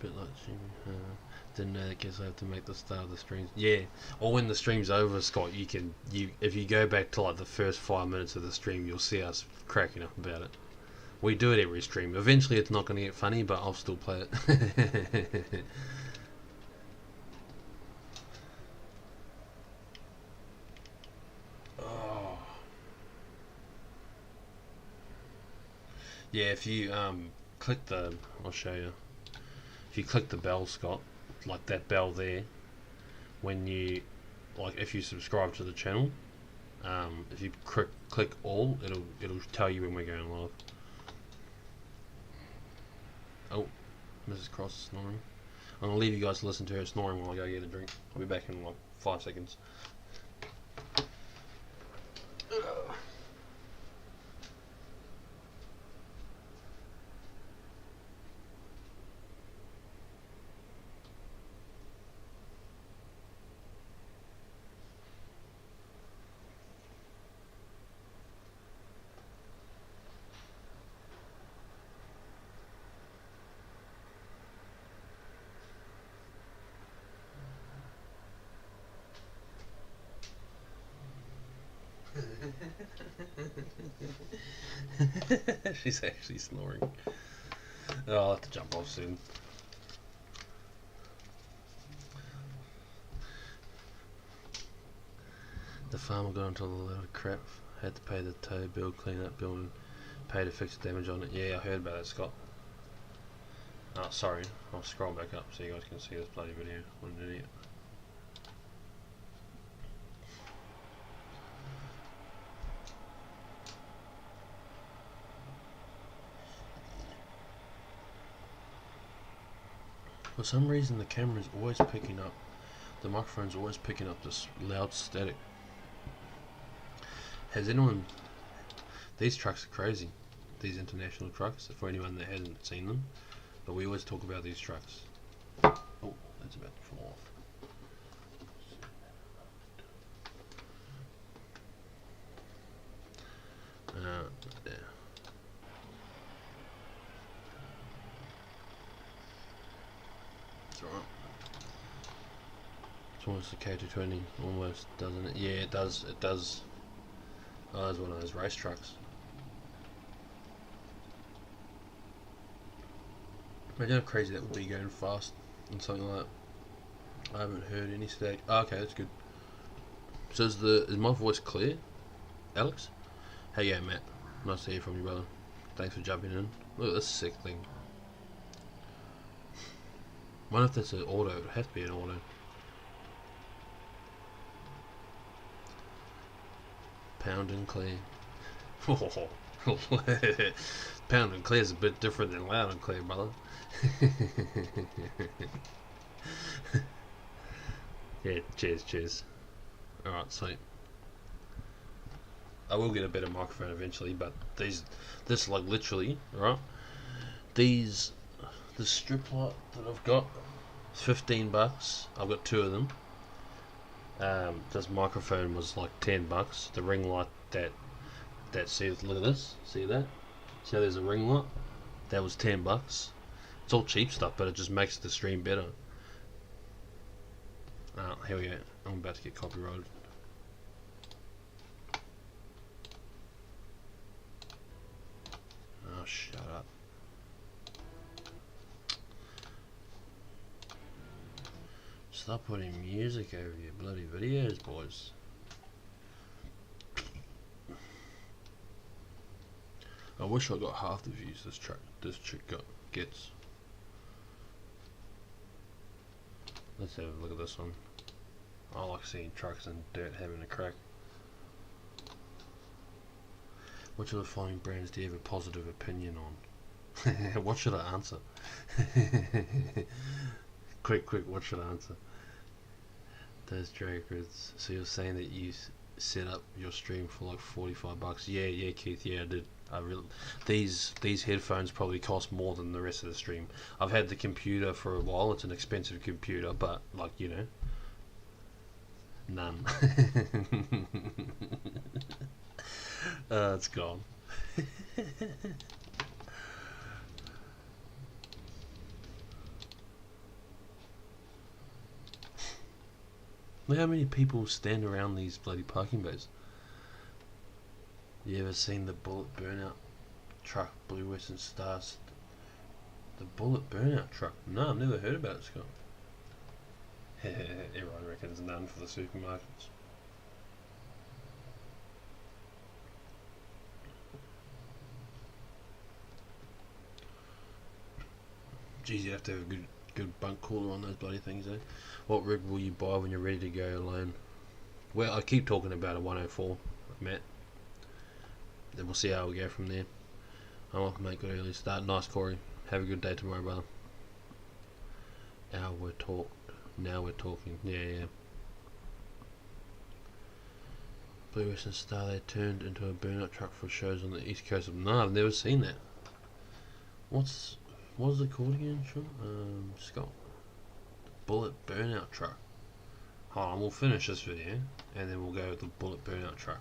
Bit like Jimmy. Didn't know that kids have to make the start of the streams. Yeah, or when the stream's over, Scott, if you go back to like the first 5 minutes of the stream, you'll see us cracking up about it. We do it every stream. Eventually, it's not going to get funny, but I'll still play it. Oh. Yeah, if you click the, I'll show you. If you click the bell, Scott, like that bell there, when you, like, if you subscribe to the channel, if you click all, it'll tell you when we're going live. Oh, Mrs. Cross is snoring. I'm gonna leave you guys to listen to her snoring while I go get a drink. I'll be back in like 5 seconds. She's actually snoring. Oh, I'll have to jump off soon. The farmer got into a load of crap. Had to pay the tow bill, clean up bill, and pay to fix the damage on it. Yeah, I heard about that, Scott. Oh, sorry. I'll scroll back up so you guys can see this bloody video. What an idiot. For some reason the camera's always picking up, the microphone's always picking up this loud static. Has anyone... These trucks are crazy. These international trucks, for anyone that hasn't seen them. But we always talk about these trucks. Oh, that's about to fall off. There. It's alright. It's almost a K220, almost, doesn't it? Yeah, it does, it does. Oh, it's one of those race trucks. Imagine how crazy that would be going fast and something like that. I haven't heard any static. Oh, okay, that's good. So is my voice clear, Alex? Hey, yeah, Matt. Nice to hear from you, brother. Thanks for jumping in. Look at this sick thing. Wonder if that's an auto. It would have to be an auto. Pound and clear. Pound and clear is a bit different than loud and clear, brother. Yeah, cheers. Alright, sweet. I will get a better microphone eventually, but this like literally, right? The strip light that I've got is $15. I've got 2 of them. This microphone was like $10. The ring light that look at this, see that? See how there's a ring light? That was $10. It's all cheap stuff, but it just makes the stream better. Here we go. I'm about to get copyrighted. Oh, shut up. Stop putting music over your bloody videos, boys. I wish I got half the views this chick gets. Let's have a look at this one. I like seeing trucks and dirt having a crack. Which of the following brands do you have a positive opinion on? What should I answer? quick, what should I answer? Those dragons. So you're saying that you set up your stream for like $45? Yeah, Keith. Yeah, I did. These headphones probably cost more than the rest of the stream. I've had the computer for a while. It's an expensive computer, but like, you know, none. It's gone. Look how many people stand around these bloody parking bays. You ever seen the Bullet Burnout truck, Blue Western Stars? The Bullet Burnout truck? No, I've never heard about it, Scott. Everyone reckons none for the supermarkets. Geez, you have to have a good bunk cooler on those bloody things, eh? What rig will you buy when you're ready to go alone? Well, I keep talking about a 104, Matt. Then we'll see how we go from there. I want to make an early start. Nice, Corey. Have a good day tomorrow, brother. Now we're talking. Yeah. Blue Western Star, they turned into a burnout truck for shows on the east coast of... No, I've never seen that. What is it called again, Sean? Scott. Bullet Burnout truck. Hold on, we'll finish this video and then we'll go with the Bullet Burnout truck.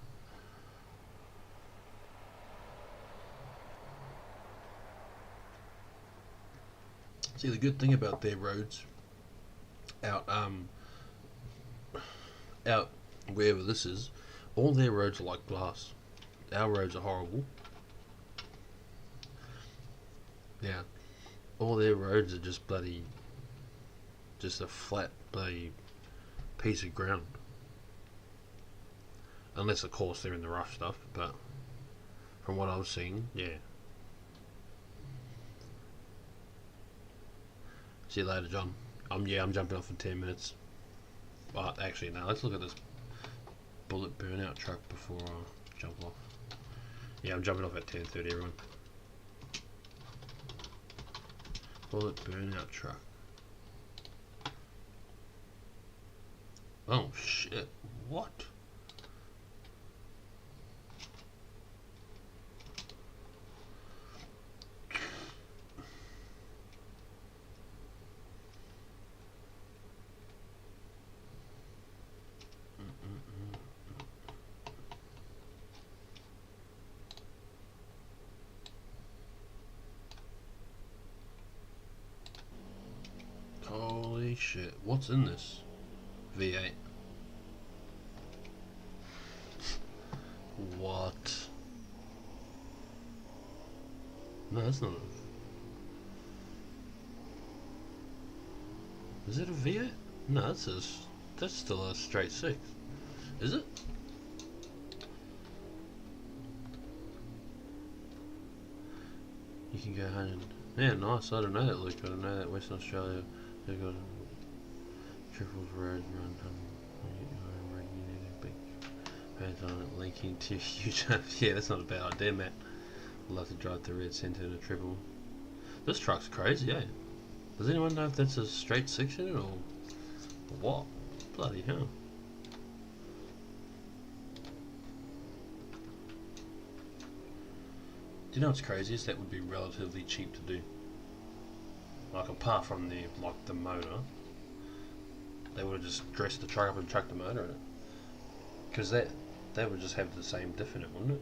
See, the good thing about their roads out wherever this is, all their roads are like glass. Our roads are horrible. Yeah, all their roads are just a flat bloody piece of ground. Unless of course they're in the rough stuff, but from what I was seeing, yeah. See you later, John. I'm jumping off in 10 minutes. Actually, no, let's look at this Bullet Burnout truck before I jump off. Yeah, I'm jumping off at 10:30, everyone. Bullet Burnout truck. Oh shit, what? What's in this V8? What? No, that's not Is it a V8? No, that's still a straight 6. Is it? You can go 100. Yeah, nice. I don't know that, Luke. I don't know that Western Australia. They've got triples road run. Hands on it, linking to huge. Yeah, that's not a bad idea, Matt. I'd love to drive the red centre in a triple. This truck's crazy, eh? Does anyone know if that's a straight 6 in it or what? Bloody hell. Do you know what's crazy is that would be relatively cheap to do. Like apart from the motor, they would have just dressed the truck up and chucked the motor in it. Because that would just have the same diff in it, wouldn't it?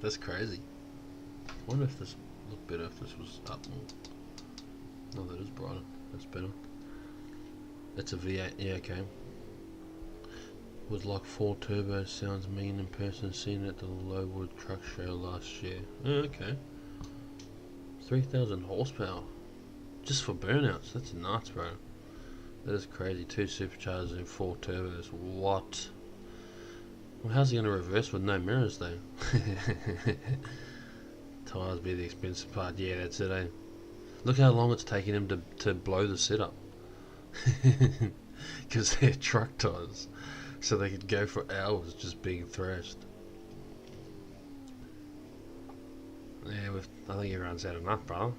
That's crazy. I wonder if this looked better if this was up more. No, that is brighter. That's better. It's a V8, yeah, okay. With like 4 turbos, sounds mean in person, seen at the Lowood truck show last year. Oh, okay. 3,000 horsepower. Just for burnouts, that's nuts, bro. That is crazy. 2 superchargers and 4 turbos. What? Well, how's he going to reverse with no mirrors though? Tyres be the expensive part. Yeah, that's it, eh? Look how long it's taking him to blow the setup. Because they're truck tyres. So they could go for hours just being thrashed. Yeah, I think everyone's had enough, brother.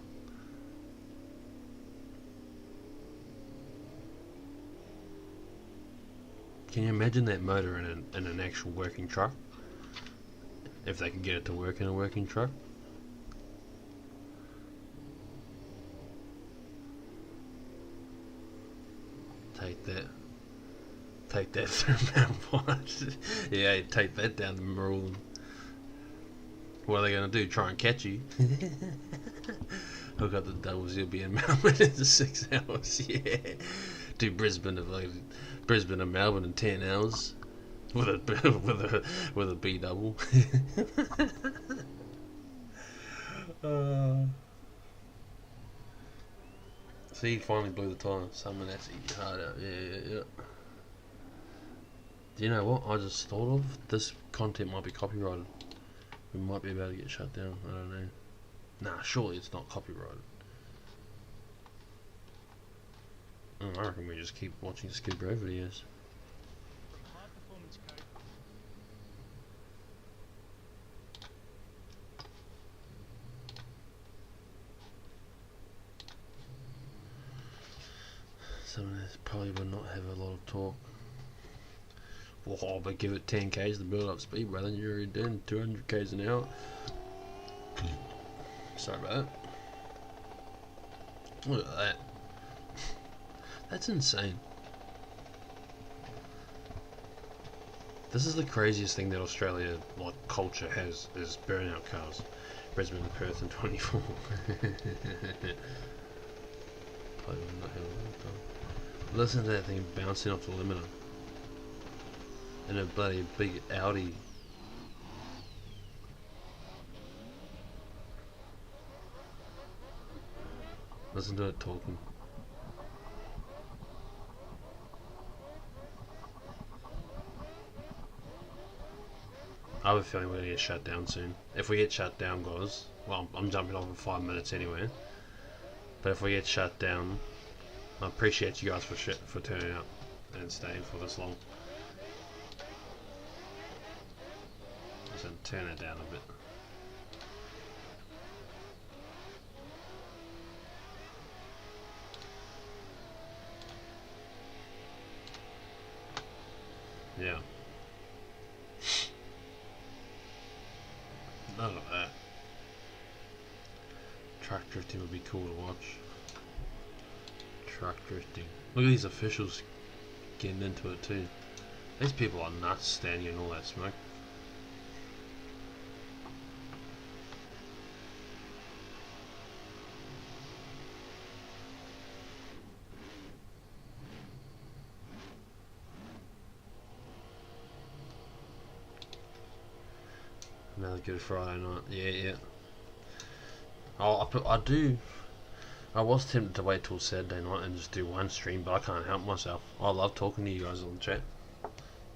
Can you imagine that motor in an actual working truck? If they could get it to work in a working truck? Take that. Take that through Mount White. Yeah, take that down the Marul. What are they going to do? Try and catch you? Hook up the doubles, you'll be in Melbourne in 6 hours. Yeah. Do Brisbane and Melbourne in 10 hours. With a B double. See, he finally blew the tyre. Someone that's eating hard out. Yeah. Do you know what I just thought of? This content might be copyrighted. We might be about to get shut down. I don't know. Nah, surely it's not copyrighted. I reckon we just keep watching Skid Row videos. Some of this probably will not have a lot of talk. Oh, but give it 10 k's to build up speed, brother. You're already doing 200 k's an hour. Sorry about that. Look at that. That's insane. This is the craziest thing that Australia, like culture, has is burnout cars. Brisbane and Perth in 24. Listen to that thing bouncing off the limiter. And a bloody big Audi. Listen to it talking. I have a feeling we're going to get shut down soon. If we get shut down, guys, well, I'm jumping off in 5 minutes anyway. But if we get shut down, I appreciate you guys for turning up and staying for this long. So turn it down a bit. Yeah. None of that. Truck drifting would be cool to watch. Truck drifting. Look at these officials getting into it too. These people are nuts standing in all that smoke. Another good Friday night. Yeah. I was tempted to wait till Saturday night and just do one stream, but I can't help myself. I love talking to you guys on the chat.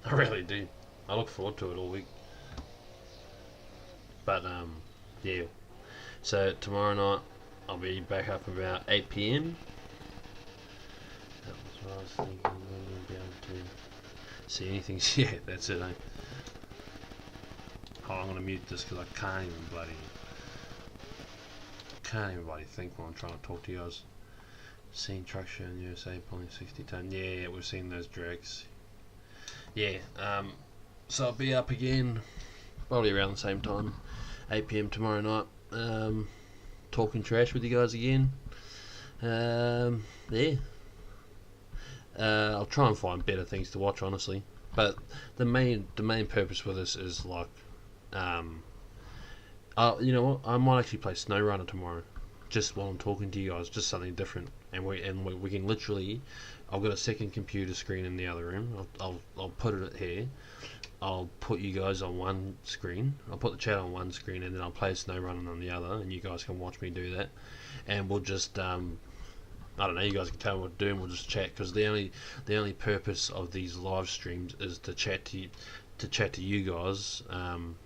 I really do. I look forward to it all week. But yeah. So tomorrow night I'll be back up about 8 p.m. That was what I was thinking. We'll be able to see anything. Yeah, that's it. Oh, I'm gonna mute this because I can't even bloody think when I'm trying to talk to you guys. Seen truck show in USA pulling 60 ton. Yeah, we've seen those drags. Yeah, so I'll be up again probably around the same time, 8 p.m. tomorrow night. Talking trash with you guys again. Yeah. I'll try and find better things to watch, honestly. But the main purpose for this is like, you know what? I might actually play SnowRunner tomorrow, just while I'm talking to you guys, just something different. And we can literally, I've got a second computer screen in the other room. I'll put it here. I'll put you guys on one screen. I'll put the chat on one screen, and then I'll play SnowRunner on the other, and you guys can watch me do that. And we'll just I don't know. You guys can tell me what to do, and we'll just chat. Because the only purpose of these live streams is to chat to you guys, and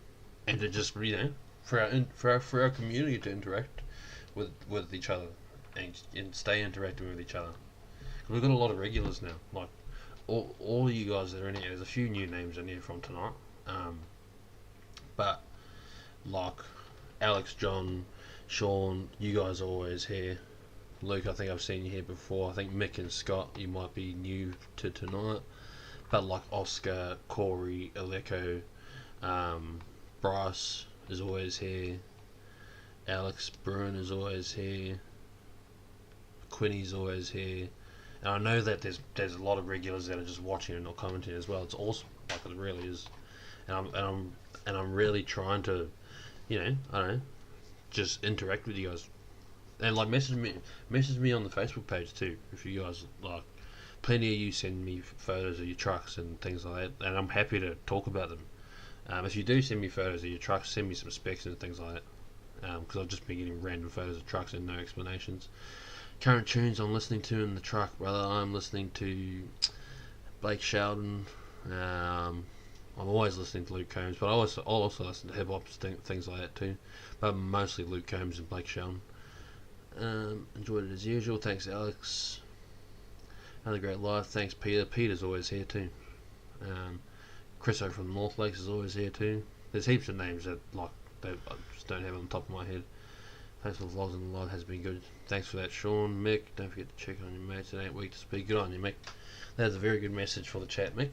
to just for our community to interact with each other and stay interacting with each other. We've got a lot of regulars now. Like all of you guys that are in here. There's a few new names in here from tonight. But like Alex, John, Sean, you guys are always here. Luke, I think I've seen you here before. I think Mick and Scott, you might be new to tonight. But like Oscar, Corey, Aleko, Bryce is always here. Alex Bruin is always here. Quinny's always here. And I know that there's a lot of regulars that are just watching and not commenting as well. It's awesome, like it really is. And I'm really trying to, I don't know, just interact with you guys. And like message me on the Facebook page too, if you guys like. Plenty of you send me photos of your trucks and things like that, and I'm happy to talk about them. If you do send me photos of your trucks, send me some specs and things like that, because I've just been getting random photos of trucks and no explanations. Current tunes I'm listening to in the truck, brother. I'm listening to Blake Sheldon. I'm always listening to Luke Combs, but I'll also listen to hip hop things like that too, but mostly Luke Combs and Blake Sheldon. Enjoyed it as usual. Thanks, Alex. Another great live. Thanks, Peter. Peter's always here too. Chriso from North Lakes is always here too. There's heaps of names that I just don't have on the top of my head. Thanks for the vlogs and the live has been good. Thanks for that, Sean. Mick, don't forget to check on your mates. It ain't weak to speak. Good on you, Mick. That's a very good message for the chat, Mick.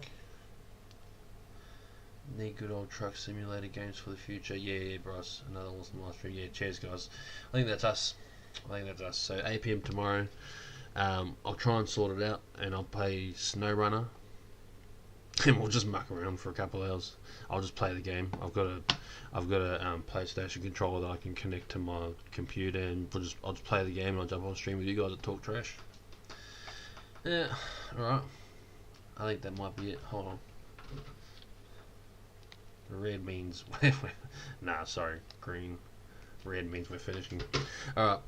Need good old truck simulator games for the future. Yeah, Bryce. Another awesome live stream. Yeah, cheers, guys. I think that's us. So 8 p.m. tomorrow. I'll try and sort it out, and I'll play SnowRunner, and we'll just muck around for a couple of hours. I'll just play the game. I've got a PlayStation controller that I can connect to my computer, and I'll just play the game, and I'll jump on stream with you guys that talk trash. Yeah, alright. I think that might be it. Hold on. The red means nah, sorry, green. Red means we're finishing. Alright.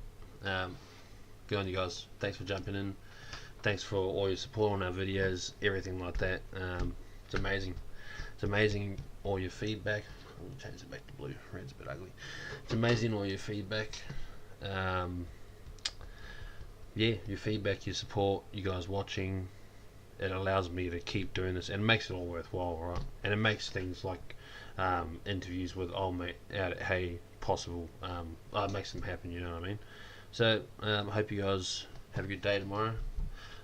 Good on you guys. Thanks for jumping in. Thanks for all your support on our videos, everything like that. It's amazing. It's amazing all your feedback. I'm going to change it back to blue. Red's a bit ugly. It's amazing all your feedback. Yeah, your feedback, your support, you guys watching. It allows me to keep doing this, and it makes it all worthwhile, right? And it makes things like interviews with old mate out at Hay possible. It makes them happen, you know what I mean? So, I hope you guys have a good day tomorrow.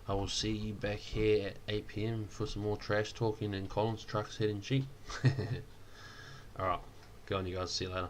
I will see you back here at 8 p.m. for some more trash talking and Collins trucks hitting sheep. Alright, go on you guys, see you later.